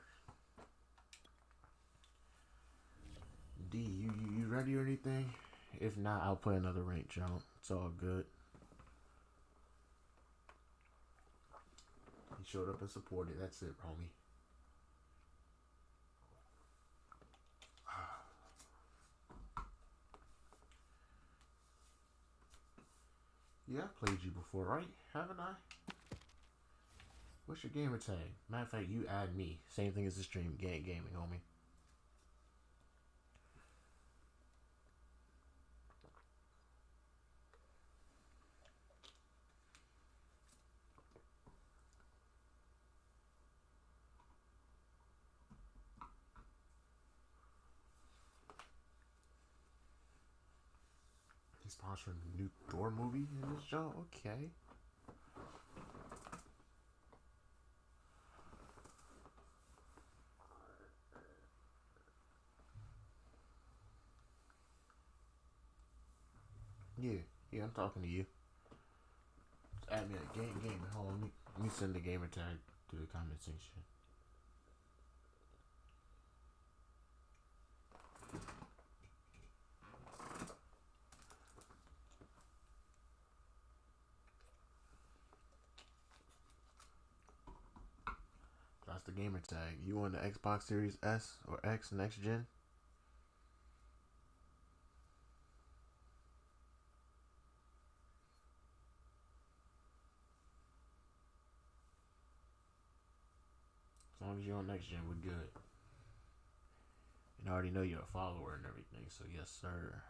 Speaker 1: D, you ready or anything? If not, I'll play another rank jump. It's all good. He showed up and supported. That's it, homie. Yeah, I played you before, right? Haven't I? What's your gamer tag? Matter of fact, you add me. Same thing as the stream. GANTT Gaming, homie. He's sponsoring the new Thor movie in this show? Okay. Yeah, I'm talking to you. Just add me at GANTT Gaming. Hold on, let me send the gamer tag to the comment section. That's the gamer tag. You on the Xbox Series S or X next gen? As long as you're on next gen, we're good. And I already know you're a follower and everything, so yes, sir.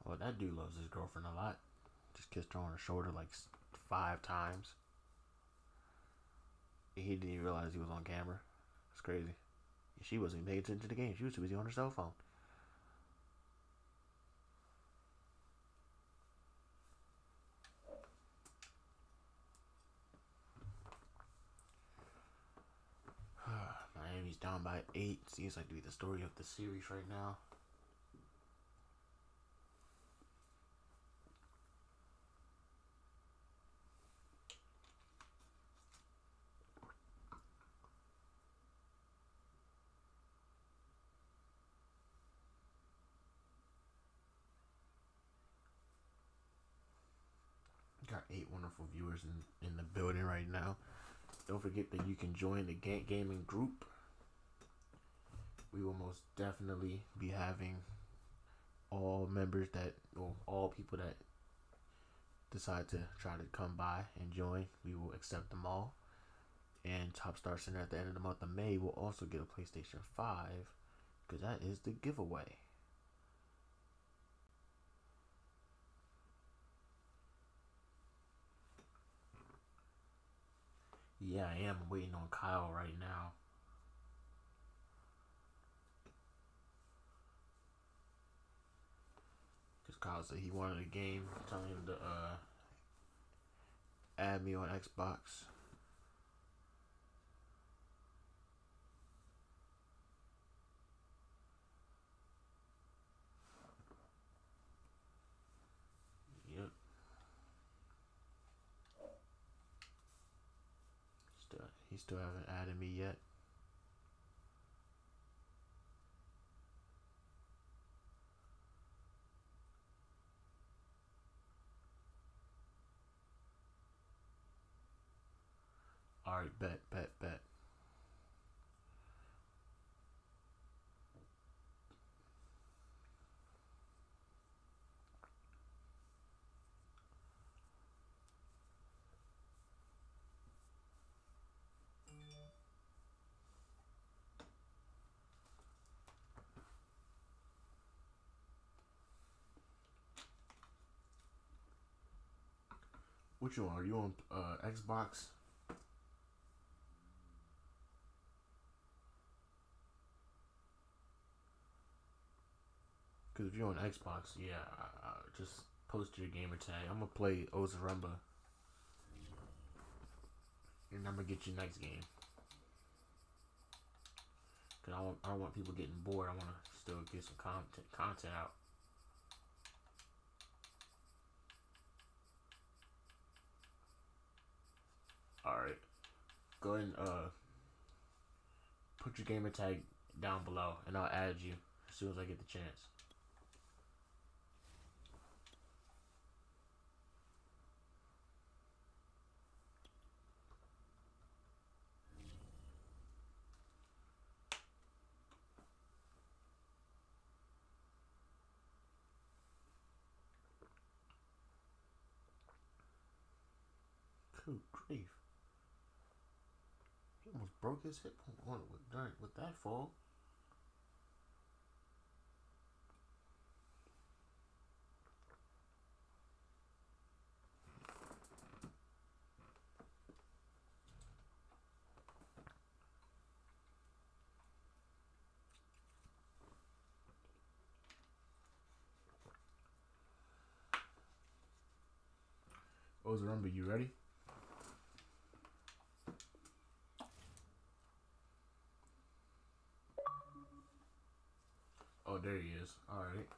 Speaker 1: Well, that dude loves his girlfriend a lot. Just kissed her on her shoulder like 5 times. He didn't even realize he was on camera. It's crazy. She wasn't paying attention to the game. She was too busy on her cell phone. Miami's down by 8. Seems like to be the story of the series right now. Got 8 wonderful viewers in the building right now. Don't forget that you can join the GANTT Gaming group. We will most definitely be having all members that, or all people that decide to try to come by and join. We will accept them all. And Top Star Center at the end of the month of May will also get a PlayStation 5, because that is the giveaway. Yeah, I am waiting on Kyle right now. Because Kyle said he wanted a game. I'm telling him to add me on Xbox. Yep. He still haven't added me yet. Alright, bet. What you on? Are you on Xbox? Because if you're on Xbox, yeah, just post your gamer tag. I'm gonna play Ozarumba, and I'm gonna get you next game. Cause I don't want people getting bored. I want to still get some content out. All right, go ahead and put your gamer tag down below, and I'll add you as soon as I get the chance. Good grief. He almost broke his hip with that fall. Ozarumba, you ready? Oh, there he is. All right.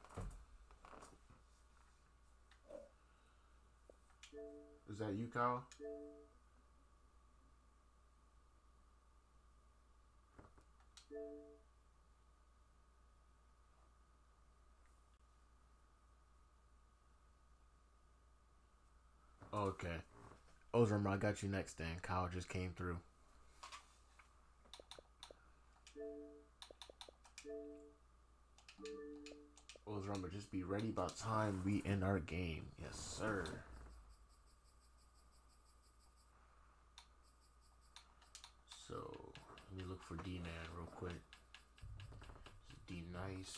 Speaker 1: Is that you, Kyle? Okay. Ozarumba, I got you next then. Kyle just came through. Ozarumba, just be ready by the time we end our game. Yes, sir. So, let me look for D-Man real quick. D nice.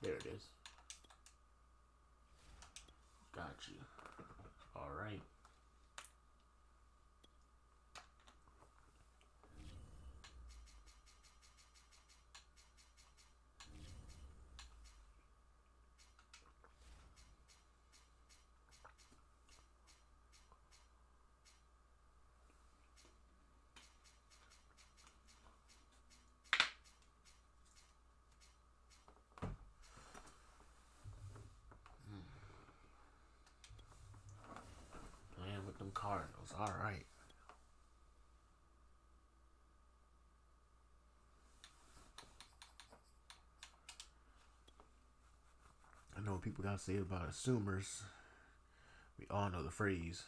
Speaker 1: There it is. Got you. All right. Playing with them Cardinals. All right. I know what people gotta say about assumers. We all know the phrase,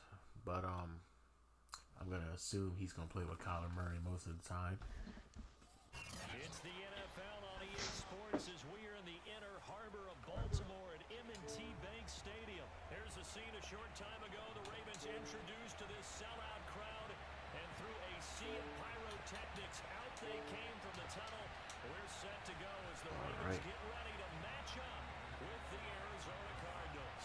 Speaker 1: but I'm gonna assume he's gonna play with Kyler Murray most of the time.
Speaker 2: It's the NFL on EA Sports as we are in the inner harbor of Baltimore at M&T Bank Stadium. Here's a scene a short time ago. The Ravens introduced to this sellout crowd, and through a sea of pyrotechnics, out they came from the tunnel. We're set to go as the Ravens get ready to match up with the Arizona Cardinals.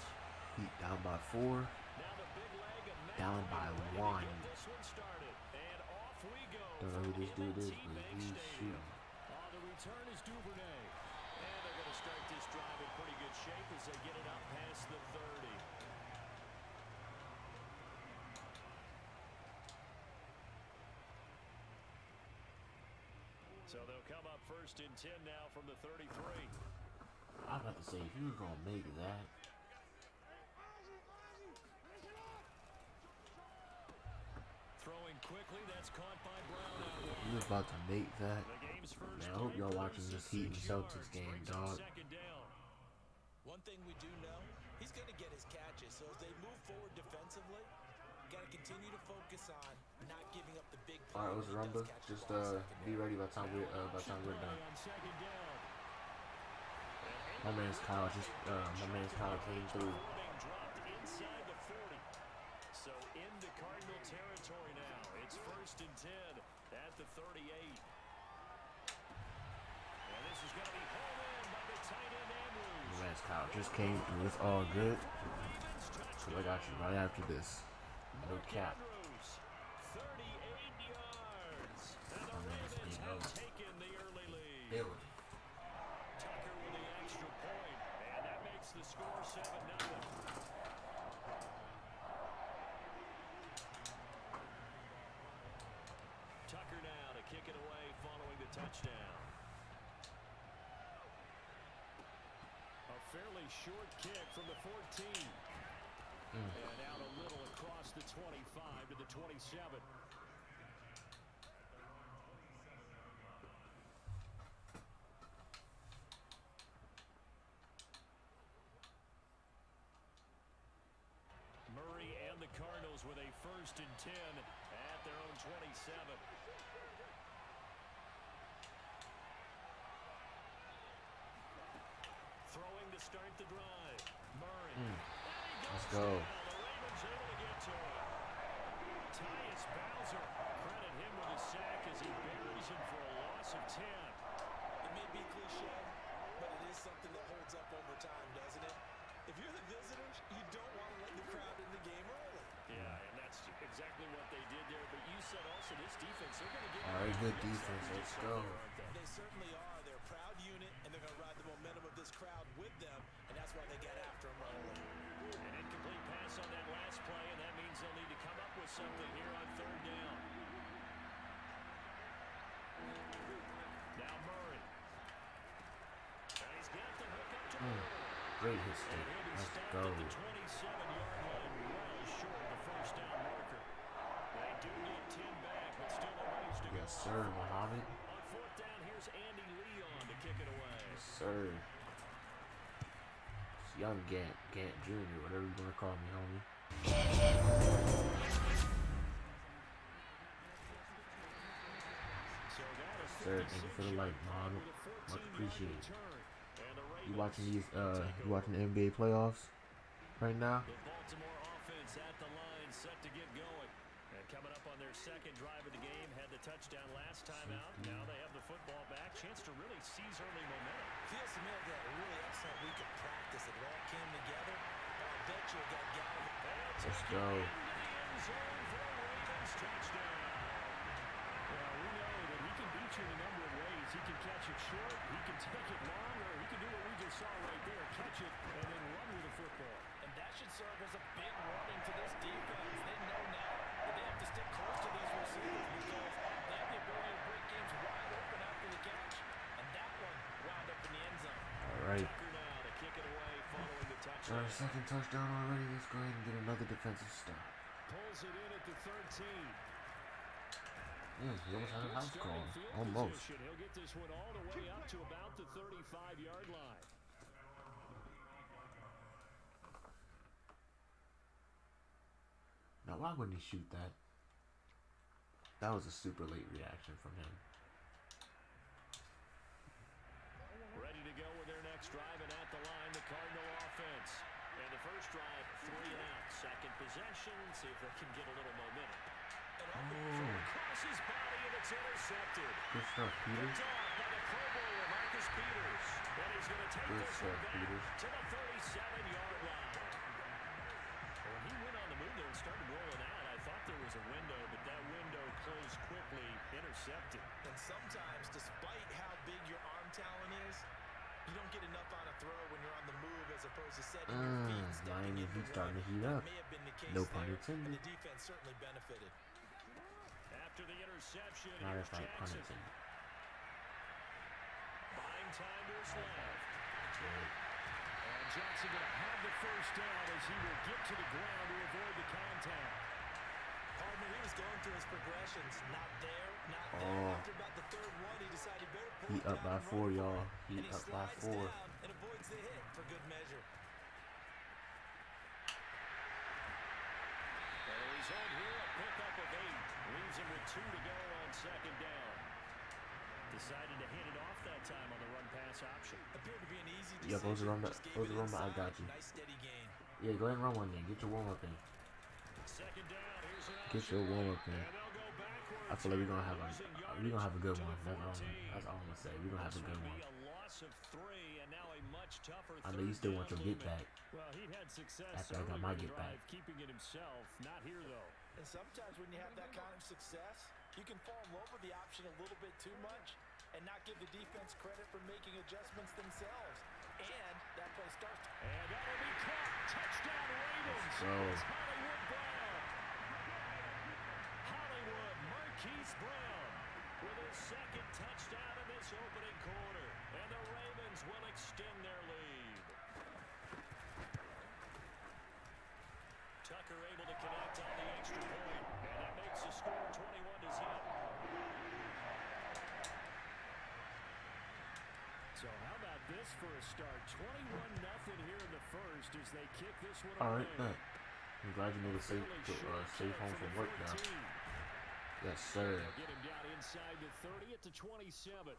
Speaker 1: Heat down by 4.
Speaker 2: Now the big leg of
Speaker 1: Down by 1.
Speaker 2: this one started, and off we go.
Speaker 1: Don't know who this dude is, but he's shooting.
Speaker 2: The return is Duvernay. And they're going to start this drive in pretty good shape as they get it up past the 30. So they'll come up first and 10 now from the 33.
Speaker 1: I was about to say, if you were going to make that.
Speaker 2: Throwing quickly, that's caught by Brown out wide.
Speaker 1: You was about to make that.
Speaker 2: The game's first
Speaker 1: Man, I hope y'all watching this Heat and Celtics game, dog.
Speaker 3: One thing we do know, he's going to get his catches. So as they move forward defensively, got to continue to focus on not giving up the big play.
Speaker 1: All right, Ozarumba, just be ready by the time we're done. My man's Kyle came through.
Speaker 2: going to be hauled in by the tight end Andrews.
Speaker 1: Lance Kyle just came through. It's all good. So I got you right after this. No cap.
Speaker 2: 38 yards. And the Ravens have taken the early lead. Tucker with the extra point, and that makes the score 7-0. Tucker now to kick it away following the touchdown. A fairly short kick from the 14. And out a little across the 25 to the 27. Murray and the Cardinals with a 1st and 10 at their own 27. Throwing to start the drive. Murray.
Speaker 1: Let's go.
Speaker 2: The Ravens able to get to it. Tyus Bowser. Credit him with a sack as he buries him for a loss of 10.
Speaker 3: It may be cliche, but it is something that holds up over time, doesn't it? If you're the visitors, you don't want to let the crowd in the game early.
Speaker 2: Yeah, and that's exactly what they did there. But you said also this defense, they're going to get...
Speaker 1: All right, good defense. Let's go.
Speaker 3: They certainly are. They're a proud unit, and they're going to ride the momentum of this crowd with them, and that's why they got after them early.
Speaker 2: An incomplete pass on that last play, and that means they'll need to come up with something here on 3rd down. Now Murray. And he's got the hook up to Murray.
Speaker 1: Great hit stick. Let's go.
Speaker 2: The 27-yard line, well short of the 1st down marker. They do get 10 back, but still a ways to go.
Speaker 1: Yes, sir, Muhammad.
Speaker 2: On 4th down, here's Andy Leon to kick it away.
Speaker 1: Yes, sir. It's young Gant Jr., whatever you want to call me, homie. Sir, thank you for the like, Muhammad. Much appreciated. You watching these? You watching the NBA playoffs right now?
Speaker 2: The Baltimore offense at the line, set to get going. And coming up on their 2nd drive of the game, had the touchdown last time out. Now they have the football back. Chance to really seize early momentum.
Speaker 3: Feels to me like they had a really excellent week of practice. It all came together. I bet you it got galvanized.
Speaker 1: Let's go.
Speaker 2: End zone for a Ravens touchdown. Well, we know that he can beat you in a number of ways. He can catch it short, he can take it long, or he can do what we just saw right there, catch it and then run with the football.
Speaker 3: And that should serve as a big warning to this defense. They know now that they have to stick close to these receivers because they have the ability to break games wide open after the catch. And that one wound up in the end zone.
Speaker 1: All right.
Speaker 2: Tucker now to kick it away following the touchdown.
Speaker 1: Our 2nd touchdown already. Let's go ahead and get another defensive stop.
Speaker 2: Pulls it in at the 13.
Speaker 1: He almost had a house call.
Speaker 2: Field
Speaker 1: Almost.
Speaker 2: position. He'll get this one all the way up to about the 35-yard line.
Speaker 1: Now, why wouldn't he shoot that? That was a super late reaction from him.
Speaker 2: Ready to go with their next drive, and at the line, the Cardinal offense. And the first drive, 3 and out. 2nd possession, see if they can get a little momentum. Across his body, and it's intercepted.
Speaker 1: Good stuff, Peters.
Speaker 2: Picked off by the Pro Bowler, Marcus Peters. And he's going to take
Speaker 1: Good
Speaker 2: this
Speaker 1: stuff,
Speaker 2: one back
Speaker 1: Peters.
Speaker 2: to the 37-yard line. When he went on the move there and started rolling out, I thought there was a window, but that window closed quickly, intercepted.
Speaker 3: And sometimes, despite how big your arm talent is, you don't get enough on a throw when you're on the move as opposed to setting your feet and stepping in
Speaker 1: He's
Speaker 3: the
Speaker 1: starting to
Speaker 3: run.
Speaker 1: heat
Speaker 3: That
Speaker 1: up.
Speaker 3: may have been the case
Speaker 1: No
Speaker 3: there,
Speaker 1: pun
Speaker 3: and
Speaker 1: intended.
Speaker 3: the defense certainly benefited.
Speaker 2: After the interception,
Speaker 1: Not
Speaker 2: here's
Speaker 1: if I pun
Speaker 2: Jackson.
Speaker 1: intended.
Speaker 2: Buying time to his left. And Johnson going to have the 1st down as he will get to the ground to avoid the contact.
Speaker 3: Hardman, he was going through his progressions. Not there, not there. After about the 3rd one, he decided he better pull
Speaker 1: He
Speaker 3: it
Speaker 1: up
Speaker 3: down
Speaker 1: by
Speaker 3: and
Speaker 1: 4,
Speaker 3: run
Speaker 1: y'all.
Speaker 3: for it.
Speaker 1: He
Speaker 3: And
Speaker 1: up by
Speaker 3: slides
Speaker 1: 4.
Speaker 3: down and avoids the hit for good measure.
Speaker 2: And a result here, a pickup of 8. Leaves him with 2 to go on 2nd down. Decided to hit it off that time on the run-pass option.
Speaker 3: Appeared to be an easy
Speaker 1: Yeah, those
Speaker 3: decision.
Speaker 1: are on the,
Speaker 3: Just gave
Speaker 1: those
Speaker 3: it
Speaker 1: are on the, I
Speaker 3: inside.
Speaker 1: got you.
Speaker 3: Nice steady gain.
Speaker 1: Yeah, go ahead and run one then. Get your warm-up in.
Speaker 2: 2nd down, here's an
Speaker 1: Get your warm-up in.
Speaker 2: and they'll go backwards.
Speaker 1: I feel like we're gonna have a good one.
Speaker 2: Losing
Speaker 1: That's all I'm gonna say. We're gonna have a good one.
Speaker 2: A lot loss of 3, and now a much tougher
Speaker 1: I know you still want your get back.
Speaker 2: Well, he had success
Speaker 1: after I got my get back.
Speaker 2: keeping it himself. Not here, though.
Speaker 3: And sometimes when you have that kind of success, you can fall in love with the option a little bit too much and not give the defense credit for making adjustments themselves. And that play starts.
Speaker 2: And that'll be caught. Touchdown Ravens.
Speaker 1: So
Speaker 2: It's Hollywood Brown. Hollywood Marquise Brown with his second touchdown in this opening quarter. And the Ravens will extend their lead. Tucker able to connect on the extra point. And that makes the score 21-0. So how about this for a start? 21-0 here in the first as they kick this one away.
Speaker 1: all right, bet. I'm glad you made a safe home from work now. Yes, sir.
Speaker 2: Get him down inside the 30 at the 27.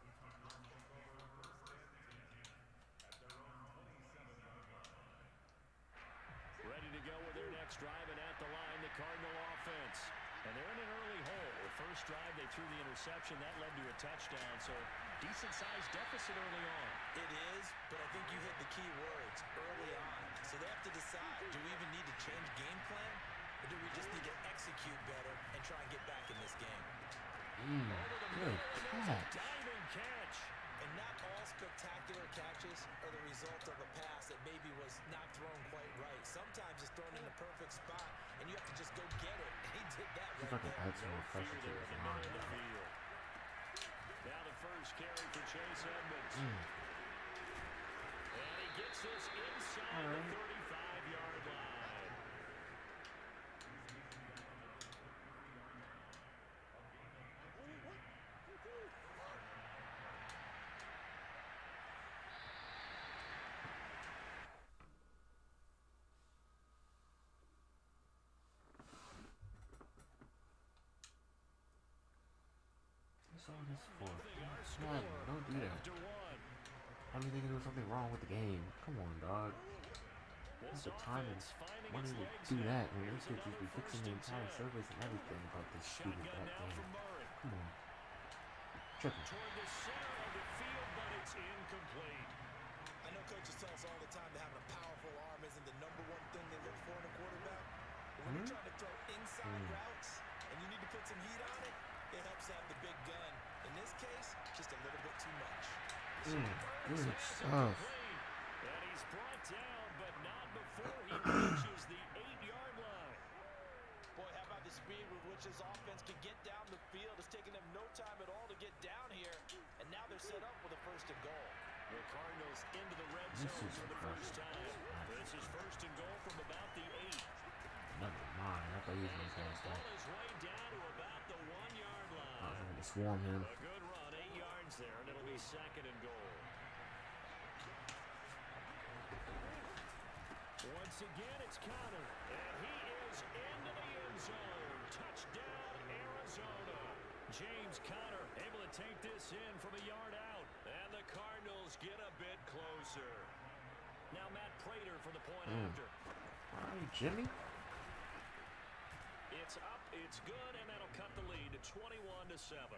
Speaker 2: Ready to go with their next drive, and at the line, the Cardinal offense. And they're in an early hole. The first drive, they threw the interception. That led to a touchdown, so decent-sized deficit early on.
Speaker 3: It is, but I think you hit the key words early on. So they have to decide, do we even need to change game plan, or do we just need to execute better and try and get back in this game?
Speaker 1: Good catch.
Speaker 2: Diving catch.
Speaker 3: And not all spectacular catches are the result of a pass that maybe was not thrown quite right. Sometimes it's thrown in the perfect spot, and you have to just go get it. And he did that
Speaker 1: If I
Speaker 3: right
Speaker 1: can
Speaker 3: there.
Speaker 1: add some more pressure to this line.
Speaker 2: Now the first carry for Chase Edmonds. And he gets this inside the 35-yard line.
Speaker 1: What's all this for? Madden, don't do that. I mean, they can do something wrong with the game. Come on, dog. What's the time and money to do that when they should just be fixing the entire service and everything about this stupid bad game? Come on. Tripping.
Speaker 2: Toward the center of the field, but it's incomplete.
Speaker 3: I know coaches tell us all the time that having a powerful arm isn't the number one thing they look for in a quarterback. But when you're trying to throw inside routes and you need to put some heat on it, it helps to have the big gun. In this case, just a little bit too much.
Speaker 1: Good stuff.
Speaker 2: And he's brought down, but not before he reaches the 8-yard line.
Speaker 3: Boy, how about the speed with which this offense can get down the field? It's taken them no time at all to get down here. And now they're set up with a first and goal.
Speaker 2: The Cardinals into the red zone for the first time. This is first and goal from about the 8.
Speaker 1: Never mind. I thought he was going to pass that.
Speaker 2: Ball is way down to about the 1-yard line.
Speaker 1: I was going to swarm him.
Speaker 2: A good run, 8 yards there, and it'll be second and goal. Once again, it's Conner, and he is into the end zone. Touchdown, Arizona. James Conner able to take this in from a yard out, and the Cardinals get a bit closer. Now Matt Prater for the point after.
Speaker 1: All right, Jimmy.
Speaker 2: It's up, it's good, and that'll cut the lead to 21-7.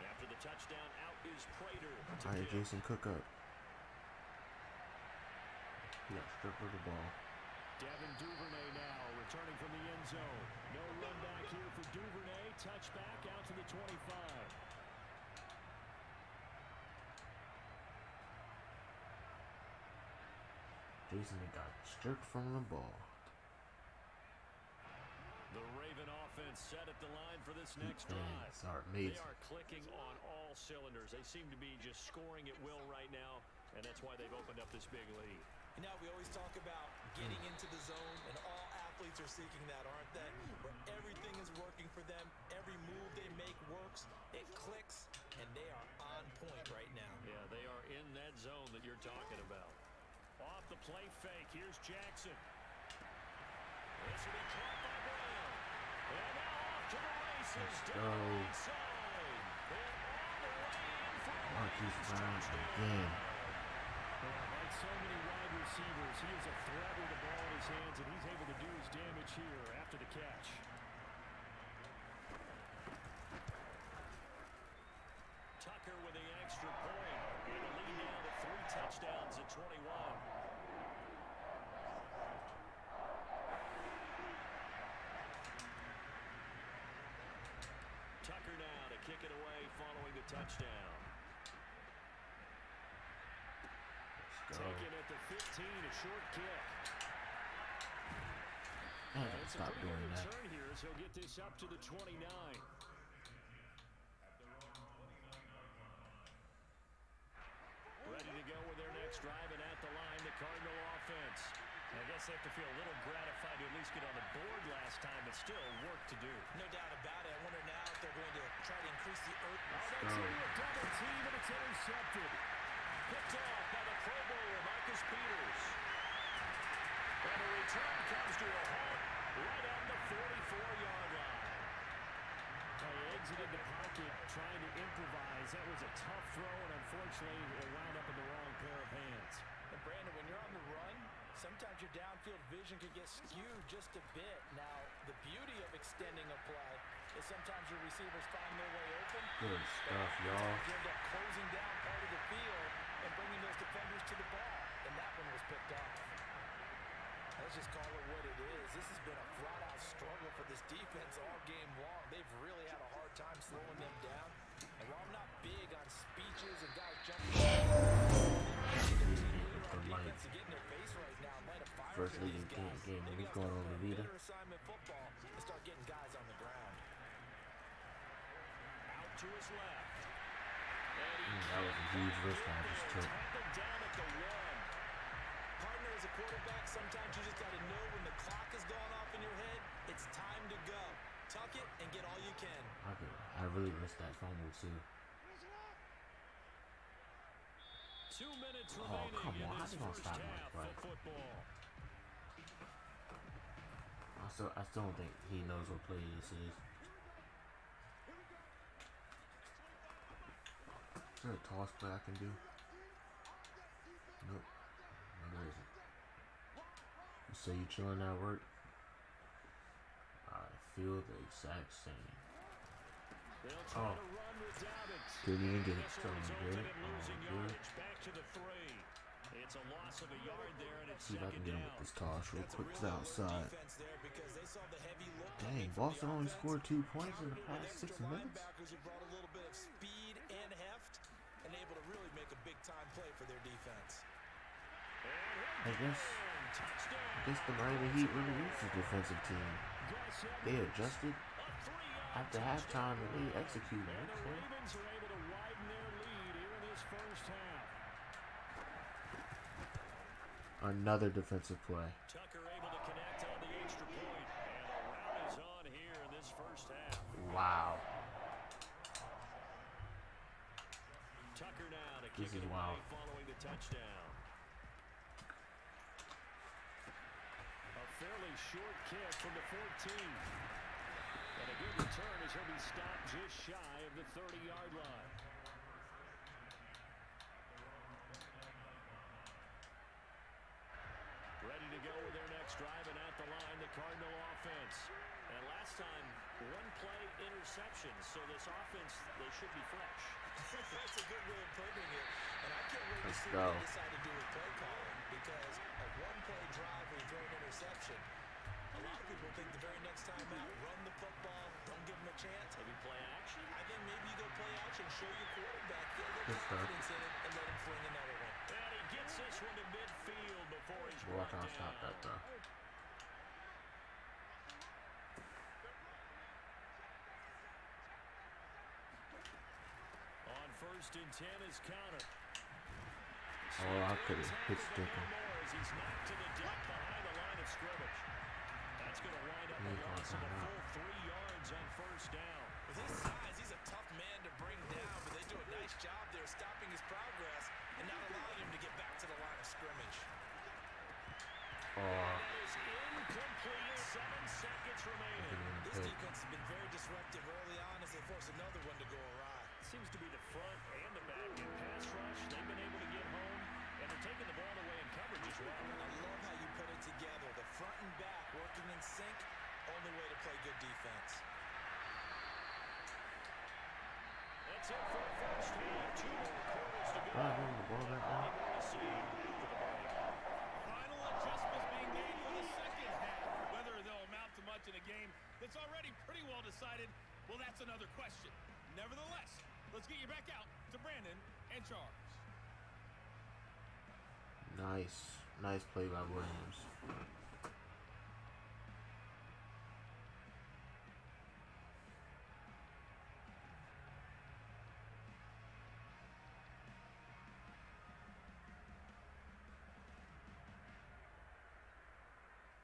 Speaker 2: After the touchdown, out is Prater.
Speaker 1: All right, Jason, cook up. Yeah, strip of the ball.
Speaker 2: Devin Duvernay now returning from the end zone. No run back here for Duvernay. Touchback out to the 25.
Speaker 1: Jason got stripped from the ball.
Speaker 2: The Raven offense set at the line for this next drive.
Speaker 1: They
Speaker 2: are clicking on all cylinders. They seem to be just scoring at will right now, and that's why they've opened up this big lead.
Speaker 3: You know, we always talk about getting into the zone, and all athletes are seeking that, aren't they? Where everything is working for them, every move they make works, it clicks, and they are on point right now.
Speaker 2: Yeah, they are in that zone that you're talking about. Off the play fake, here's Jackson. This will be caught by Brown. And now off to the races.
Speaker 1: Let's go.
Speaker 2: Inside. And all the way in for
Speaker 1: Marquise Brown again.
Speaker 2: Like so many wide receivers, he is a threat with the ball in his his hands, and he's able to do his damage here after the catch. Tucker with the extra point, and the lead now to 3 touchdowns at 21. Tucker now to kick it away following the touchdown. Taken at the 15, a short kick.
Speaker 1: Stop doing that.
Speaker 2: Return here as he'll get this up to the 29. Ready to go with their next drive, and at the line, the Cardinal offense. I guess they have to feel a little gratified to at least get on the board last time, but still work to do.
Speaker 3: No doubt about it. I wonder now if they're going to try to increase the urgency.
Speaker 2: That's a double team, and it's intercepted. Picked off by the Pro Bowler, Marcus Peters. And the return comes to a halt right on the 44-yard line. He exited the pocket trying to improvise. That was a tough throw, and unfortunately, it wound up in the wrong pair of hands.
Speaker 3: And Brandon, when you're on the run, sometimes your downfield vision can get skewed just a bit. Now, the beauty of extending a play is sometimes your receivers find their way open.
Speaker 1: Good stuff, y'all.
Speaker 3: You end up closing down part of the field and bringing those defenders to the ball. And that one was picked off. Let's just call it what it is. This has been a flat-out struggle for this defense all game long. They've really had a hard time slowing them down. And while I'm not big on speeches and guys jumping
Speaker 1: first leading game, who's going on the leader?
Speaker 3: Football and start getting guys on the ground.
Speaker 2: Out to his left.
Speaker 1: That was a huge risk I just took.
Speaker 3: Down at the 1. Partner, as a quarterback, sometimes you just got to know when the clock is going off in your head, it's time to go. Tuck it and get all you can.
Speaker 1: I really risked that fumble too.
Speaker 2: 2 minutes
Speaker 1: Oh, come
Speaker 2: remaining
Speaker 1: on.
Speaker 2: in
Speaker 1: How
Speaker 2: this
Speaker 1: you gonna
Speaker 2: first
Speaker 1: stop my
Speaker 2: half
Speaker 1: play?
Speaker 2: of football.
Speaker 1: I still don't think he knows what play this is. Is there a toss play I can do? Nope. No, there isn't. You say you chilling at work? I feel the exact same. Oh. Didn't even get it. So good. Good.
Speaker 2: Back to the 3. It's a loss of a yard there, and it's
Speaker 1: See if I can get him with this toss real quick to the outside. Dang,
Speaker 3: Dang,
Speaker 1: Boston only scored 2 points in the past 6 minutes.
Speaker 3: Brought a little bit of speed and heft, and able to really make a big-time play for their defense.
Speaker 1: I guess the Miami Heat really is a defensive team. They adjusted after halftime and they executed.
Speaker 2: And the Ravens are able to widen their lead here in this first half.
Speaker 1: Another defensive play.
Speaker 2: Tucker able to connect on the extra point, and a rout is on here in this first half.
Speaker 1: Wow.
Speaker 2: Tucker now to
Speaker 1: This
Speaker 2: kick
Speaker 1: is
Speaker 2: it
Speaker 1: wild.
Speaker 2: away following the touchdown. A fairly short kick from the 14. And a good return as he'll be stopped just shy of the 30-yard line. Ready to go with their next drive, and at the line, the Cardinal offense. And last time, 1-play interception, so this offense, they should be fresh.
Speaker 3: That's a good way of putting it. And I can't wait to
Speaker 1: Let's
Speaker 3: see
Speaker 1: go.
Speaker 3: what they decide to do with play calling, because a 1-play drive where you throw an interception, a lot of people think the very next time out, run the football, don't give them a chance.
Speaker 2: Maybe play action?
Speaker 3: I think maybe you go play action, show your quarterback, get a little
Speaker 1: Good stuff.
Speaker 3: confidence in it, and let him fling another one.
Speaker 2: And he gets this one to midfield before he's
Speaker 1: Boy, I
Speaker 2: brought
Speaker 1: can't stop
Speaker 2: down.
Speaker 1: that though.
Speaker 2: On 1st and 10 is Connor.
Speaker 1: Oh, I could have hit stick him.
Speaker 2: He's knocked to the deck behind the line of scrimmage. That's going to wind up a loss of a full 3 yards on 1st down.
Speaker 3: With his size, he's a tough man to bring down, but they do a nice job there stopping his progress and not allowing him to get back to the line of scrimmage.
Speaker 1: Oh,
Speaker 2: That is incomplete. 7 seconds remaining.
Speaker 3: This defense has been very disruptive early on as they force another one to go awry.
Speaker 2: Seems to be the front and the back in pass rush. They've been able to get home, and they're taking the ball away in coverage as well.
Speaker 3: I love how you put it together. The front
Speaker 2: that's it for the first half. 2 more quarters to go.
Speaker 1: The ball back now.
Speaker 4: Final adjustments being made for the second half. Whether they'll amount to much in a game that's already pretty well decided, well, that's another question. Nevertheless, let's get you back out to Brandon and Charles.
Speaker 1: Nice play by Williams.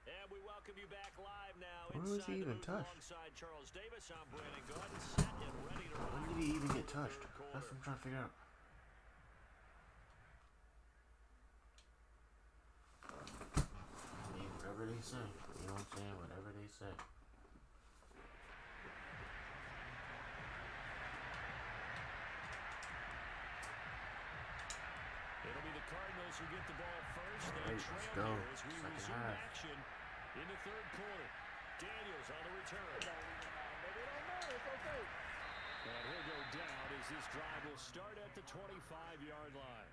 Speaker 2: And we welcome you back live now.
Speaker 1: When was he even touched?
Speaker 2: Alongside Charles Davis, I'm Brandon Good, set and ready to rock.
Speaker 1: When did he even get touched? That's what I'm trying to figure out. I mean, whatever they say. You know what I'm saying? Whatever they say.
Speaker 2: It'll be the Cardinals who get the ball first. They
Speaker 1: All right, let's
Speaker 2: trail
Speaker 1: go.
Speaker 2: here as we
Speaker 1: Second
Speaker 2: resume
Speaker 1: half.
Speaker 2: action in the third quarter. Daniels on the return. And he'll go down as this drive will start at the 25-yard line.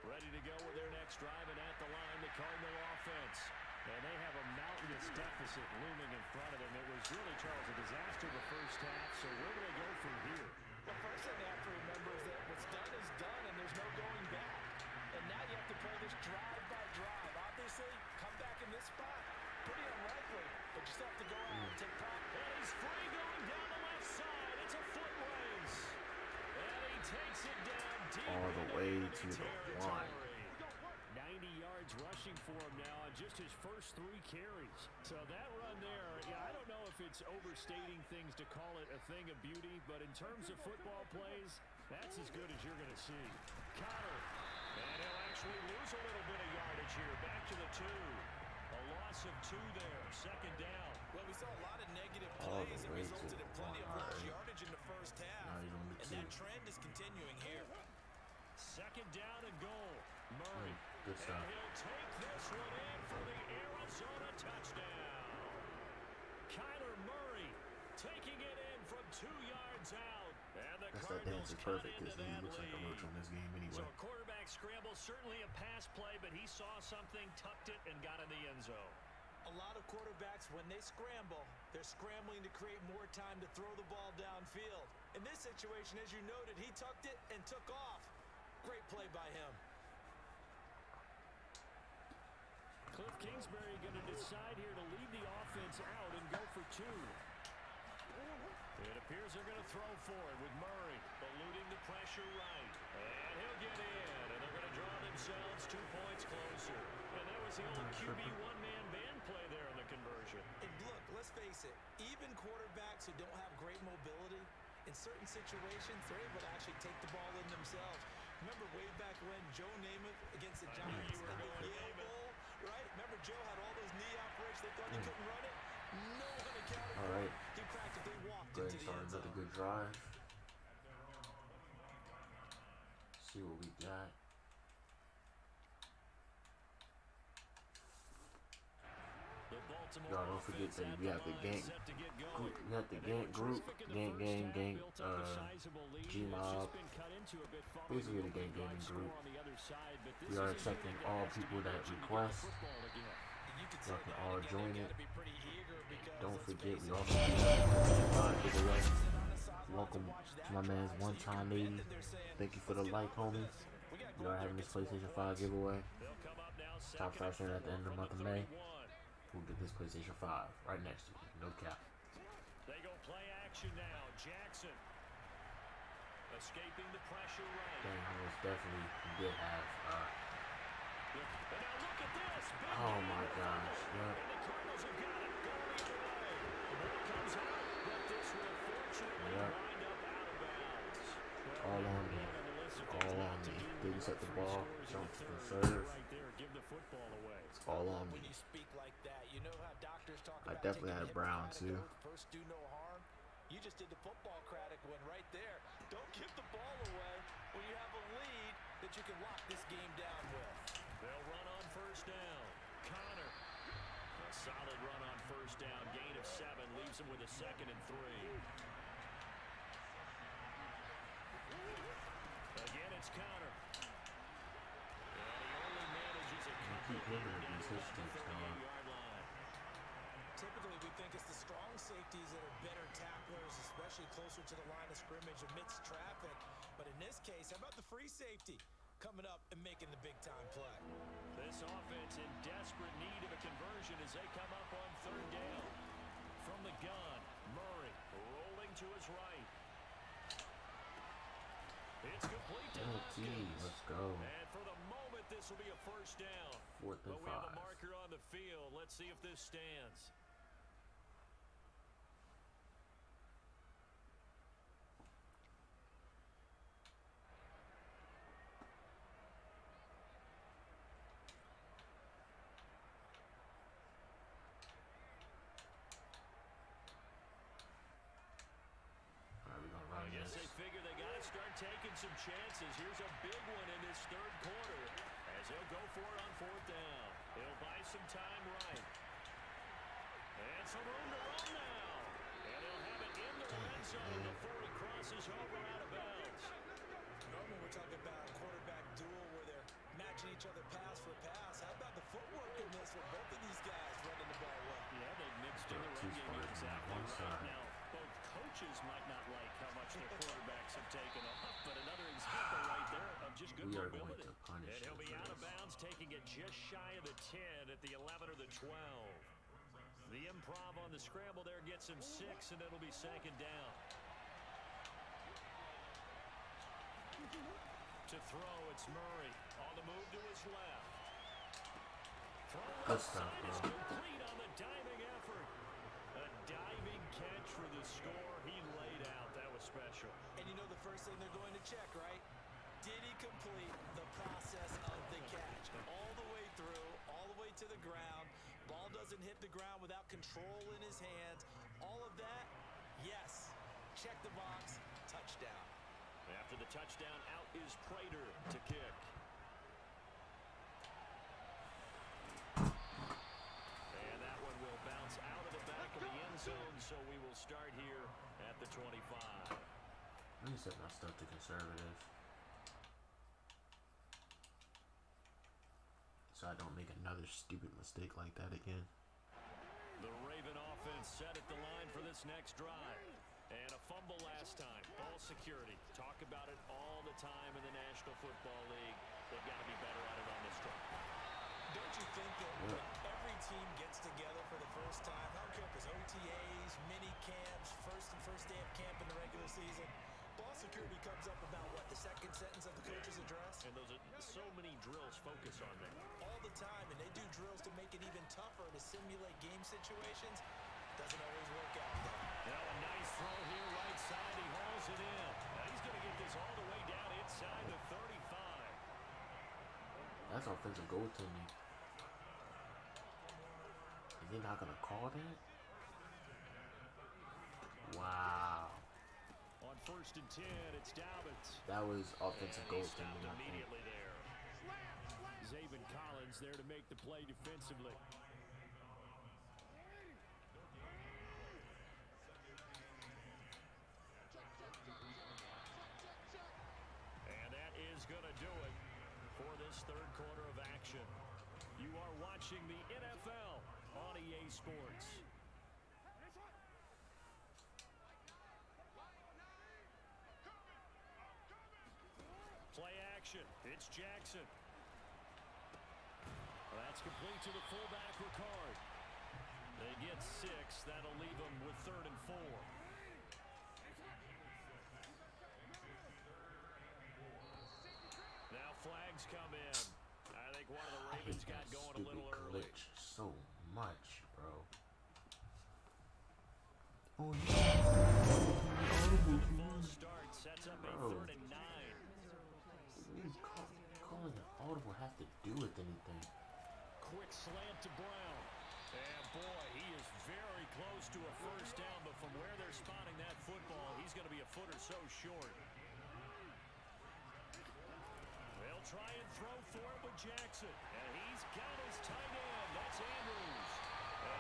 Speaker 2: Ready to go with their next drive, and at the line, the Cardinal offense. And they have a mountainous deficit looming in front of them. It was really, Charles, a disaster the first half, so where do they go from here?
Speaker 3: The first thing they have to remember is that what's done is done, and there's no going back. And now you have to play this drive by drive. Obviously, come back in this spot, pretty unlikely, but you still have to go out and take practice.
Speaker 2: And he's free going down the left side. It's a foot race. And he takes it down deep
Speaker 1: All the way
Speaker 2: into
Speaker 1: to the
Speaker 2: territory.
Speaker 1: line.
Speaker 2: 90 yards rushing for him now on just his first 3 carries. So that run there, yeah, I don't know if it's overstating things to call it a thing of beauty, but in terms of football plays, that's as good as you're going to see. Connor, and he'll actually lose a little bit of yardage here. Back to the 2. A loss of 2 there. Second down.
Speaker 3: Well, we saw a lot of negative
Speaker 1: All
Speaker 3: plays
Speaker 1: the
Speaker 3: that
Speaker 1: way
Speaker 3: resulted
Speaker 1: to
Speaker 3: in plenty of
Speaker 1: the
Speaker 3: lost
Speaker 1: line.
Speaker 3: yardage in the first half.
Speaker 1: Now he's on the
Speaker 3: And
Speaker 1: 2.
Speaker 3: that trend is continuing here.
Speaker 2: Second down and goal. Murray.
Speaker 1: Good stuff.
Speaker 2: And he'll take this one in for the Arizona touchdown. Kyler Murray taking it in from 2 yards out. And the
Speaker 1: That's that
Speaker 2: Cardinals
Speaker 1: dance is
Speaker 2: cut
Speaker 1: perfect
Speaker 2: into
Speaker 1: because he
Speaker 2: that
Speaker 1: looks like a
Speaker 2: lead.
Speaker 1: roach on this game
Speaker 2: So
Speaker 1: anyway.
Speaker 2: a quarterback scramble, certainly a pass play, but he saw something, tucked it, and got in the end zone.
Speaker 3: A lot of quarterbacks, when they scramble, they're scrambling to create more time to throw the ball downfield. In this situation, as you noted, he tucked it and took off. Great play by him.
Speaker 2: Cliff Kingsbury going to decide here to lead the offense out and go for 2. It appears they're going to throw for it with Murray, eluding the pressure right. And he'll get in, and they're going to draw themselves 2 points closer. And that was the old QB one-man band play there in the conversion.
Speaker 3: And look, let's face it, even quarterbacks who don't have great mobility, in certain situations, they're able to actually take the ball in themselves. Remember way back when Joe Namath against the Giants in the Yale Bowl, right? Remember Joe had all those knee operations. They thought he couldn't run it. No one accounted for it. He practically walked
Speaker 1: Go ahead
Speaker 3: into
Speaker 1: and
Speaker 3: the
Speaker 1: start
Speaker 3: end zone.
Speaker 1: another good drive. See what we got. Y'all don't forget that we have the gang group, we have the gang group, gang, G-Mob, basically the gang gaming group. We are accepting all people that request. Y'all can all join it. Don't forget, we also have a giveaway. Welcome to my man's One Time 80. Thank you for the like, homie. We are having this PlayStation 5 giveaway. Top 5 center at the end of the month of May. We'll get this PlayStation 5 right next to you. No cap.
Speaker 2: They go play action now. Jackson escaping the pressure right.
Speaker 1: Dang, he was definitely did have.
Speaker 2: And now look at this. Big
Speaker 1: Oh my
Speaker 2: game.
Speaker 1: gosh. Yep.
Speaker 2: And the Cardinals have got it going the other way. The ball comes out, but this will fortunately
Speaker 1: Yep.
Speaker 2: wind up out of bounds.
Speaker 1: All on me. All on me. Didn't set the ball. Don't conserve.
Speaker 2: Right there. Give the football away.
Speaker 1: It's all on me.
Speaker 3: When you speak like that, you know how doctors talk
Speaker 1: I
Speaker 3: about
Speaker 1: definitely
Speaker 3: taking
Speaker 1: had
Speaker 3: a
Speaker 1: Brown,
Speaker 3: hit
Speaker 1: too.
Speaker 3: First do no harm. You just did the football Craddock one right there. Don't give the ball away when you have a lead that you can lock this game down with.
Speaker 2: They'll run on first down. Connor solid run on first down. Gain of 7 leaves him with a 2nd and 3. Again, it's Connor. And he only manages a couple of yards at the 38-yard line.
Speaker 3: Typically, we think it's the strong safeties that are better tacklers, especially closer to the line of scrimmage amidst traffic. But in this case, how about the free safety coming up and making the big-time play?
Speaker 2: This offense in desperate need of a conversion as they come up on 3rd down. From the gun, Murray rolling to his right. It's complete to Hopkins.
Speaker 1: Let's go.
Speaker 2: And for the moment, this will be a 1st down.
Speaker 1: 4th and 5.
Speaker 2: But we have a marker on the field. Let's see if this stands. I guess they figure they got to start taking some chances. Here's a big one in this 3rd quarter as he'll go for it on 4th down. He'll buy some time right. And some room to run now. And he'll have it in the red zone before he crosses over out of bounds.
Speaker 3: Normally we're talking about a quarterback duel where they're matching each other pass for pass. How about the footwork in this with both of these guys running the ball well?
Speaker 2: Yeah, they've mixed in the run game exactly right now. Both coaches might not like how much their quarterbacks have taken off, but another example right there of just good mobility. And he'll be out of bounds, taking it just shy of the 10 at the 11 or the 12. The improv on the scramble there gets him 6, and it'll be 2nd down. To throw, it's Murray on the move to his left.
Speaker 1: Good stuff,
Speaker 2: bro. Complete on the diving effort. A diving catch for the score. He laid out. That was special.
Speaker 3: And you know the first thing they're going to check, right? Did he complete the process of the catch? All the way through, all the way to the ground. Ball doesn't hit the ground without control in his hands. All of that, yes. Check the box. Touchdown.
Speaker 2: After the touchdown, out is Prater to kick. And that one will bounce out of the back of the end zone, so we will start here at the 25.
Speaker 1: Let me set my stuff to conservative, so I don't make another stupid mistake like that again.
Speaker 2: The Raven offense set at the line for this next drive. And a fumble last time. Ball security. Talk about it all the time in the National Football League. They've got to be better at it on this drive.
Speaker 3: Don't you think that when every team gets together for the first time, I don't care if it's OTAs, mini camps, first day of camp in the regular season, ball security comes up about what, the 2nd sentence of the coach's address?
Speaker 2: And those are so many drills focus on that.
Speaker 3: All the time, and they do drills to make it even tougher to simulate game situations. Doesn't always work out, though.
Speaker 2: Now a nice throw here, right side. He hauls it in. Now he's going to get this all the way down inside the 35.
Speaker 1: That's offensive goaltending. Is he not going to call that? Wow.
Speaker 2: On 1st and 10, it's Dobbins.
Speaker 1: That was offensive goaltending, I think.
Speaker 2: Immediately there. Zaven Collins there to make the play defensively. Going to do it for this 3rd quarter of action. You are watching the NFL on EA Sports. Play action. It's Jackson. That's complete to the fullback, Ricard. They get 6. That'll leave them with 3rd and 4. Flags come in. I think one of the Ravens got going a little early.
Speaker 1: Glitch so much, bro. Oh no!
Speaker 2: Full start sets up a 3rd and 9.
Speaker 1: Calling an audible have to do with anything?
Speaker 2: Quick slant to Brown. And boy, he is very close to a 1st down, but from where they're spotting that football, he's going to be a foot or so short. They'll try and throw for it with Jackson. And he's got his tight end. That's Andrews. And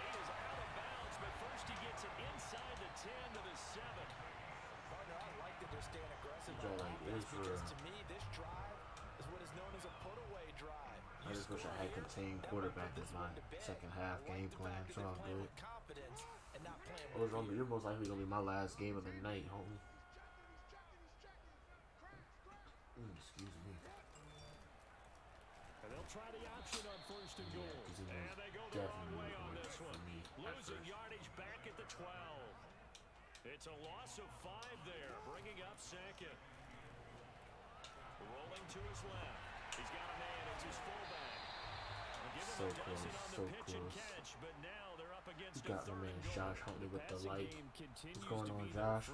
Speaker 2: he gets it inside the 10 to the 7.
Speaker 3: Partner, I like that they're staying aggressive on
Speaker 1: Like
Speaker 3: offense
Speaker 1: Israel.
Speaker 3: because to me, this drive is what is known as a put-away drive.
Speaker 1: I just wish I had contained quarterback as my second half game plan. It's all good. What was wrong? You're most likely gonna be my last game of the night, homie. Excuse me.
Speaker 2: And they'll try the option on first and goal. And they go the wrong way on this one. Losing yardage back at the 12. It's a loss of 5 there, bringing up second. Rolling to his left. He's got a man. It's his fullback.
Speaker 1: So close, so close.
Speaker 2: Catch, but now they're up against
Speaker 1: You got my man Josh Huntley with the light. What's going on, Josh?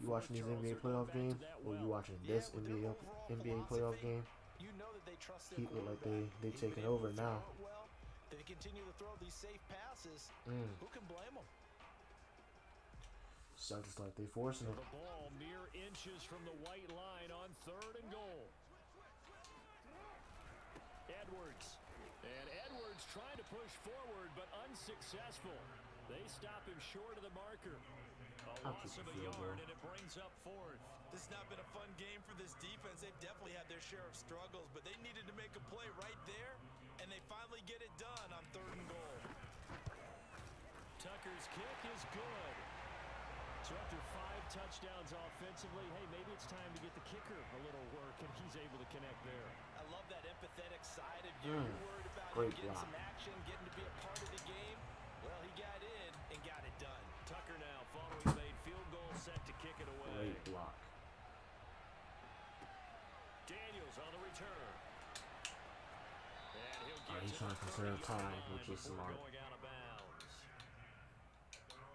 Speaker 1: You watching these NBA playoff games? Or you watching this NBA playoff game?
Speaker 3: You know that they trust
Speaker 1: Heat look like they taking over now.
Speaker 3: They continue to throw these safe passes. Who can blame them?
Speaker 1: Sounds like they forcing it.
Speaker 2: The ball mere inches from the white line on third and goal. Edwards. And Edwards trying to push forward, but unsuccessful. They stop him short of the marker. A loss of a yard, and it brings up fourth.
Speaker 3: This has not been a fun game for this defense. They've definitely had their share of struggles, but they needed to make a play right there, and they finally get it done on third and goal.
Speaker 2: Tucker's kick is good. So after 5 touchdowns offensively, hey, maybe it's time to get the kicker a little work, and he's able to connect there.
Speaker 3: I love that empathetic side of you. You're worried about him getting some action, getting to be a part of the game. Well, he got in and got it done.
Speaker 2: Tucker now following made field goal set to kick it away.
Speaker 1: Great block.
Speaker 2: Daniels on the return. And he'll get
Speaker 1: he's trying to conserve time, which is smart.
Speaker 2: Going out of bounds.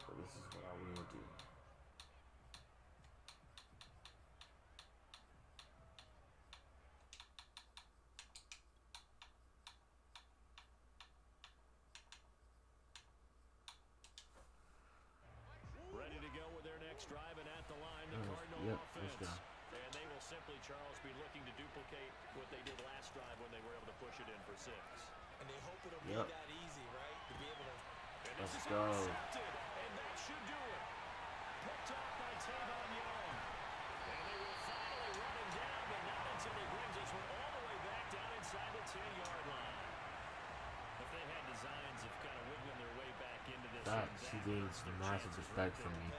Speaker 1: So this is what I will do.
Speaker 2: Ready to go with their next drive, and at the line, the Cardinal offense. And they will simply, Charles, be looking to duplicate what they did last drive when they were able to push it in for 6.
Speaker 3: And they hope it'll be that easy, right? To be able to...
Speaker 1: Let's go.
Speaker 2: And that should do it. Picked off by Tavon Young. And they will finally run him down, but not until he brings us all the way back down inside the 10-yard line. If they had designs of kind of wiggling their way back into this,
Speaker 1: he gains massive respect from me.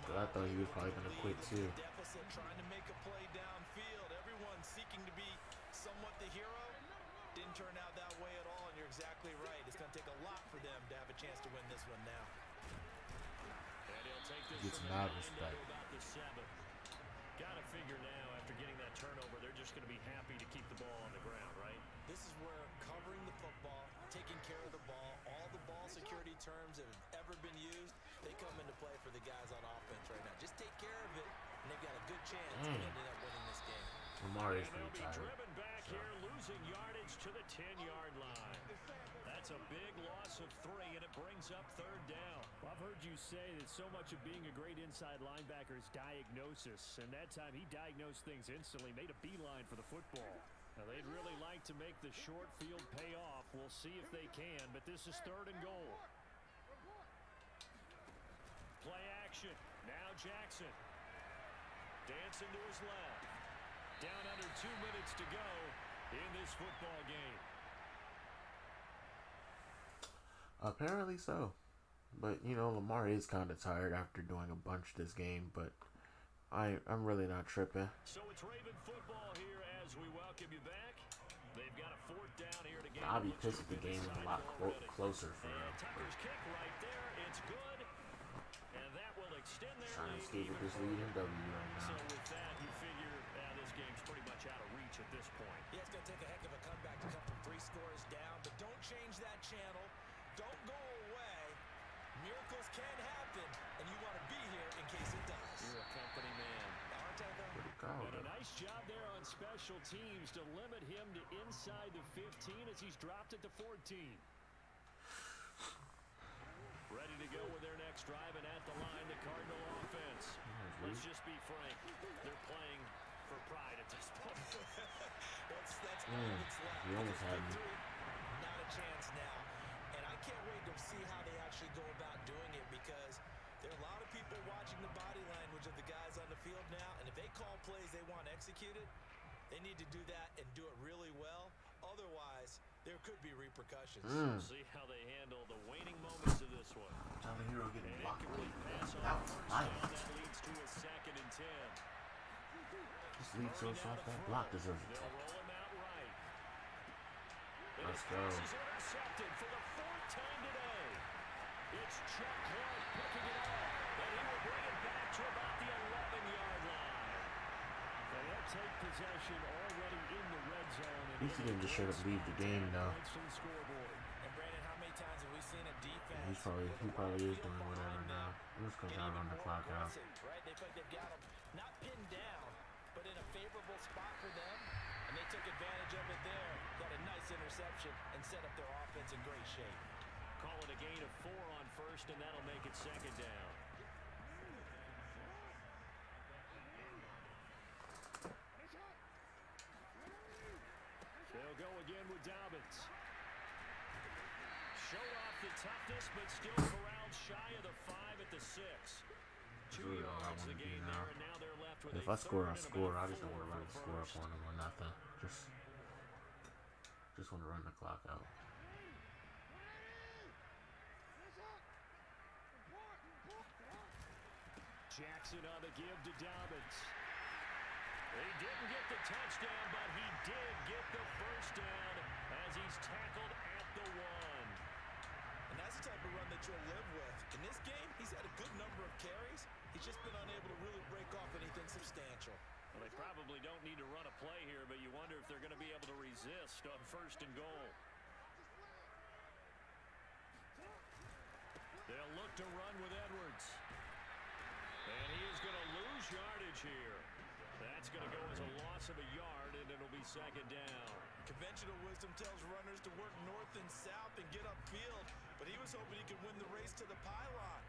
Speaker 1: But I thought he was probably gonna quit too.
Speaker 3: Deficit, trying to make a play downfield. Everyone seeking to be somewhat the hero. Didn't turn out that way at all, and you're exactly right. It's going to take a lot for them to have a chance to win this one now.
Speaker 2: And he'll take this
Speaker 1: He gets mad respect.
Speaker 2: about the 7. Gotta figure now, after getting that turnover, they're just going to be happy to keep the ball on the ground, right?
Speaker 3: This is where covering the football, taking care of the ball, all the ball security terms that have ever been used, they come into play for the guys on offense right now. Just take care of it, and they've got a good chance of ending up winning this game.
Speaker 1: Lamar is
Speaker 2: And
Speaker 1: pretty
Speaker 2: they'll be
Speaker 1: tired.
Speaker 2: driven back here, losing yardage to the 10-yard line. That's a big loss of 3, and it brings up third down.
Speaker 5: Well, I've heard you say that so much of being a great inside linebacker is diagnosis, and that time he diagnosed things instantly, made a beeline for the football.
Speaker 2: Now, they'd really like to make the short field pay off. We'll see if they can, but this is third and goal. Play action. Now Jackson. Dancing to his left. Down under 2 minutes to go in this football game.
Speaker 1: Apparently so. But, you know, Lamar is kind of tired after doing a bunch this game, but I'm really not tripping.
Speaker 2: So it's Raven football here as we welcome you back. They've got a 4th down here to get.
Speaker 1: I'll be pissed if the game is a lot closer for them.
Speaker 2: Tucker's kick right there. It's good. And that will extend their
Speaker 1: Trying to
Speaker 2: lead.
Speaker 1: escape with this lead in W right
Speaker 2: So
Speaker 1: now.
Speaker 2: with that, you figure this game's pretty much out of reach at this point.
Speaker 3: Yeah, it's going to take a heck of a comeback to come from 3 scores down, but don't change that channel. Don't go away. Miracles can happen, and you want to be here in case it does.
Speaker 2: You're a company man.
Speaker 3: Aren't I, though?
Speaker 1: Pretty cold,
Speaker 2: And a
Speaker 1: though.
Speaker 2: nice job there on special teams to limit him to inside the 15 as he's dropped at the 14. Ready to go with their next drive, and at the line, the Cardinal offense. Let's just be frank. They're playing for pride at this point.
Speaker 3: that's all that's left.
Speaker 1: He almost had me.
Speaker 3: Not a chance now. And I can't wait to see how they actually go about because there are a lot of people watching the body language of the guys on the field now, and if they call plays they want executed, they need to do that and do it really well. Otherwise, there could be repercussions.
Speaker 2: We'll see how they handle the waning moments of this one.
Speaker 1: Tyler Hero getting
Speaker 2: An
Speaker 1: blocked.
Speaker 2: incomplete pass on
Speaker 1: That was
Speaker 2: first
Speaker 1: violent.
Speaker 2: down. That leads to a 2nd and 10.
Speaker 1: This lead so soft that block deserves it.
Speaker 2: They'll roll him out right.
Speaker 1: Let's go.
Speaker 2: This is intercepted for the 4th time today. It's Chuck Clark picking it up, and he will bring it back to about the 11-yard line.
Speaker 5: They'll take possession already in the red zone.
Speaker 1: At least he didn't just straight up leave the game though.
Speaker 3: And Brandon, how many times have we seen a defense?
Speaker 1: He probably is doing whatever now. We're just gonna try to run the clock out.
Speaker 3: Right? They feel like they've got him not pinned down, but in a favorable spot for them, and they took advantage of it there. Got a nice interception and set up their offense in great shape.
Speaker 2: Call it a gain of 4 on first, and that'll make it 2nd down. They'll go again with Dobbins. Showed off the toughness, but still corralled shy of the 5 at the 6. 2
Speaker 1: Really all I
Speaker 2: yards
Speaker 1: wanna
Speaker 2: the
Speaker 1: do
Speaker 2: gain
Speaker 1: now.
Speaker 2: there, and now they're left with
Speaker 1: If
Speaker 2: a
Speaker 1: I score, I
Speaker 2: third and
Speaker 1: score.
Speaker 2: about
Speaker 1: I just don't
Speaker 2: 4
Speaker 1: want to run the
Speaker 2: for
Speaker 1: score up
Speaker 2: first.
Speaker 1: on them or nothing. Just want to run the clock out.
Speaker 2: Jackson on the give to Dobbins. He didn't get the touchdown, but he did get the first down as he's tackled at the 1.
Speaker 3: And that's the type of run that you'll live with. In this game, he's had a good number of carries. He's just been unable to really break off anything substantial.
Speaker 2: Well, they probably don't need to run a play here, but you wonder if they're going to be able to resist on 1st and goal. They'll look to run with Edwards. And he is going to lose yardage here. That's going to go as a loss of a yard, and it'll be 2nd down.
Speaker 3: Conventional wisdom tells runners to work north and south and get upfield, but he was hoping he could win the race to the pylon.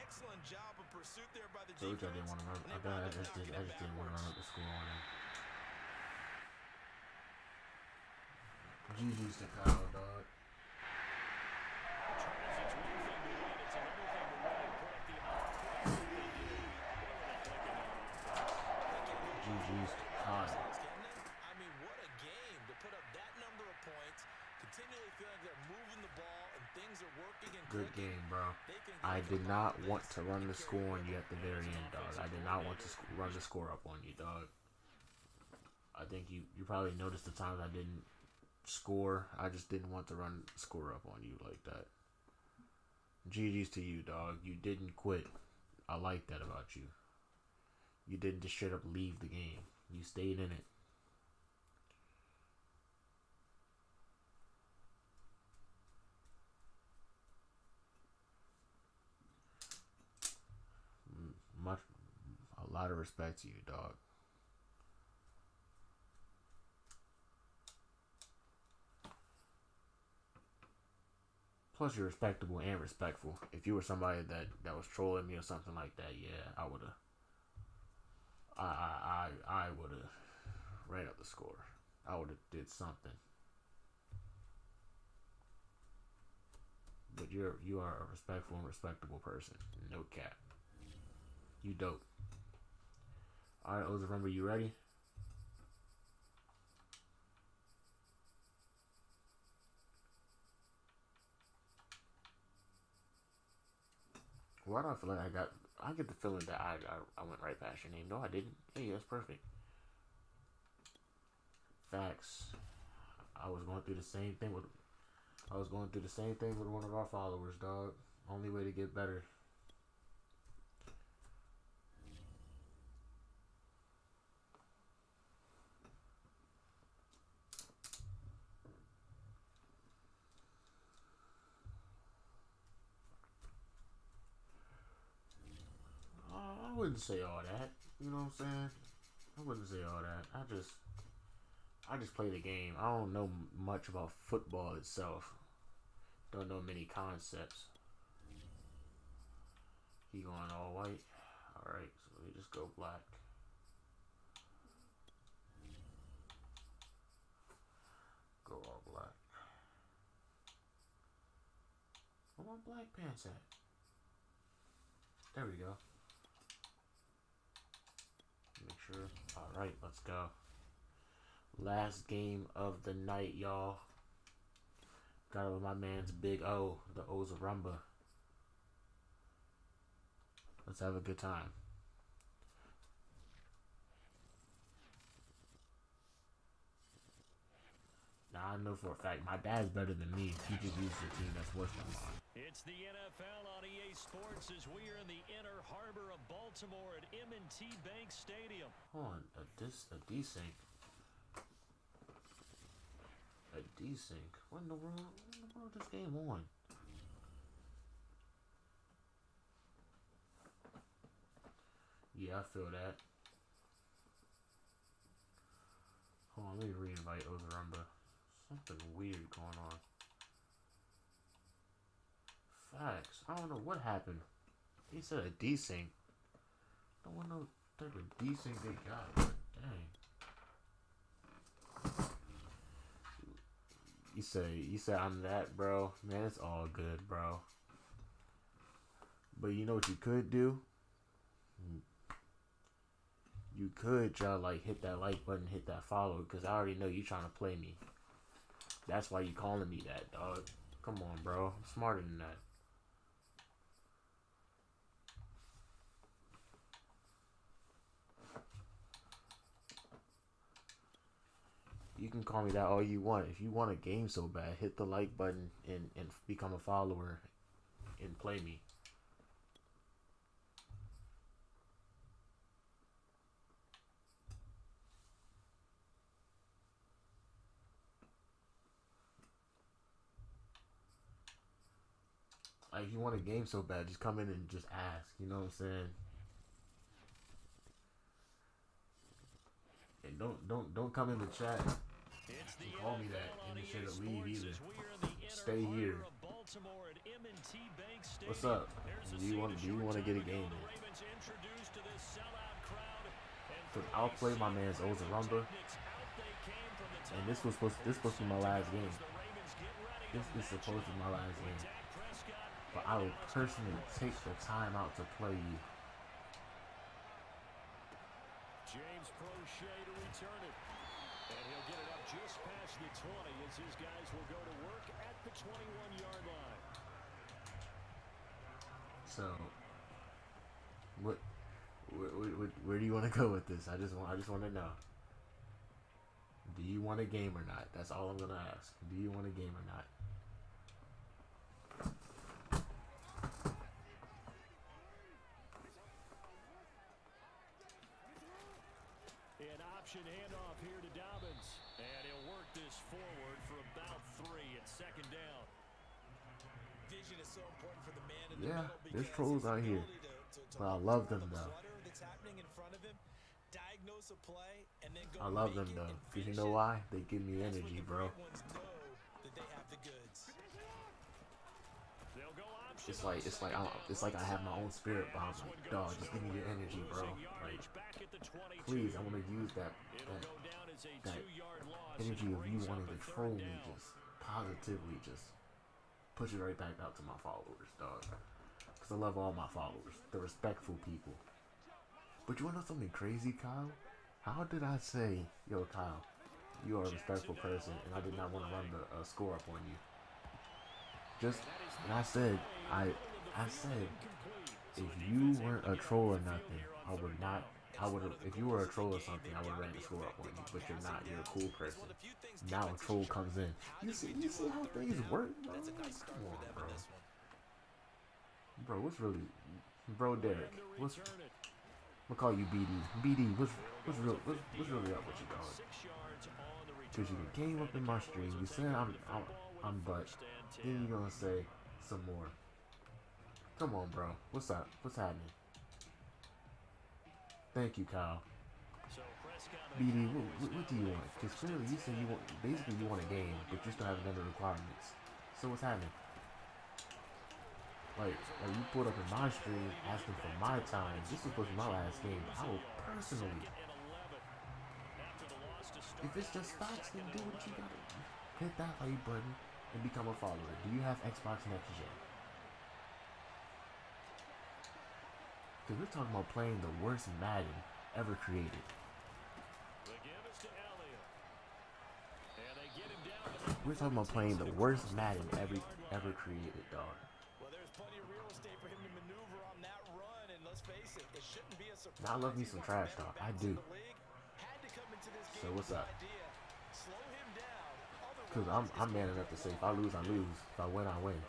Speaker 3: Excellent job of pursuit there by the defense.
Speaker 1: I didn't want to run. I just didn't want to run up the score on him. GG's to Kyle, dog. GG's to Kyle.
Speaker 3: I mean, what a game to put up that number of points, continually feeling they're moving the ball and things are working and
Speaker 1: Good
Speaker 3: clicking.
Speaker 1: game, bro. I did not want to run the score on you at the very end, dog. I did not want to run the score up on you, dog. I think you probably noticed the times I didn't score. I just didn't want to run the score up on you like that. GG's to you, dog. You didn't quit. I like that about you. You didn't just straight up leave the game. You stayed in it. A lot of respect to you, dog. Plus, you're respectable and respectful. If you were somebody that was trolling me or something like that, yeah, I would have. I would have ran up the score. I would have did something. But you are a respectful and respectable person. No cap. You dope. Alright, Oz, remember, you ready? Why do I feel like I get the feeling that I went right past your name. No, I didn't. Hey, that's perfect. Facts. I was going through the same thing with one of our followers, dog. Only way to get better. I wouldn't say all that. You know what I'm saying? I wouldn't say all that. I just play the game. I don't know much about football itself. Don't know many concepts. He going all white. Alright, so we just go black. Go all black. Where my black pants at? There we go. Make sure. Alright, let's go. Last game of the night, y'all. Got it with my man's Big O, the O's of Rumba. Let's have a good time. Now I know for a fact my dad's better than me. He just uses a team that's worse than mine.
Speaker 2: It's the NFL on EA Sports as we are in the inner harbor of Baltimore at M&T Bank Stadium.
Speaker 1: Hold on, a desync. A desync. What in the world is this game on? Yeah, I feel that. Hold on, let me re-invite Ozarumba. Something weird going on. Facts. I don't know what happened. He said a desync. Don't want no type of desync they got, but dang. You say I'm that, bro. Man, it's all good, bro. But you know what you could do? You could try to like hit that like button, hit that follow, because I already know you trying to play me. That's why you calling me that, dog. Come on, bro. I'm smarter than that. You can call me that all you want. If you want a game so bad, hit the like button and become a follower and play me. Like, if you want a game so bad, just come in and just ask. You know what I'm saying? And don't come in the chat and call me that and then shit to leave either. Stay here. What's up? Do you want to get a game in? Cause I'll play my man's Ozarumba. And this was supposed to be my last game. This is supposed to be my last game. But I will personally take the time out to play you.
Speaker 2: James Prochet to return it. And he'll get it up just past the 20 as his guys will go to work at the 21-yard line.
Speaker 1: So, where do you want to go with this? I just want to know. Do you want a game or not? That's all I'm gonna ask. Do you want a game or not?
Speaker 2: An option handoff here to Dobbins. And he'll work this forward for about 3 at second down.
Speaker 3: Vision is so important for the man in the
Speaker 1: Yeah,
Speaker 3: middle
Speaker 1: there's
Speaker 3: because
Speaker 1: trolls
Speaker 3: his
Speaker 1: out here.
Speaker 3: ability to
Speaker 1: But I
Speaker 3: look
Speaker 1: love
Speaker 3: for
Speaker 1: them
Speaker 3: the
Speaker 1: though.
Speaker 3: clutter that's happening in front of him, diagnose a play, and then go
Speaker 1: I love them
Speaker 3: make it
Speaker 1: though.
Speaker 3: and
Speaker 1: Cause you
Speaker 3: finish
Speaker 1: know
Speaker 3: it.
Speaker 1: why? They give me
Speaker 3: That's when
Speaker 1: energy,
Speaker 3: the
Speaker 1: bro.
Speaker 3: great ones know that they have the goods.
Speaker 2: They'll go option
Speaker 1: It's like I have my own spirit behind me. Dog, just give me your energy, bro. Like, please, I want to use that energy of you wanting to troll me, just positively, just push it right back out to my followers, dog. Cause I love all my followers, the respectful people. But you wanna know something crazy, Kyle? How did I say, yo, Kyle, you are a respectful person, and I did not want to run the score up on you? And I said, if you weren't a troll or nothing, if you were a troll or something, I would have ran the score up on you, but you're not, you're a cool person. Now a troll comes in. You see how things work, bro? Come on, bro. Bro, bro, Derek, I'm gonna call you BD. BD, what's really up with you, dog? Cause you came up in my stream, you said I'm butt. Then you gonna say some more. Come on, bro. What's up? What's happening? Thank you, Kyle. BD, what do you want? Because clearly you said you want a game, but you still have other requirements. So what's happening? Like you pulled up in my stream asking for my time. This was supposed to be my last game. But I will personally, if it's just facts, then do what you gotta. Hit that like button and become a follower. Do you have Xbox Next Gen? Because we're talking about playing the worst Madden ever created.
Speaker 2: The give is to Elliott. And they get him down.
Speaker 1: We're talking about playing the worst Madden ever created, dog.
Speaker 3: Well, there's plenty of real estate for him to maneuver on that run, and let's face it, it shouldn't be a surprise.
Speaker 1: Now I love me some trash talk. I do. So what's up? Because I'm man enough to say if I lose, I lose. If I win, I win.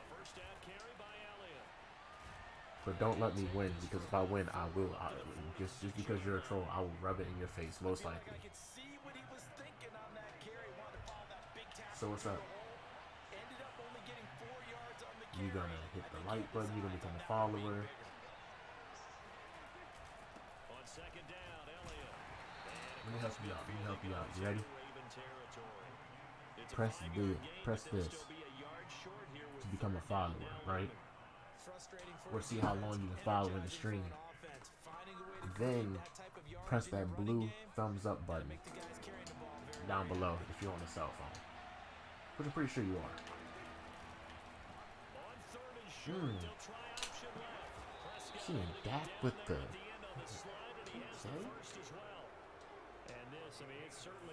Speaker 1: But don't let me win, because if I win, I will. Just because you're a troll, I will rub it in your face, most likely. So what's up? You gonna hit the like button, you gonna become a follower. Let me help you out. Let me help you out. You ready? Press this to become a follower, right? Or see how long you can follow in the stream. Then press that blue thumbs up button down below if you're on a cell phone, which I'm pretty sure you are. Seeing that with the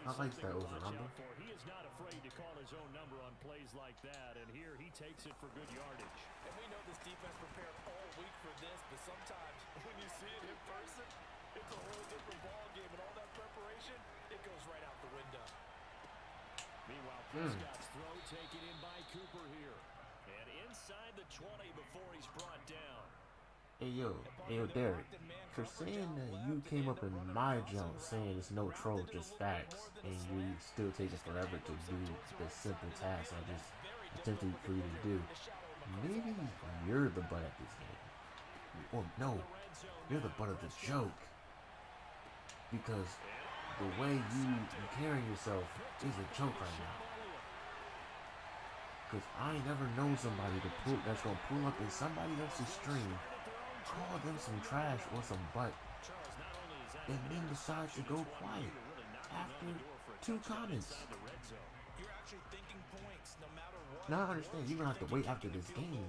Speaker 1: I like that over number.
Speaker 5: He is not afraid to call his own number on plays like that, and here he takes it for good yardage.
Speaker 3: And we know this defense prepared all week for this, but sometimes when you see it in person, it's a whole different ball game, and all that preparation, it goes right out the window.
Speaker 5: Meanwhile, Prescott's throw taken in by Cooper here, and inside the 20 before he's brought down.
Speaker 1: Hey yo, Derek, for saying that you came up in my jump saying it's no troll, just facts, and you still taking forever to do the simple task I just attempted for you to do, maybe you're the butt at this game. Or no, you're the butt of the joke. Because the way you carrying yourself is a joke right now. Because I ain't never known somebody that's gonna pull up in somebody else's stream, call them some trash or some butt, and then decides to go quiet after 2 comments. Now I understand you're gonna have to wait after this game,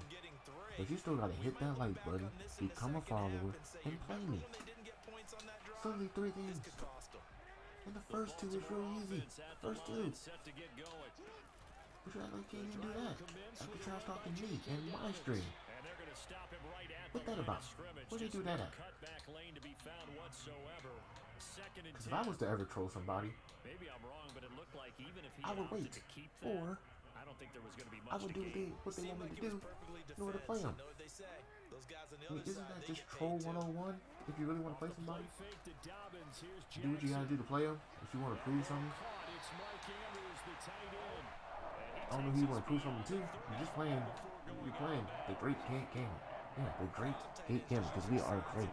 Speaker 1: but you still gotta hit that like button, become a follower, and play me. It's only 3 things. And the first 2 is real easy. First 2. But you act like you can't even do that. After trash talking me and my stream. What's that about? Where'd they do that at? Because if I was to ever troll somebody, I would wait. Or I would do what they want me to do in order to play them. I mean, isn't that just troll 101? If you really want to play somebody, do what you gotta do to play them. If you want to prove something, I don't know who you want to prove something to. You're playing the great Gate game. Yeah, the great Gate game, because we are great.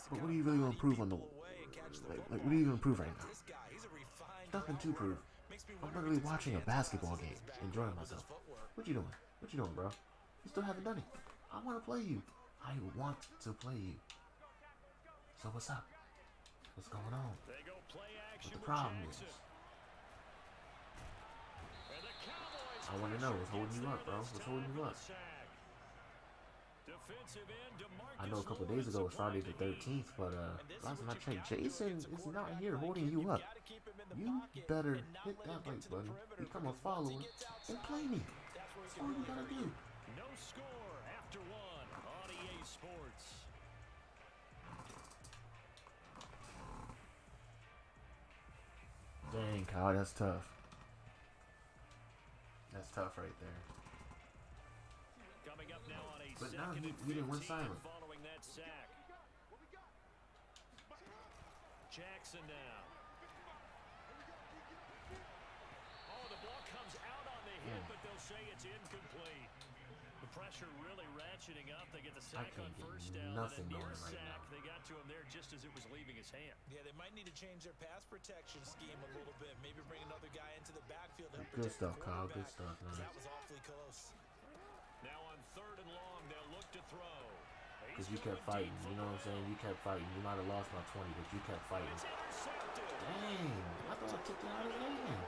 Speaker 1: But what do you really want to prove on the like what are you gonna prove right now? Nothing to prove. I'm literally watching a basketball game, enjoying myself. What you doing? What you doing, bro? You still haven't done it. I want to play you. I want to play you. So what's up? What's going on? What the problem is? I want to know what's holding you up, bro. What's holding you up? I know a couple days ago it started the 13th, but last time I checked, Jason is not here holding you up. You better hit that like button, become a follower, and play me. That's all you gotta do.
Speaker 5: No score after 1 on EA Sports.
Speaker 1: Dang, Kyle, that's tough. That's tough right there.
Speaker 5: Coming up now on a
Speaker 1: but now we didn't win silent.
Speaker 5: Following that sack. Jackson now. Oh, the ball comes out on the hit, but they'll say it's incomplete. The pressure really ratcheting up. They get the sack on first down.
Speaker 1: Nothing
Speaker 5: and a near
Speaker 1: going right
Speaker 5: sack.
Speaker 1: now.
Speaker 5: They got to him there just as it was leaving his hand.
Speaker 3: Yeah, they might need to change their pass protection scheme a little bit. Maybe bring another guy into the backfield.
Speaker 1: Good stuff, Kyle. Good stuff, man.
Speaker 3: That was awfully close.
Speaker 5: Now on 3rd and long, they'll look to throw.
Speaker 1: Because you kept fighting, you know what I'm saying? You kept fighting. You might have lost by 20, but you kept fighting. Dang, I thought I took it out of his hand.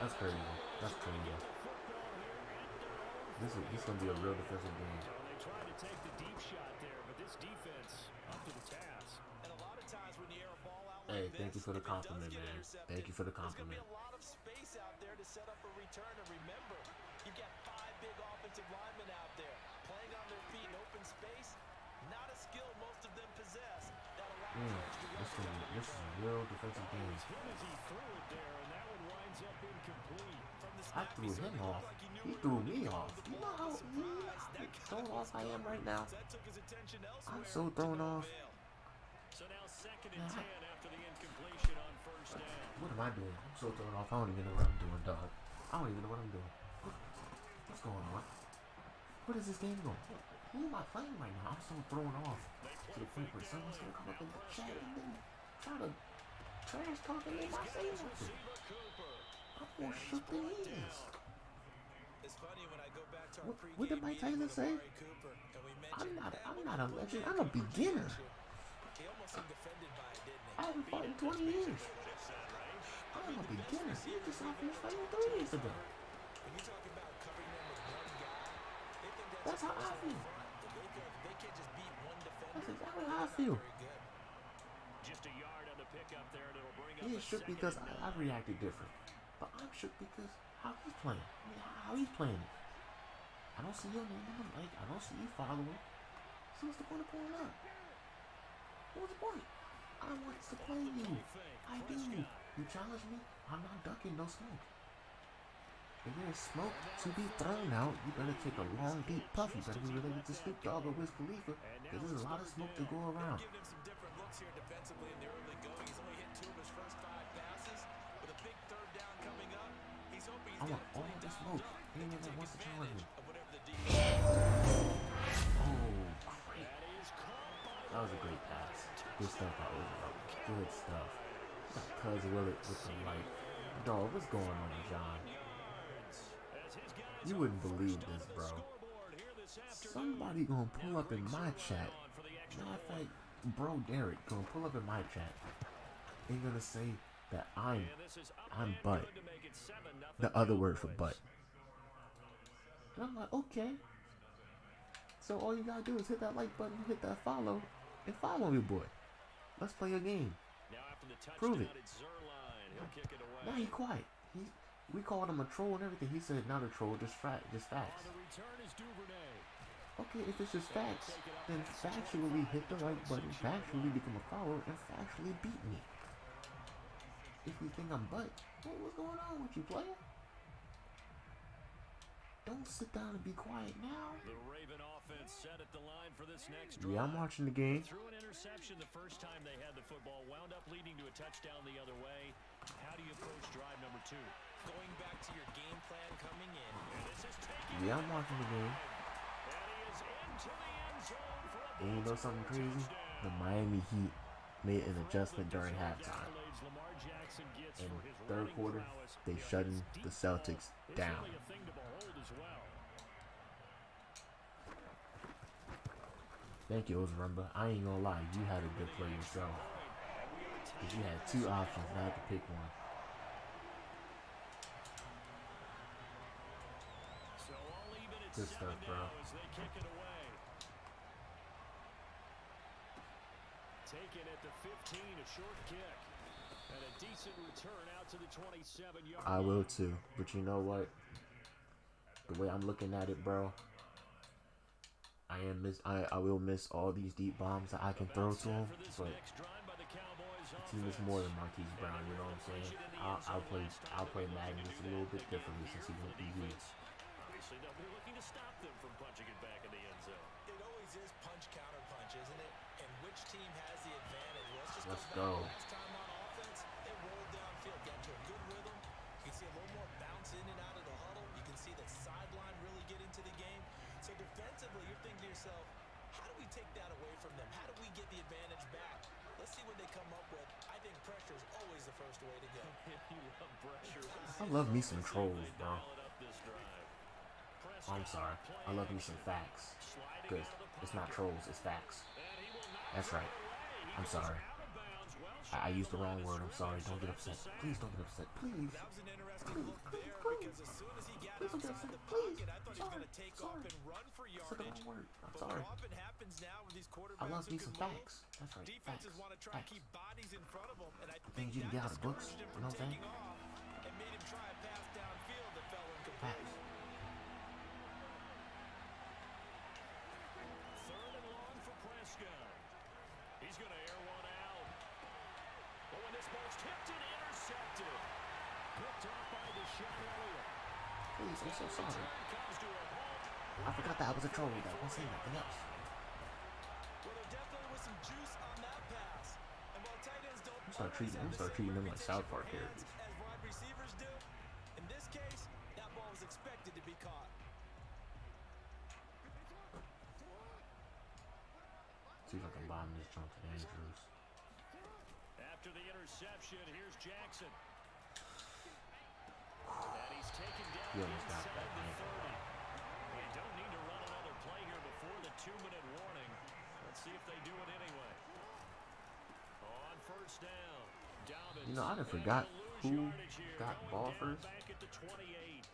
Speaker 1: That's crazy. That's crazy. This is gonna be a real defensive game.
Speaker 2: Well, they tried to take the deep shot there, but this defense up to the task.
Speaker 3: And a lot of times when you air a ball out
Speaker 1: Hey,
Speaker 3: like
Speaker 1: thank you
Speaker 3: this,
Speaker 1: for the
Speaker 3: if it does
Speaker 1: compliment,
Speaker 3: get
Speaker 1: man.
Speaker 3: intercepted,
Speaker 1: Thank you for the
Speaker 3: there's going to
Speaker 1: compliment.
Speaker 3: be a lot of space out there to set up a return. And remember, you've got 5 big offensive linemen out there playing on their feet in open space. Not a skill most of them possess. That
Speaker 1: This is a real defensive game.
Speaker 2: Hit as he threw it there, and that one winds up incomplete.
Speaker 1: I threw him off. He threw me off. You know how thrown off I am right now? I'm so thrown off.
Speaker 2: So now 2nd and 10 after the incompletion on 1st down.
Speaker 1: What am I doing? I'm so thrown off. I don't even know what I'm doing, dog. I don't even know what I'm doing. What's going on? What is this game going? Who am I playing right now? I'm so thrown off to the point where someone's gonna come up in the chat and then try to trash talk and make my say something. I'm more shook than he is.
Speaker 3: It's funny when I go back to our
Speaker 1: What did Mike Tyson say? I'm not a legend. I'm a beginner.
Speaker 3: He almost seemed offended by it, didn't he?
Speaker 1: I haven't fought in 20 years. I'm a beginner. You just saw me fighting 3 years ago.
Speaker 3: When you talk about covering them with one guy, they think
Speaker 1: That's how I feel.
Speaker 3: they can't just beat one defender.
Speaker 1: That's exactly how I feel.
Speaker 3: Very good.
Speaker 2: Just a yard on the pickup there, and it'll bring up
Speaker 1: He
Speaker 2: a
Speaker 1: is shook
Speaker 2: second
Speaker 1: because
Speaker 2: and
Speaker 1: I reacted different. But I'm shook because how he's playing. I mean, how he's playing it. I don't see your name in the mic. I don't see you following. So what's the point of pulling up? What's the point? I want to play you. I do. You challenge me, I'm not ducking no smoke. If there's smoke to be thrown out, you better take a long, deep puff. You better be related to Snoop Dogg or Wiz Khalifa, because there's a lot of smoke to go around.
Speaker 3: Giving him some different looks here defensively in the early going. He's only hit 2 of his first 5 passes. With a big 3rd down coming up, he's hoping
Speaker 1: I
Speaker 3: he's
Speaker 1: want
Speaker 3: got a
Speaker 1: all
Speaker 3: play
Speaker 1: the
Speaker 3: dialed
Speaker 1: smoke.
Speaker 3: up
Speaker 1: Anyone
Speaker 3: and
Speaker 1: that
Speaker 3: take
Speaker 1: wants to challenge me.
Speaker 3: advantage of whatever the defense.
Speaker 1: Oh, great. That was a great pass. Good stuff by Overall. Good stuff. Got Cuz Willett with the light. Dog, what's going on, John? You wouldn't believe this, bro. Somebody gonna pull up in my chat. Matter of fact, bro Derek gonna pull up in my chat and gonna say that I'm butt. The other word for butt. And I'm like, okay. So all you gotta do is hit that like button, hit that follow, and follow me, boy. Let's play a game. Prove it. Now he quiet. We called him a troll and everything. He said not a troll, just facts. Okay, if it's just facts, then factually hit the like button, factually become a follower, and factually beat me. If you think I'm butt, what's going on with you, player? Don't sit down and be quiet now.
Speaker 2: The Raven offense set at the line for this next drive.
Speaker 1: Yeah, I'm watching the game.
Speaker 2: Threw an interception the first time they had the football, wound up leading to a touchdown the other way. How do you approach drive number 2?
Speaker 3: Going back to your game plan coming in.
Speaker 2: And this is taking
Speaker 1: Yeah, I'm watching the game.
Speaker 2: and he is into the end zone for a
Speaker 1: And you know something crazy? The Miami Heat made an adjustment during halftime.
Speaker 2: accolades Lamar Jackson gets
Speaker 1: In
Speaker 2: for his
Speaker 1: third
Speaker 2: running
Speaker 1: quarter,
Speaker 2: prowess.
Speaker 1: they shutting the Celtics down.
Speaker 2: It's really a thing to behold as well.
Speaker 1: Thank you, Ozarumba. I ain't gonna lie, you had a good play yourself. Because you had 2 options, and I had to pick one.
Speaker 2: So all even at
Speaker 1: Good
Speaker 2: 7
Speaker 1: stuff, bro.
Speaker 2: now as they kick it away. Taken at the 15, a short kick. And a decent return out to the 27-yard
Speaker 1: I will too, but you know what? The way I'm looking at it, bro, I will miss all these deep bombs that I can throw to him, but the team is more than Marquise Brown, you know what I'm saying? I'll play Madden just a little bit differently since he won't be used.
Speaker 2: Obviously, they'll be looking to stop them from punching it back in the end zone.
Speaker 3: It always is punch counter punch, isn't it? And which team has the advantage?
Speaker 1: Let's go.
Speaker 3: Last time on offense, they rolled downfield, got to a good rhythm. You can see a little more bounce in and out of the huddle. You can see the sideline really get into the game. So defensively, you're thinking to yourself, how do we take that away from them? How do we get the advantage back? Let's see what they come up with. I think pressure is always the first way to go.
Speaker 2: You love pressure.
Speaker 1: I love me some trolls, bro. I'm sorry. I love me some facts. Because it's not trolls, it's facts. That's right. I'm sorry. I used the wrong word. I'm sorry. Don't get upset. Please don't get upset. Please.
Speaker 3: That was an interesting look there because as soon as he got inside the pocket, I thought he was going to take off and run for yardage.
Speaker 1: I'm
Speaker 3: But
Speaker 1: sorry.
Speaker 3: what often happens now with these
Speaker 1: I
Speaker 3: quarterbacks
Speaker 1: love
Speaker 3: who
Speaker 1: me
Speaker 3: can
Speaker 1: some
Speaker 3: move,
Speaker 1: facts. That's right.
Speaker 3: defenses want to try and keep bodies in front of them, and I think
Speaker 1: Things you can
Speaker 3: that
Speaker 1: get out of books.
Speaker 3: discouraged him
Speaker 1: You know
Speaker 3: from
Speaker 1: what I'm saying?
Speaker 3: taking off and made him try a pass downfield that fell incomplete.
Speaker 1: Facts.
Speaker 2: Third and long for Prescott. He's going to air one out. Oh, and this ball's tipped and intercepted. Picked off by Deshaun Elliott.
Speaker 1: Please, I'm so sorry.
Speaker 2: Comes to a halt.
Speaker 1: I forgot that I was a troll. That won't say nothing else.
Speaker 3: Well, there definitely was some juice on that pass. And while tight ends don't
Speaker 1: I'm start treating them like South Park characters.
Speaker 3: as wide receivers do, in this case, that ball was expected to be caught.
Speaker 1: See if I can bomb this jump to Andrews.
Speaker 2: After the interception, here's Jackson. And he's taken down
Speaker 1: He almost got
Speaker 2: inside
Speaker 1: that,
Speaker 2: the
Speaker 1: man.
Speaker 2: 30. You don't need to run another play here before the 2-minute warning. Let's see if they do it anyway. On first down, Dobbins.
Speaker 1: You know, I done
Speaker 2: And
Speaker 1: forgot
Speaker 2: he'll lose
Speaker 1: who
Speaker 2: yardage here,
Speaker 1: got
Speaker 2: going
Speaker 1: ball
Speaker 2: down
Speaker 1: first.
Speaker 2: Back at the 28.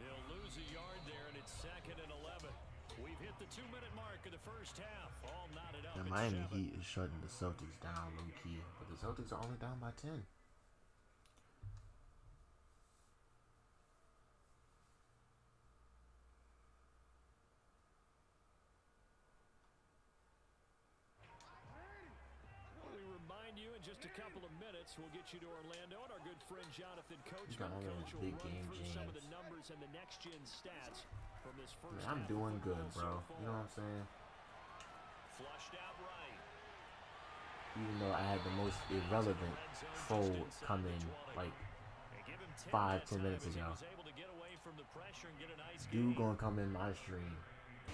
Speaker 2: They'll lose a yard there, and it's 2nd and 11. We've hit the 2-minute mark of the first half. All knotted up.
Speaker 1: The
Speaker 2: at
Speaker 1: Miami
Speaker 2: 7.
Speaker 1: Heat is shutting the Celtics down low key, but the Celtics are only down by 10.
Speaker 2: We remind you in just a couple of minutes, we'll get you to Orlando, and our good friend Jonathan
Speaker 1: You got
Speaker 2: Coachman.
Speaker 1: all those
Speaker 2: Coach will
Speaker 1: big
Speaker 2: run
Speaker 1: game
Speaker 2: through some of the
Speaker 1: jams.
Speaker 2: numbers and the next-gen stats from this first
Speaker 1: Man, I'm
Speaker 2: half of
Speaker 1: doing good,
Speaker 2: football
Speaker 1: bro.
Speaker 2: so
Speaker 1: You know what I'm saying?
Speaker 2: Flushed out right.
Speaker 1: Even though I had the most irrelevant troll come in like
Speaker 2: And give him 10
Speaker 1: 5,
Speaker 2: that
Speaker 1: 10 minutes
Speaker 2: time as he
Speaker 1: ago.
Speaker 2: was able to get away from the pressure and get a nice
Speaker 1: Dude
Speaker 2: gain.
Speaker 1: gonna come in my stream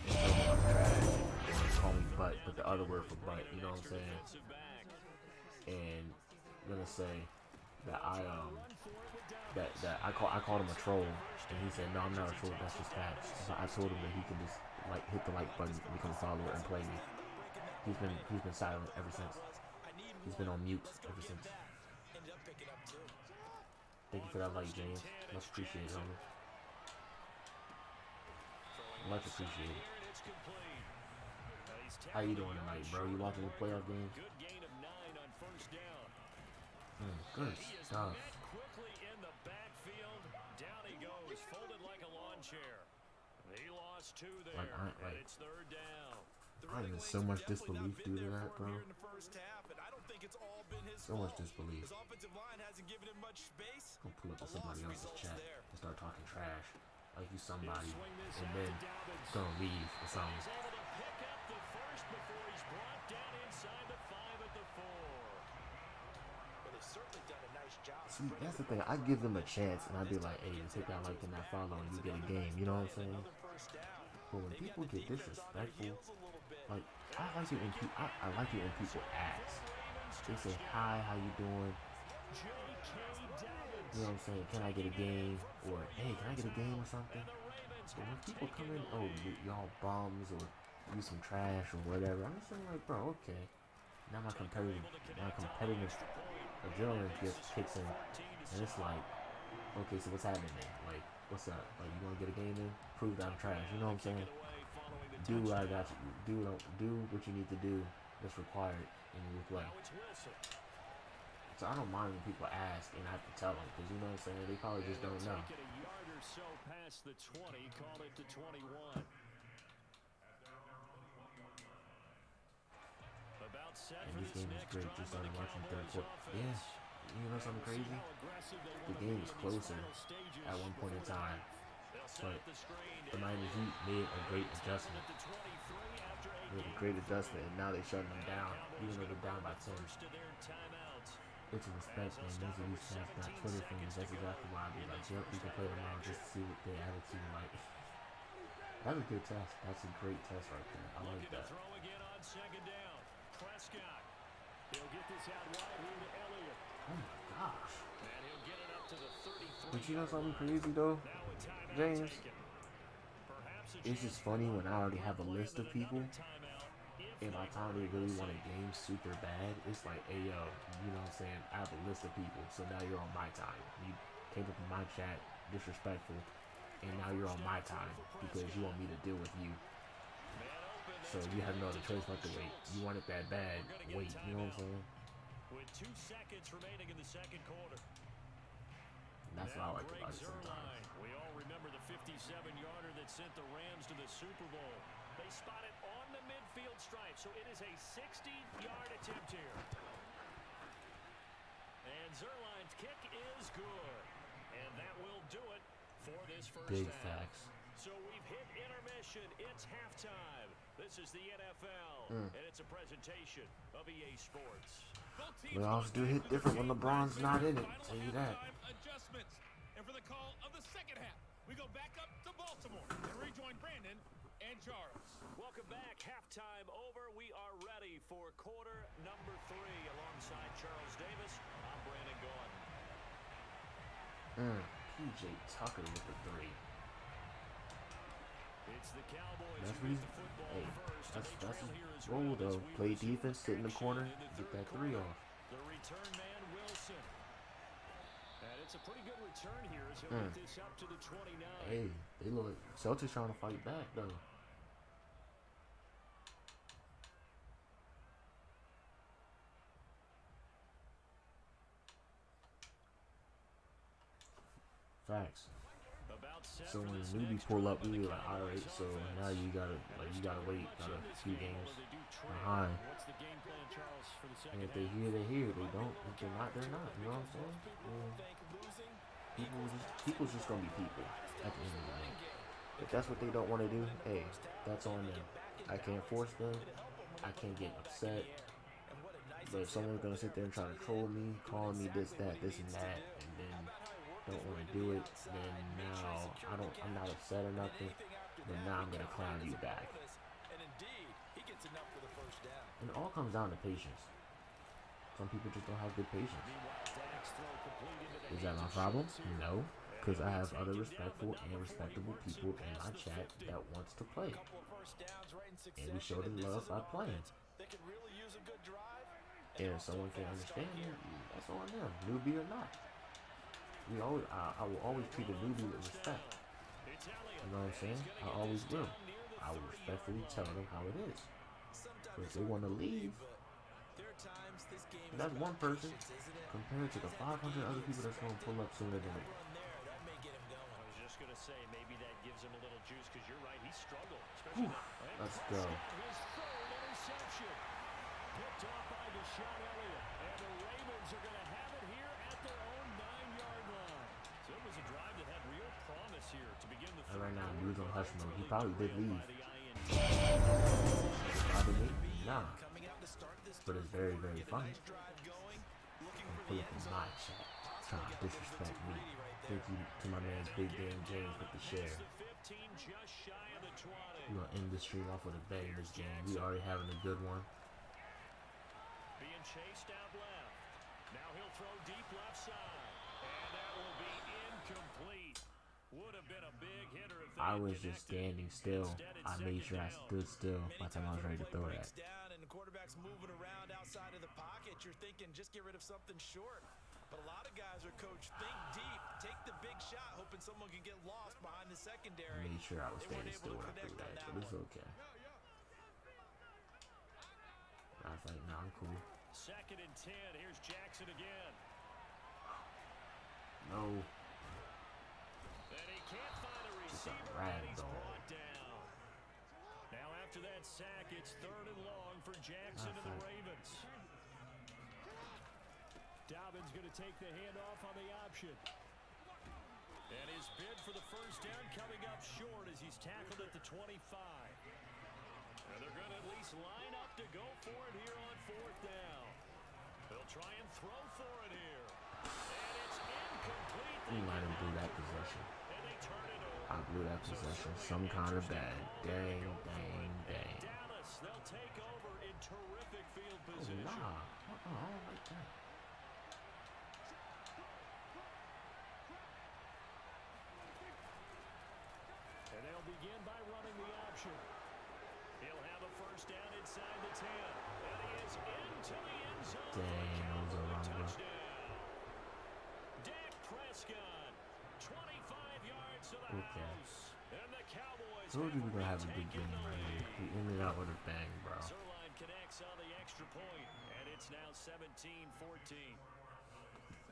Speaker 1: and tell me I'm trash or call me butt, but the other word for butt, you know what I'm saying?
Speaker 2: Defensive back.
Speaker 1: And gonna say that I called him a troll, and he said, no, I'm not a troll, that's just facts. So I told him that he can just like hit the like button, become a follower, and play me. He's been silent ever since. He's been on mute ever since. Thank you for that like, James. Much appreciated, homie. Much appreciated. How you doing tonight, bro? You watching the playoff games?
Speaker 2: Good gain of 9 on first down.
Speaker 1: Good
Speaker 2: He is
Speaker 1: stuff.
Speaker 2: met quickly in the backfield. Down he goes, folded like a lawn chair. He lost 2 there, and it's third down.
Speaker 1: I'm in so much disbelief due to that, bro. So much disbelief.
Speaker 3: His offensive line hasn't given him much space.
Speaker 1: I'll pull up to somebody else's chat and start talking trash. Like you somebody,
Speaker 2: He'll swing this
Speaker 1: and
Speaker 2: out
Speaker 1: then
Speaker 2: to Dobbins.
Speaker 1: gonna leave or something.
Speaker 2: He's able to pick up the first before he's brought down inside the 5 at the 4.
Speaker 3: But they've certainly done a nice job.
Speaker 1: See, that's the thing. I give them a chance, and I'd be like, hey, just hit that like and that follow, and you get a game. You know what I'm saying? But when people get disrespectful, like I like it when people ask. They say, hi, how you doing? You know what I'm saying? Can I get a game? Or hey, can I get a game or something? But when people come in, oh, y'all bums or use some trash or whatever, I'm just saying like, bro, okay. Now my competitive adrenaline kicks in, and it's like, okay, so what's happening then? Like, what's up? Like, you gonna get a game in? Prove that I'm trash. You know what I'm saying? Do what I got you. Do what you need to do that's required in your play. So I don't mind when people ask and I have to tell them, because you know what I'm saying? They probably just don't know.
Speaker 2: Take it a yard or so past the 20, call it to 21. About set
Speaker 1: And
Speaker 2: for
Speaker 1: this
Speaker 2: this
Speaker 1: game is
Speaker 2: next
Speaker 1: great.
Speaker 2: drive
Speaker 1: Just
Speaker 2: by the
Speaker 1: started watching third
Speaker 2: Cowboys
Speaker 1: quarter. Yeah.
Speaker 2: offense.
Speaker 1: You know something crazy? The game was closer at one point in time. But the Miami Heat made a great adjustment. Made a great adjustment, and now they're shutting them down, even though they're down by 10. It's a respect, man. These are these fans got Twitter fingers. That's exactly why I'd be like, yep, we can play tomorrow just to see what their attitude like. That's a good test. That's a great test right there. I like that.
Speaker 2: Throw again on second down. Prescott. He'll get this out wide here to Elliott.
Speaker 1: Oh my gosh.
Speaker 2: And he'll get it up to the 33.
Speaker 1: But you know something crazy though,
Speaker 2: Now a timeout
Speaker 1: James?
Speaker 2: taken. Perhaps a
Speaker 1: It's just funny when I already have a list of people, And by the time they really want a game super bad, it's like, hey yo, you know what I'm saying? I have a list of people, so now you're on my time. You came up in my chat, disrespectful, and now you're on my time because you want me to deal with you. So you have no other choice but to wait. You want it that bad, wait, you know what I'm saying?
Speaker 2: With 2 seconds remaining in the second quarter.
Speaker 1: And that's what I like about it sometimes.
Speaker 2: We all remember the 57-yarder that sent the Rams to the Super Bowl. They spot it on the midfield stripe, so it is a 60-yard attempt here. And Zerline's kick is good. And that will do it for this first
Speaker 1: Big
Speaker 2: half.
Speaker 1: facts.
Speaker 2: So we've hit intermission. It's halftime. This is the NFL, and it's a presentation of EA Sports.
Speaker 1: Playoffs do hit different when LeBron's not in it. Tell you that.
Speaker 4: Adjustments. And for the call of the second half, we go back up to Baltimore and rejoin Brandon and Charles.
Speaker 2: Welcome back. Halftime over. We are ready for quarter number 3. Alongside Charles Davis, I'm Brandon Gaudin.
Speaker 1: PJ Tucker with the 3.
Speaker 2: It's the Cowboys
Speaker 1: That's
Speaker 2: who
Speaker 1: what
Speaker 2: get the football first.
Speaker 1: that's
Speaker 2: They trail here as
Speaker 1: his goal
Speaker 2: well
Speaker 1: though.
Speaker 2: as we
Speaker 1: Play
Speaker 2: resume
Speaker 1: defense, sit in the
Speaker 2: action
Speaker 1: corner,
Speaker 2: in the
Speaker 1: get that
Speaker 2: third
Speaker 1: 3
Speaker 2: quarter.
Speaker 1: off.
Speaker 2: The return man, Wilson. And it's a pretty good return here as he'll get this up to the 29.
Speaker 1: Hey, they look Celtics trying to fight back though. Facts. So when the newbie pull up, we be like, all right. So now you gotta wait another few games behind. And if they hear, they hear. They don't. If they're not, they're not. You know what I'm saying? People's just gonna be people at the end of the day. If that's what they don't want to do, hey, that's on them. I can't force them. I can't get upset. But if someone's gonna sit there and try to troll me, calling me this, that, this, and that, and then don't want to do it, then now I'm not upset or nothing, but now I'm gonna clown you back. And it all comes down to patience. Some people just don't have good patience. Is that my problem? No, because I have other respectful and respectable people in my chat that wants to play, and we show them love by playing. And if someone can understand it, that's on them, newbie or not. I will always treat a newbie with respect. You know what I'm saying? I always will. I will respectfully tell them how it is. But if they want to leave, that's one person compared to the 500 other people that's going to pull up sooner than later.
Speaker 2: I was just going to say, maybe that gives him a little juice, because you're right, he struggled. Especially
Speaker 1: Let's go.
Speaker 2: His third interception. Picked off by Deshaun Elliott. And the Ravens are going to have it here at their own 9-yard line. So it was a drive that had real promise here to begin the third
Speaker 1: Right now,
Speaker 2: quarter.
Speaker 1: dude's on hush mode. He probably did leave.
Speaker 2: By the INT.
Speaker 1: Probably me? Nah. But it's very, very funny. Pull up in my chat, trying to disrespect me. Thank you to my man Big Dan James with the share. We're gonna end the stream off with a Bangers game. We already having a good one.
Speaker 2: Being chased out left. Now he'll throw deep left side. And that will be incomplete. Would have been a big hitter if they
Speaker 1: I
Speaker 2: had
Speaker 1: was just
Speaker 2: connected.
Speaker 1: standing still.
Speaker 2: Instead, it's
Speaker 1: I made
Speaker 2: second
Speaker 1: sure I
Speaker 2: down.
Speaker 1: stood still by the time I was ready to throw that.
Speaker 3: Down and the quarterback's moving around outside of the pocket. You're thinking, just get rid of something short. But a lot of guys are coached, think deep, take the big shot, hoping someone can get lost behind the secondary.
Speaker 1: I made sure I was standing still when I threw that, but it's okay. I was like, nah, I'm cool.
Speaker 2: 2nd and 10. Here's Jackson again.
Speaker 1: No.
Speaker 2: And he can't find a
Speaker 1: Just a
Speaker 2: receiver,
Speaker 1: rag
Speaker 2: and he's
Speaker 1: doll.
Speaker 2: brought down. Now after that sack, it's 3rd and long for Jackson and the Ravens. Dobbins going to take the handoff on the option. And his bid for the first down coming up short as he's tackled at the 25. And they're going to at least line up to go for it here on 4th down. They'll try and throw for it here. And it's incomplete.
Speaker 1: We might have blew that possession.
Speaker 2: And they turn it over.
Speaker 1: I blew that possession some kind of bad. Dang, dang, dang.
Speaker 2: Dallas, they'll take over in terrific field
Speaker 1: Oh,
Speaker 2: position.
Speaker 1: nah. I don't like that.
Speaker 2: And they'll begin by running the option. He'll have a first down inside the 10. And he is into the end zone.
Speaker 1: Dang, that was a rumble.
Speaker 2: Dak Prescott, 25 yards to the house. And the Cowboys
Speaker 1: Told you we're gonna have a good game right here. We ended out with a bang, bro.
Speaker 2: Zerline connects on the extra point, and it's now 17-14.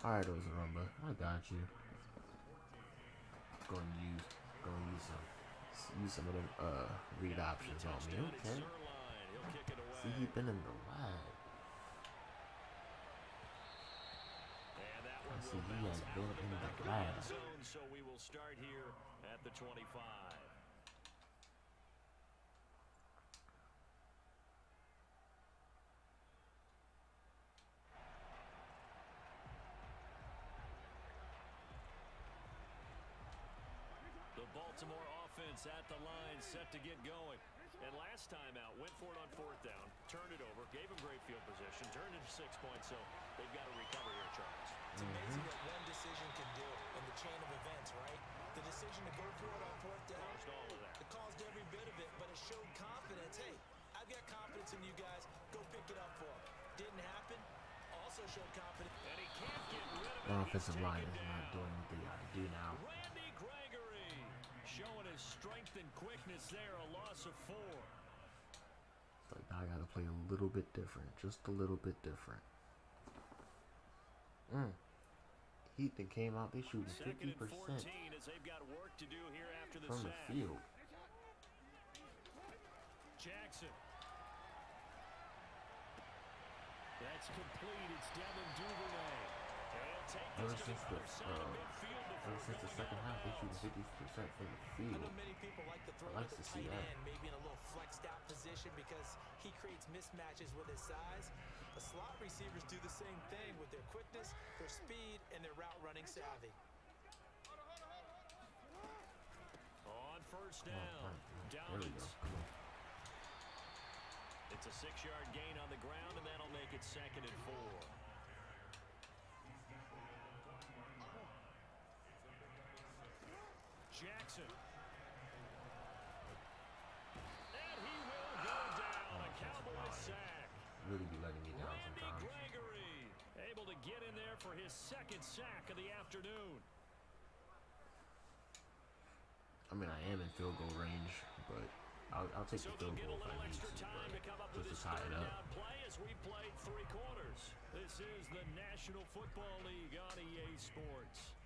Speaker 1: Alright, those are rumba. I got you. Go and use some of them read options on me. Okay. See, he's been in the lab. I see he has been in the lab.
Speaker 2: So we will start here at the 25. The Baltimore offense at the line, set to get going. And last time out, went for it on fourth down, turned it over, gave him great field position, turned it to 6 points, so they've got to recover here, Charles.
Speaker 3: It's amazing what one decision can do in the chain of events, right? The decision to go for it on fourth down.
Speaker 2: Caused all of that.
Speaker 3: It caused every bit of it, but it showed confidence. Hey, I've got confidence in you guys. Go pick it up for him. Didn't happen. Also showed confidence.
Speaker 2: And he can't get rid of it.
Speaker 1: The offensive line is not doing what they gotta do now.
Speaker 2: Randy Gregory showing his strength and quickness there, a loss of 4.
Speaker 1: It's like I gotta play a little bit different, just a little bit different. Heat that came out, they shooting 50%
Speaker 2: as they've got work to do here after the
Speaker 1: from the
Speaker 2: sack.
Speaker 1: field.
Speaker 2: Jackson. That's complete. It's Devin Duvernay.
Speaker 1: Ever since the second half, they shooting 50% from the
Speaker 3: I
Speaker 1: field.
Speaker 3: know many people like to throw
Speaker 1: I like
Speaker 3: to
Speaker 1: to
Speaker 3: the
Speaker 1: see
Speaker 3: tight
Speaker 1: that.
Speaker 3: end, maybe in a little flexed out position because he creates mismatches with his size. But slot receivers do the same thing with their quickness, their speed, and their route running savvy.
Speaker 2: On first
Speaker 1: Oh,
Speaker 2: down,
Speaker 1: there we go.
Speaker 2: Downs.
Speaker 1: Come on.
Speaker 2: It's a 6-yard gain on the ground, and that'll make it 2nd and 4. Jackson. And he will go down. A Cowboys sack.
Speaker 1: Really be letting me down
Speaker 2: Randy
Speaker 1: sometimes.
Speaker 2: Gregory able to get in there for his 2nd sack of the afternoon.
Speaker 1: I mean, I am in field goal range, but I'll take the field goal if I need to, but just to tie it up.
Speaker 2: Play as we played 3 quarters. This is the National Football League on EA Sports.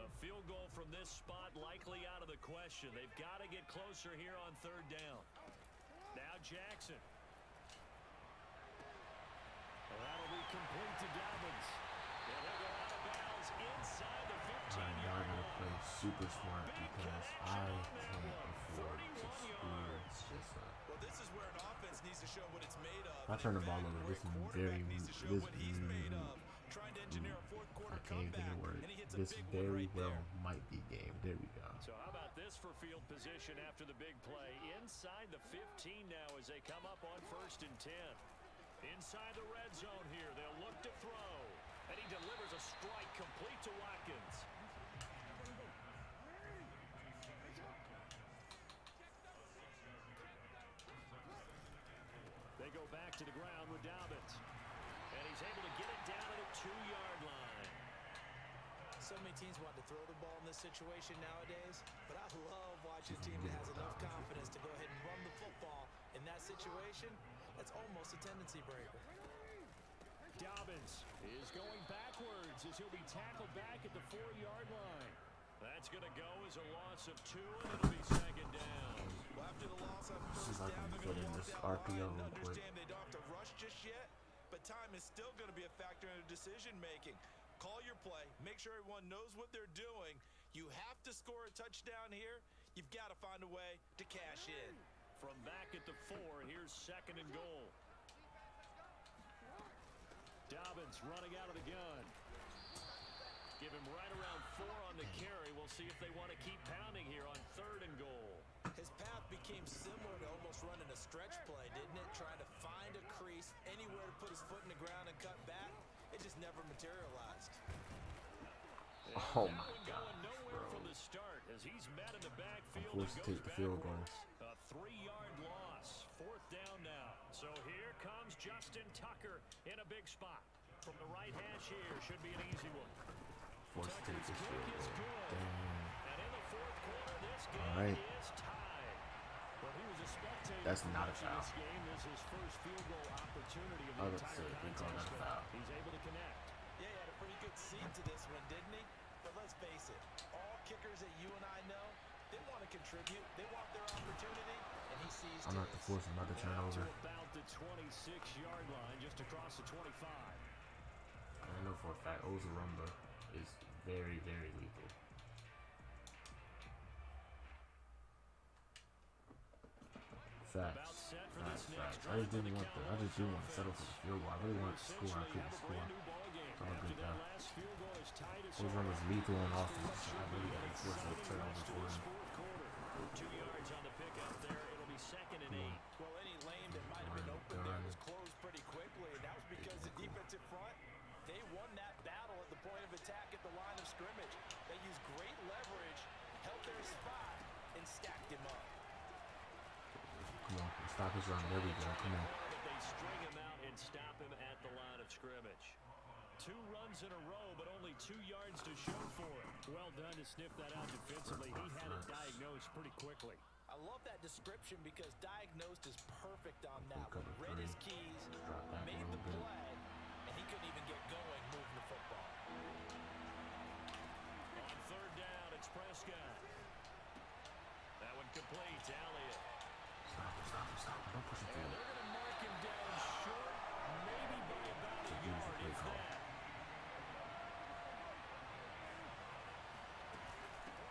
Speaker 2: A field goal from this spot likely out of the question. They've got to get closer here on 3rd down. Now Jackson. Well, that'll be complete to Dobbins. And he'll go out of bounds inside the 15-yard line.
Speaker 1: Now I gotta play super smart because I can't afford to screw this up.
Speaker 3: Well, this is where an offense needs to show what it's made of.
Speaker 1: If I turn the ball over, this very
Speaker 3: Trying to engineer a fourth quarter
Speaker 1: I can't get a word. This very well might be game. There we go.
Speaker 2: So how about this for field position after the big play? Inside the 15 now as they come up on 1st and 10. Inside the red zone here, they'll look to throw. And he delivers a strike complete to Watkins. They go back to the ground with Dobbins. And he's able to get it down to the 2-yard line.
Speaker 3: So many teams want to throw the ball in this situation nowadays, but I love watching a team that has enough confidence to go ahead and run the football. In that situation, that's almost a tendency breaker.
Speaker 2: Dobbins is going backwards as he'll be tackled back at the 4-yard line. That's going to go as a loss of 2, and it'll be 2nd down.
Speaker 3: Well, after the loss on
Speaker 1: See if
Speaker 3: first
Speaker 1: I
Speaker 3: down,
Speaker 1: can
Speaker 3: they're
Speaker 1: put
Speaker 3: going
Speaker 1: in
Speaker 3: to
Speaker 1: this
Speaker 3: walk down the
Speaker 1: RPO
Speaker 3: line and
Speaker 1: real quick.
Speaker 3: understand they don't have to rush just yet, but time is still going to be a factor in their decision making. Call your play. Make sure everyone knows what they're doing. You have to score a touchdown here. You've got to find a way to cash in.
Speaker 2: From back at the 4, here's 2nd and goal. Dobbins running out of the gun. Give him right around 4 on the carry. We'll see if they want to keep pounding here on 3rd and goal.
Speaker 3: His path became similar to almost running a stretch play, didn't it? Trying to find a crease, anywhere to put his foot in the ground and cut back. It just never materialized.
Speaker 1: Oh my God, bro.
Speaker 2: the start as he's met in the
Speaker 1: I'm
Speaker 2: backfield
Speaker 1: forced to
Speaker 2: and
Speaker 1: take
Speaker 2: goes
Speaker 1: the field goal.
Speaker 2: backwards. A 3-yard loss. 4th down now. So here comes Justin Tucker in a big spot. From the right hash here, should be an easy one.
Speaker 1: Forced to take
Speaker 2: Tucker's
Speaker 1: this
Speaker 2: kick
Speaker 1: field
Speaker 2: is
Speaker 1: goal.
Speaker 2: good.
Speaker 1: Damn.
Speaker 2: And in the 4th quarter, this
Speaker 1: All
Speaker 2: game
Speaker 1: right.
Speaker 2: is tied. Well, he was a spectator.
Speaker 1: That's
Speaker 2: for
Speaker 1: not a
Speaker 2: much of
Speaker 1: foul.
Speaker 2: This game is his first field goal opportunity of
Speaker 1: I
Speaker 2: the
Speaker 1: was
Speaker 2: entire
Speaker 1: about to say, they called that a
Speaker 2: contest.
Speaker 1: foul.
Speaker 2: He's able to connect.
Speaker 3: Yeah, he had a pretty good seat to this one, didn't he? But let's face it, all kickers that you and I know, they want to contribute. They want their opportunity, and he sees
Speaker 1: I'm
Speaker 3: to
Speaker 1: not to
Speaker 3: his.
Speaker 1: force another
Speaker 2: Now
Speaker 1: turnover.
Speaker 2: to about the 26-yard line, just across the 25.
Speaker 1: I know for a fact Ozarumba is very, very lethal.
Speaker 2: About
Speaker 1: Facts.
Speaker 2: set for this
Speaker 1: Facts.
Speaker 2: next
Speaker 1: Facts. I
Speaker 2: drive
Speaker 1: just
Speaker 2: by
Speaker 1: didn't
Speaker 2: the
Speaker 1: want the. I just didn't want to settle for the field goal. I really wanted to score. I couldn't score. It's all good though. Ozarumba's lethal on offense. I really got to force a turnover for him.
Speaker 2: 2 yards on the pickup there. It'll be 2nd and 8.
Speaker 3: Well, any lane that might have been open there was closed pretty quickly, and that was because the defensive front, they won that battle at the point of attack at the line of scrimmage. They used great leverage, held their spot, and stacked him up.
Speaker 1: Come on, stop his run. There we go. Come on.
Speaker 2: But they string him out and stop him at the line of scrimmage. 2 runs in a row, but only 2 yards to show for it. Well done to sniff that out defensively. He had it diagnosed pretty quickly.
Speaker 3: I love that description because diagnosed is perfect on that one.
Speaker 1: Cover
Speaker 3: Read
Speaker 1: three.
Speaker 3: his keys,
Speaker 1: Drop back a
Speaker 3: made
Speaker 1: little
Speaker 3: the
Speaker 1: bit.
Speaker 3: play, and he couldn't even get going moving the football.
Speaker 2: On 3rd down, it's Prescott. That one complete. Elliott.
Speaker 1: Stop. Don't push
Speaker 2: And
Speaker 1: it through.
Speaker 2: they're going to mark him down short, maybe by about a
Speaker 1: It's a
Speaker 2: yard,
Speaker 1: play
Speaker 2: if
Speaker 1: call.
Speaker 2: that.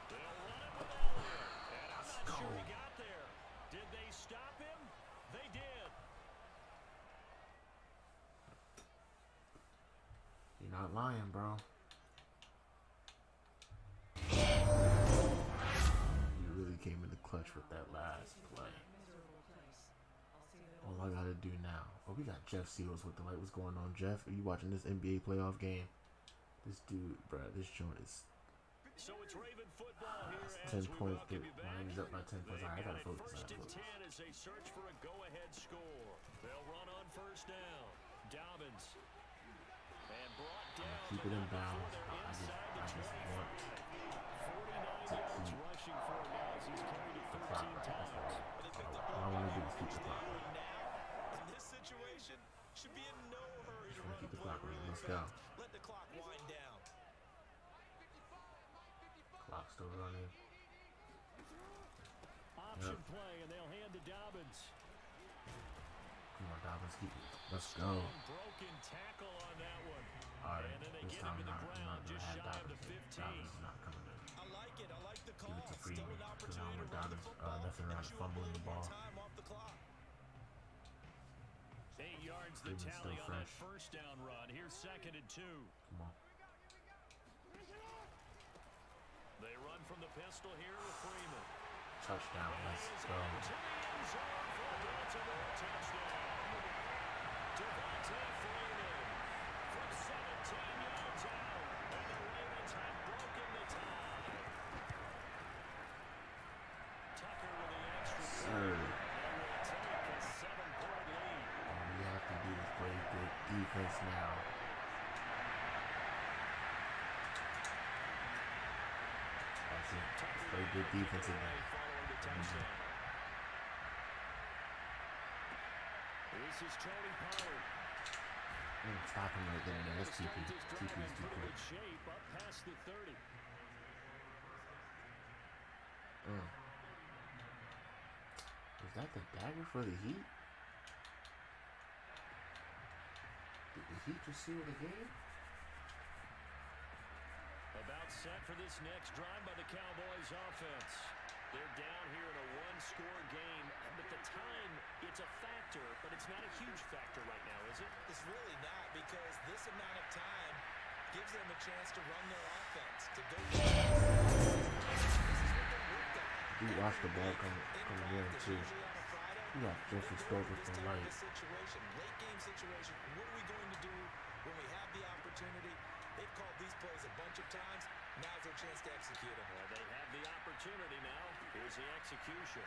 Speaker 2: They'll run it with Elliott. And I'm not sure he got there. Did they stop him? They did.
Speaker 1: You're not lying, bro. You really came in the clutch with that last play. All I gotta do now. Oh, we got Jeff Seals with the light. What's going on, Jeff? Are you watching this NBA playoff game? This dude, bro, this joint is
Speaker 2: So it's Raven football here as
Speaker 1: 10
Speaker 2: we
Speaker 1: points.
Speaker 2: welcome you back.
Speaker 1: Miami's up by 10 points.
Speaker 2: They've
Speaker 1: All right, I
Speaker 2: got
Speaker 1: gotta
Speaker 2: it
Speaker 1: focus.
Speaker 2: 1st and 10 as they search for a go-ahead score. They'll run on 1st down. Dobbins. And brought down.
Speaker 1: Keep it in bounds.
Speaker 2: They're
Speaker 1: I just
Speaker 2: inside the
Speaker 1: want
Speaker 2: 49
Speaker 1: to
Speaker 2: yards
Speaker 1: keep
Speaker 2: rushing for him now as he's carried it
Speaker 1: the clock
Speaker 2: 13
Speaker 1: right. That's
Speaker 2: times.
Speaker 1: all I want to do is keep the clock right.
Speaker 3: Now, in this situation, should be in no hurry to
Speaker 1: Just want
Speaker 3: run
Speaker 1: to keep
Speaker 3: a
Speaker 1: the
Speaker 3: play
Speaker 1: clock running.
Speaker 3: really
Speaker 1: Let's go.
Speaker 3: fast. Let the clock wind down.
Speaker 1: Clock still running.
Speaker 2: Option play, and they'll hand to Dobbins.
Speaker 1: Come on, Dobbins, keep it. Let's go.
Speaker 2: Strong broken tackle on that one.
Speaker 1: All right,
Speaker 2: And then they
Speaker 1: this
Speaker 2: get
Speaker 1: time
Speaker 2: him to
Speaker 1: I'm
Speaker 2: the
Speaker 1: not
Speaker 2: ground,
Speaker 1: gonna
Speaker 2: just
Speaker 1: have
Speaker 2: shy of
Speaker 1: Dobbins.
Speaker 2: the 15.
Speaker 1: Dobbins is not coming in.
Speaker 3: I like it. I like the
Speaker 1: Give
Speaker 3: call.
Speaker 1: it to
Speaker 3: Still
Speaker 1: Freeman,
Speaker 3: an
Speaker 1: 'cause I
Speaker 3: opportunity
Speaker 1: don't
Speaker 3: to
Speaker 1: want
Speaker 3: run the
Speaker 1: Dobbins
Speaker 3: football
Speaker 1: messing around
Speaker 3: and
Speaker 1: and
Speaker 3: chew up a
Speaker 1: fumbling
Speaker 3: little
Speaker 1: the
Speaker 3: more
Speaker 1: ball.
Speaker 3: time off the clock.
Speaker 2: 8 yards the
Speaker 1: Freeman's
Speaker 2: tally
Speaker 1: still
Speaker 2: on that
Speaker 1: fresh.
Speaker 2: 1st down run. Here's 2nd and 2.
Speaker 1: Come on.
Speaker 2: They run from the pistol here with Freeman.
Speaker 1: Touchdown. Let's
Speaker 2: He's
Speaker 1: go.
Speaker 2: into the end zone for a Baltimore touchdown. Devontae Freeman from 17 yards out. And the Ravens have broken the tie. Tucker with the extra
Speaker 1: Sir.
Speaker 2: point. They will take a 7-point lead.
Speaker 1: All we have to do is play good defense now. That's it. Just play good defense again.
Speaker 2: Following the touchdown. This is Tony Pollard.
Speaker 1: Stop him right there, man. That's TP.
Speaker 2: Starts his drive
Speaker 1: TP
Speaker 2: in
Speaker 1: is too
Speaker 2: pretty
Speaker 1: quick.
Speaker 2: good shape, up past the 30.
Speaker 1: Is that the dagger for the Heat? Did the Heat just seal the game?
Speaker 2: About set for this next drive by the Cowboys offense. They're down here in a one-score game, but the time, it's a factor, but it's not a huge factor right now, is it?
Speaker 3: It's really not, because this amount of time gives them a chance to run their offense, to go. This is what they worked on.
Speaker 1: We watched the ball coming in too.
Speaker 3: Usually on a Friday,
Speaker 1: We got Jeffrey Stover
Speaker 3: this
Speaker 1: from
Speaker 3: type
Speaker 1: light.
Speaker 3: of situation, late game situation, what are we going to do when we have the opportunity? They've called these plays a bunch of times. Now's their chance to execute them.
Speaker 2: Well, they have the opportunity now. Here's the execution.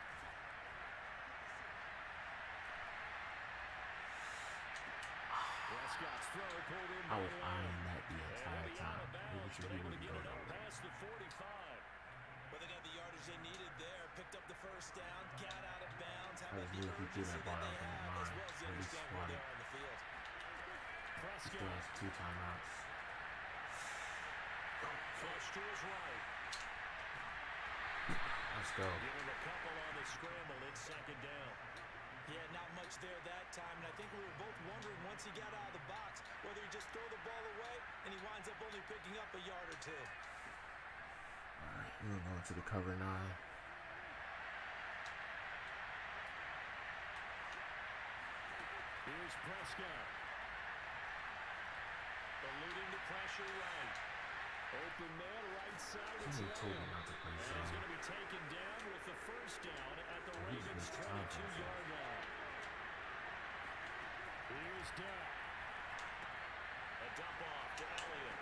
Speaker 2: Prescott's throw pulled in.
Speaker 1: I was eyeing that the entire time. Making sure he wouldn't go nowhere.
Speaker 2: Past the 45.
Speaker 3: Well, they got the yardage they needed there. Picked up the first down. Got out of bounds. How
Speaker 1: I
Speaker 3: about
Speaker 1: just
Speaker 3: the
Speaker 1: knew if he threw
Speaker 3: urgency
Speaker 1: that ball
Speaker 3: that
Speaker 1: out
Speaker 3: they
Speaker 1: in the
Speaker 3: have, as
Speaker 1: line,
Speaker 3: well as they
Speaker 1: at least
Speaker 3: understand where
Speaker 1: one.
Speaker 3: they are on the field.
Speaker 1: He still has 2 timeouts.
Speaker 2: Flush to his right.
Speaker 1: Let's go.
Speaker 2: Give him a couple on the scramble. It's second down.
Speaker 3: Yeah, not much there that time, and I think we were both wondering once he got out of the box whether he just throw the ball away and he winds up only picking up a yard or 2.
Speaker 1: Alright, we're going to the cover 9.
Speaker 2: Here's Prescott. Eluding the pressure right. Open man right side. It's
Speaker 1: Somebody told me not to play
Speaker 2: and he's
Speaker 1: zone.
Speaker 2: going to be taken down with the first down at the
Speaker 1: He's
Speaker 2: Ravens'
Speaker 1: just out
Speaker 2: 22-yard line. Here's Dak. A dump off to Elliott.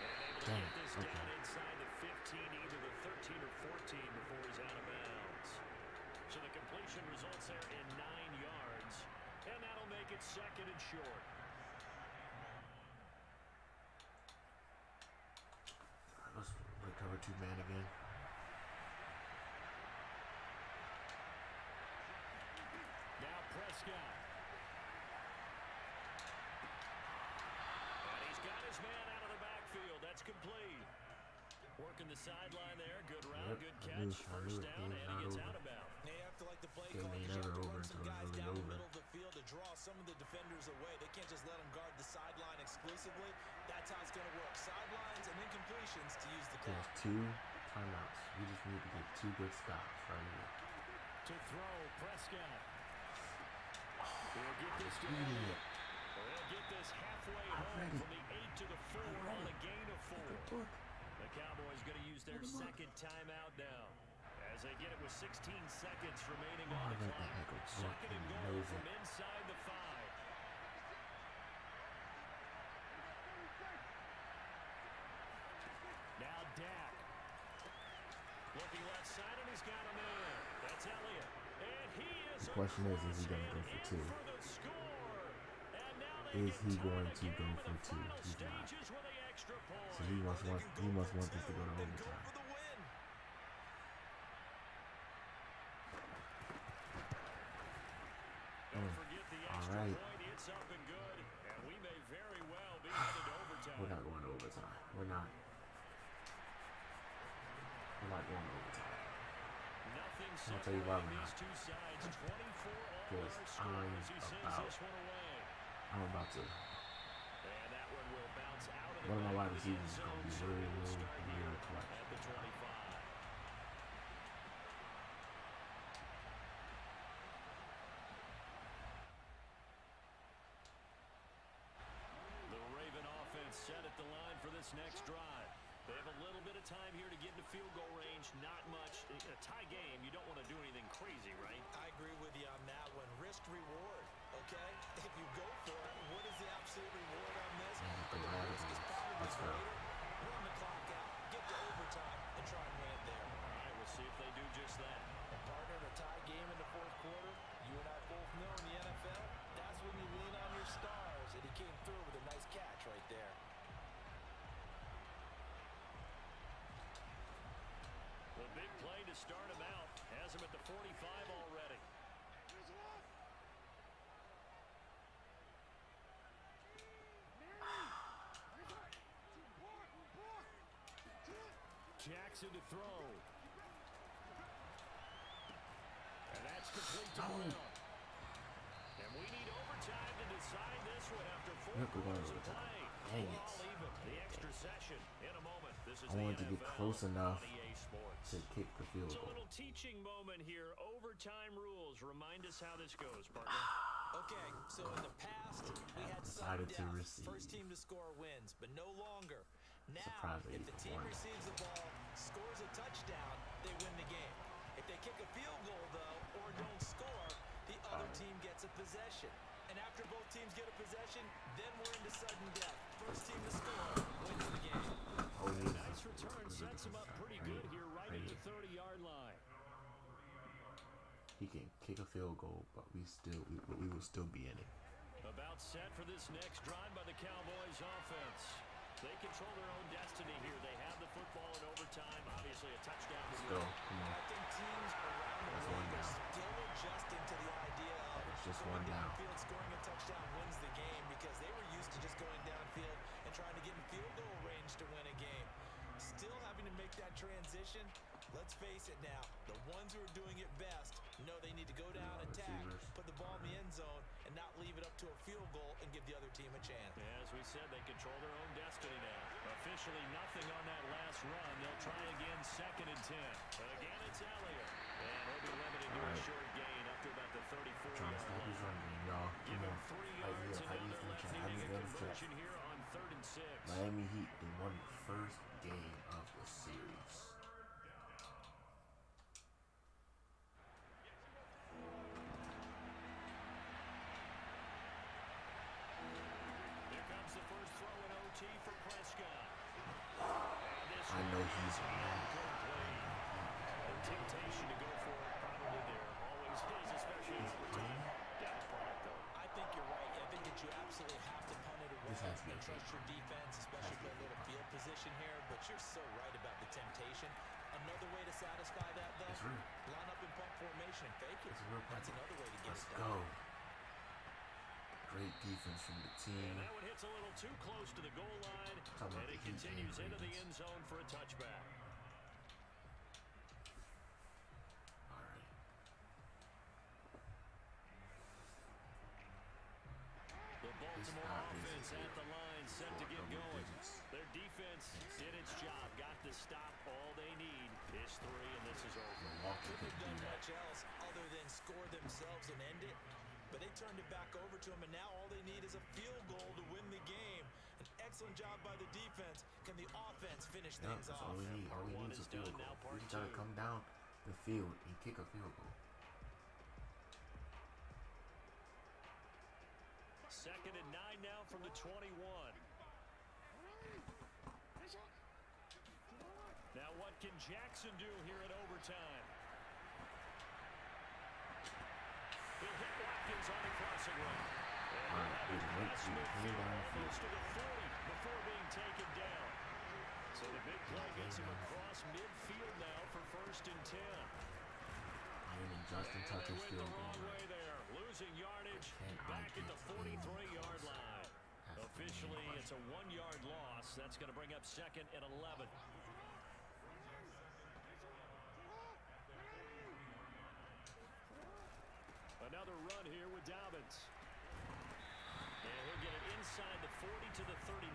Speaker 2: And able to get this down inside the 15, either the 13 or 14 before he's out of bounds. So the completion results there in 9 yards. And that'll make it second and short.
Speaker 1: Let's recover 2 man again.
Speaker 2: Now Prescott. And he's got his man out of the backfield. That's complete. Working the sideline there. Good route, good catch. First down, and he gets out of bounds.
Speaker 3: They have to like the play
Speaker 1: Game
Speaker 3: call.
Speaker 1: ain't
Speaker 3: You have
Speaker 1: never
Speaker 3: to
Speaker 1: over
Speaker 3: run some
Speaker 1: until
Speaker 3: guys
Speaker 1: it's
Speaker 3: down
Speaker 1: really
Speaker 3: the
Speaker 1: over.
Speaker 3: middle of the field to draw some of the defenders away. They can't just let them guard the sideline exclusively. That's how it's going to work. Sidelines and incompletions to use the clock.
Speaker 1: There's 2 timeouts. We just need to get 2 good stops right here.
Speaker 2: To throw, Prescott. He'll get this to
Speaker 1: Eating
Speaker 2: Elliott.
Speaker 1: it.
Speaker 2: They'll get this halfway
Speaker 1: I'm
Speaker 2: home
Speaker 1: ready.
Speaker 2: from the 8 to the 4 on a gain of 4.
Speaker 1: Look.
Speaker 2: The Cowboys going to use their second timeout now as they get it with 16 seconds remaining on the
Speaker 1: let the heck
Speaker 2: clock.
Speaker 1: of
Speaker 2: Second and
Speaker 1: he
Speaker 2: goal
Speaker 1: knows
Speaker 2: from
Speaker 1: it.
Speaker 2: inside the 5. Now Dak. Looking left side, and he's got a man. That's Elliott. And he is
Speaker 1: The question is he going to go for 2?
Speaker 2: for the score. And now they
Speaker 1: Is he
Speaker 2: get
Speaker 1: going
Speaker 2: tied
Speaker 1: to go
Speaker 2: again
Speaker 1: for
Speaker 2: in the
Speaker 1: 2?
Speaker 2: final
Speaker 1: He's not.
Speaker 2: stages with the extra point.
Speaker 1: So he must want this to go to overtime.
Speaker 3: For the win.
Speaker 2: Don't forget the extra
Speaker 1: Alright.
Speaker 2: point. It's up and good. And we may very well be headed to overtime.
Speaker 1: We're not going to overtime. We're not going to overtime.
Speaker 2: Nothing
Speaker 1: I'll tell you why
Speaker 2: separating
Speaker 1: we're
Speaker 2: these
Speaker 1: not.
Speaker 2: two sides. 24 all
Speaker 1: Because
Speaker 2: our score
Speaker 1: I'm
Speaker 2: as he sends
Speaker 1: about-
Speaker 2: this one away.
Speaker 1: I'm about to.
Speaker 2: And that one will bounce out of the
Speaker 1: One of my
Speaker 2: back
Speaker 1: wide
Speaker 2: of the end
Speaker 1: receivers is going to be
Speaker 2: zone, so it will
Speaker 1: real
Speaker 2: start here
Speaker 1: clutch.
Speaker 2: at the 25. The Raven offense set at the line for this next drive. They have a little bit of time here to get into field goal range. Not much. In a tie game, you don't want to do anything crazy, right?
Speaker 3: I agree with you on that one. Risk reward, okay? If you go for it, what is the absolute reward on this?
Speaker 1: the
Speaker 3: The
Speaker 1: right
Speaker 3: risk is
Speaker 1: one.
Speaker 3: probably
Speaker 1: Let's go.
Speaker 3: greater. Run the clock out, get to overtime, and try and win it there.
Speaker 2: All right, we'll see if they do just that.
Speaker 3: And partner, in a tie game in the fourth quarter, you and I both know in the NFL, that's when you lean on your stars, and he came through with a nice catch right there.
Speaker 2: The big play to start him out has him at the 45 already. Jackson to throw. And that's complete to Brown. And we need overtime to decide this one after 4
Speaker 1: Yep, we're going
Speaker 2: quarters of
Speaker 1: overtime.
Speaker 2: play.
Speaker 1: Dang
Speaker 2: We're
Speaker 1: it.
Speaker 2: all even. The extra session in a moment. This is
Speaker 1: I wanted
Speaker 2: the
Speaker 1: to get
Speaker 2: NFL
Speaker 1: close enough
Speaker 2: on EA Sports.
Speaker 1: to kick the field
Speaker 2: It's a
Speaker 1: goal.
Speaker 2: little teaching moment here. Overtime rules. Remind us how this goes, partner.
Speaker 3: Okay, so in the past, we had some
Speaker 1: Decided to
Speaker 3: depth.
Speaker 1: receive.
Speaker 3: First team to score wins, but no longer. Now,
Speaker 1: Surprisingly,
Speaker 3: if the team
Speaker 1: won.
Speaker 3: receives the ball, scores a touchdown, they win the game. If they kick a field goal, though, or don't score, the other team gets a possession. And after both teams get a possession, then we're into sudden death. first team to score wins the game.
Speaker 1: Oh,
Speaker 2: A nice return sets him up pretty good here right at the 30-yard line.
Speaker 1: He can kick a field goal, but we will still be in it.
Speaker 2: About set for this next drive by the Cowboys offense. They control their own destiny here. They have the football in overtime. Obviously a touchdown.
Speaker 1: Let's go. Come on.
Speaker 3: I think teams around the
Speaker 1: That's
Speaker 3: league
Speaker 1: one
Speaker 3: are
Speaker 1: down.
Speaker 3: still adjusting to the idea of
Speaker 1: It's just
Speaker 3: going
Speaker 1: one down.
Speaker 3: downfield, scoring a touchdown wins the game, because they were used to just going downfield and trying to get in field goal range to win a game. Still having to make that transition. Let's face it now, the ones who are doing it best know they need to go down, attack, put the ball in the end zone, and not leave it up to a field goal and give the other team a chance.
Speaker 2: As we said, they control their own destiny now. Officially nothing on that last run. They'll try again, 2nd and 10. Again, it's Elliott. And he'll be limited to a short gain up to about the 34-yard
Speaker 1: Trying to stop his
Speaker 2: line.
Speaker 1: run game, y'all.
Speaker 2: Give
Speaker 1: Come
Speaker 2: him
Speaker 1: on.
Speaker 2: 3
Speaker 1: Fight
Speaker 2: yards,
Speaker 1: me
Speaker 2: and
Speaker 1: up.
Speaker 2: now they're left
Speaker 1: Fight me
Speaker 2: needing a
Speaker 1: up.
Speaker 2: conversion here on 3rd and 6.
Speaker 1: Miami Heat, they won the first game of the series.
Speaker 2: Here comes the first throw in OT for Prescott.
Speaker 1: I know he's mad.
Speaker 2: The temptation to go for it probably there always is, especially in overtime. Got to punt it, though.
Speaker 3: I think you're right. I think that you absolutely have to punt it away
Speaker 1: This has to be
Speaker 3: and
Speaker 1: a
Speaker 3: trust your defense, especially with a little field position here. But you're so right about the temptation. Another way to satisfy that, though,
Speaker 1: It's real.
Speaker 3: line up in punt formation and fake it.
Speaker 1: It's a real
Speaker 3: That's
Speaker 1: punt.
Speaker 3: another way to get
Speaker 1: Let's
Speaker 3: it
Speaker 1: go.
Speaker 3: done.
Speaker 1: Great defense from the
Speaker 2: And
Speaker 1: team.
Speaker 2: that one hits a little too close to the goal line,
Speaker 1: Talking about
Speaker 2: and it
Speaker 1: the Heat
Speaker 2: continues
Speaker 1: and
Speaker 2: into the
Speaker 1: Ravens.
Speaker 2: end zone for a touchback.
Speaker 1: All right.
Speaker 2: The Baltimore
Speaker 1: not
Speaker 2: offense
Speaker 1: easy
Speaker 2: at the line, set to get
Speaker 1: double
Speaker 2: going.
Speaker 1: digits.
Speaker 2: Their defense did its job, got the stop. All they need is 3, and this is over.
Speaker 1: Milwaukee
Speaker 3: Couldn't
Speaker 1: couldn't
Speaker 3: have
Speaker 1: do
Speaker 3: done
Speaker 1: that.
Speaker 3: much else other than score themselves and end it. But they turned it back over to them, and now all they need is a field goal to win the game. An excellent job by the defense. Can the offense finish
Speaker 1: Yeah,
Speaker 3: things
Speaker 1: that's
Speaker 3: off?
Speaker 1: all we need. All we
Speaker 2: Part one
Speaker 1: need is
Speaker 2: is
Speaker 1: a field
Speaker 2: done,
Speaker 1: goal.
Speaker 2: now part
Speaker 1: We just gotta
Speaker 2: two.
Speaker 1: come down the field and kick a field goal.
Speaker 2: 2nd and 9 now from the 21. Now what can Jackson do here at overtime? He'll hit Watkins on the crossing route. And
Speaker 1: All right,
Speaker 2: he'll
Speaker 1: we
Speaker 2: have
Speaker 1: went
Speaker 2: it
Speaker 1: to
Speaker 2: past
Speaker 1: the
Speaker 2: midfield,
Speaker 1: down field.
Speaker 2: almost to the 40 before being taken down. So the big play gets him across midfield now for 1st and 10.
Speaker 1: I am in Justin
Speaker 2: And they
Speaker 1: Tucker's
Speaker 2: went
Speaker 1: field
Speaker 2: the wrong
Speaker 1: goal.
Speaker 2: way there, losing yardage
Speaker 1: Can't
Speaker 2: back at
Speaker 1: argue
Speaker 2: the
Speaker 1: any
Speaker 2: 43-yard
Speaker 1: closer.
Speaker 2: line.
Speaker 1: That's the
Speaker 2: Officially,
Speaker 1: main
Speaker 2: it's a 1-yard loss. That's going to bring up 2nd and 11. Another run here with Dobbins. And he'll get it inside the 40 to the 39.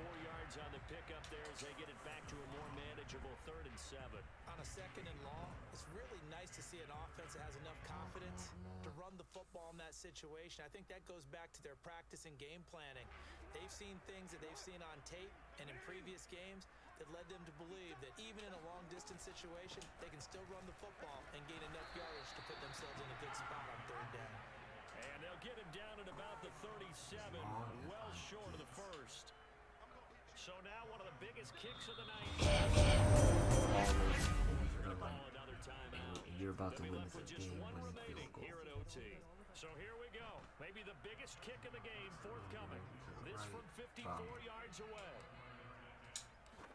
Speaker 2: 4 yards on the pickup there as they get it back to a more manageable 3rd and 7.
Speaker 3: On a 2nd and long, it's really nice to see an offense that has enough confidence to run the football in that situation. I think that goes back to their practice and game planning. They've seen things that they've seen on tape and in previous games that led them to believe that even in a long-distance situation, they can still run the football and gain enough yardage to put themselves in a good spot on 3rd down.
Speaker 2: And they'll get him down at about the 37, well short of the first. So now one of the biggest kicks of the night. Gonna call another timeout.
Speaker 1: You're about to
Speaker 2: They'll be
Speaker 1: win
Speaker 2: left with
Speaker 1: this
Speaker 2: just
Speaker 1: game
Speaker 2: one
Speaker 1: winning
Speaker 2: remaining
Speaker 1: field goal.
Speaker 2: here at OT. So here we go. Maybe the biggest kick of the game forthcoming. This from 54 yards away.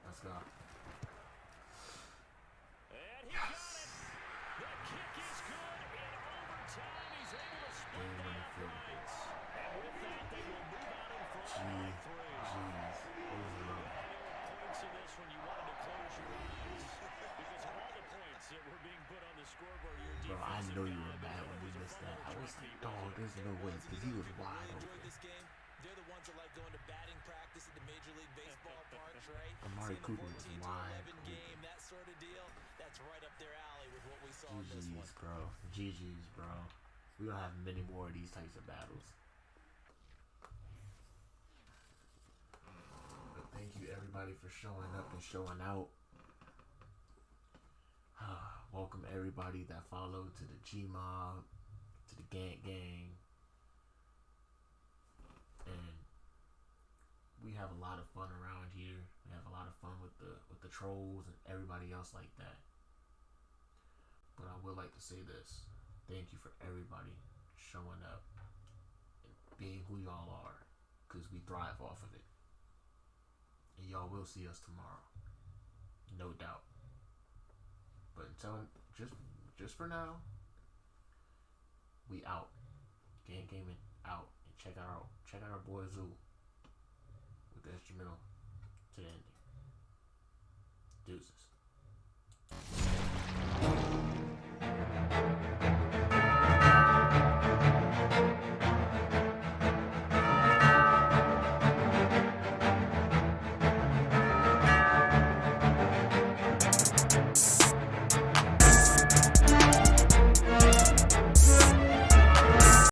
Speaker 1: Let's go.
Speaker 2: And he got it. The kick is good in overtime. He's able to split the
Speaker 1: Game-winning field goal.
Speaker 2: uprights. And with that, they will move out in front by 3. Points in this when you wanted to close your eyes because of all the points that were being put on the scoreboard. Your
Speaker 1: Bro, I
Speaker 2: defensive
Speaker 1: know you
Speaker 2: guy,
Speaker 1: were
Speaker 2: but
Speaker 1: mad
Speaker 2: it
Speaker 1: when you
Speaker 2: was a
Speaker 1: missed that.
Speaker 2: fumble
Speaker 1: I was
Speaker 2: drop
Speaker 1: like,
Speaker 2: heap.
Speaker 1: dog, there's no way, because he was wide
Speaker 3: Really
Speaker 1: open.
Speaker 3: enjoyed this game. They're the ones that like going to batting practice at the Major League Baseball parks, right?
Speaker 1: Amari
Speaker 3: Seeing the
Speaker 1: Cooper was
Speaker 3: 14 to
Speaker 1: wide
Speaker 3: 11 game, that sort of deal. That's right up their alley with what we saw in this one.
Speaker 1: GG's, bro. GG's, bro. We don't have many more of these types of battles. But thank you, everybody, for showing up and showing out. Welcome, everybody that followed to the G-Mob, to the GANTT Gang. And we have a lot of fun around here. We have a lot of fun with the trolls and everybody else like that. But I would like to say this. Thank you for everybody showing up and being who y'all are, because we thrive off of it. And y'all will see us tomorrow. No doubt. But until just for now, we out. Gang Gaming out. And check out our boy Zoo with the instrumental to the ending. Deuces.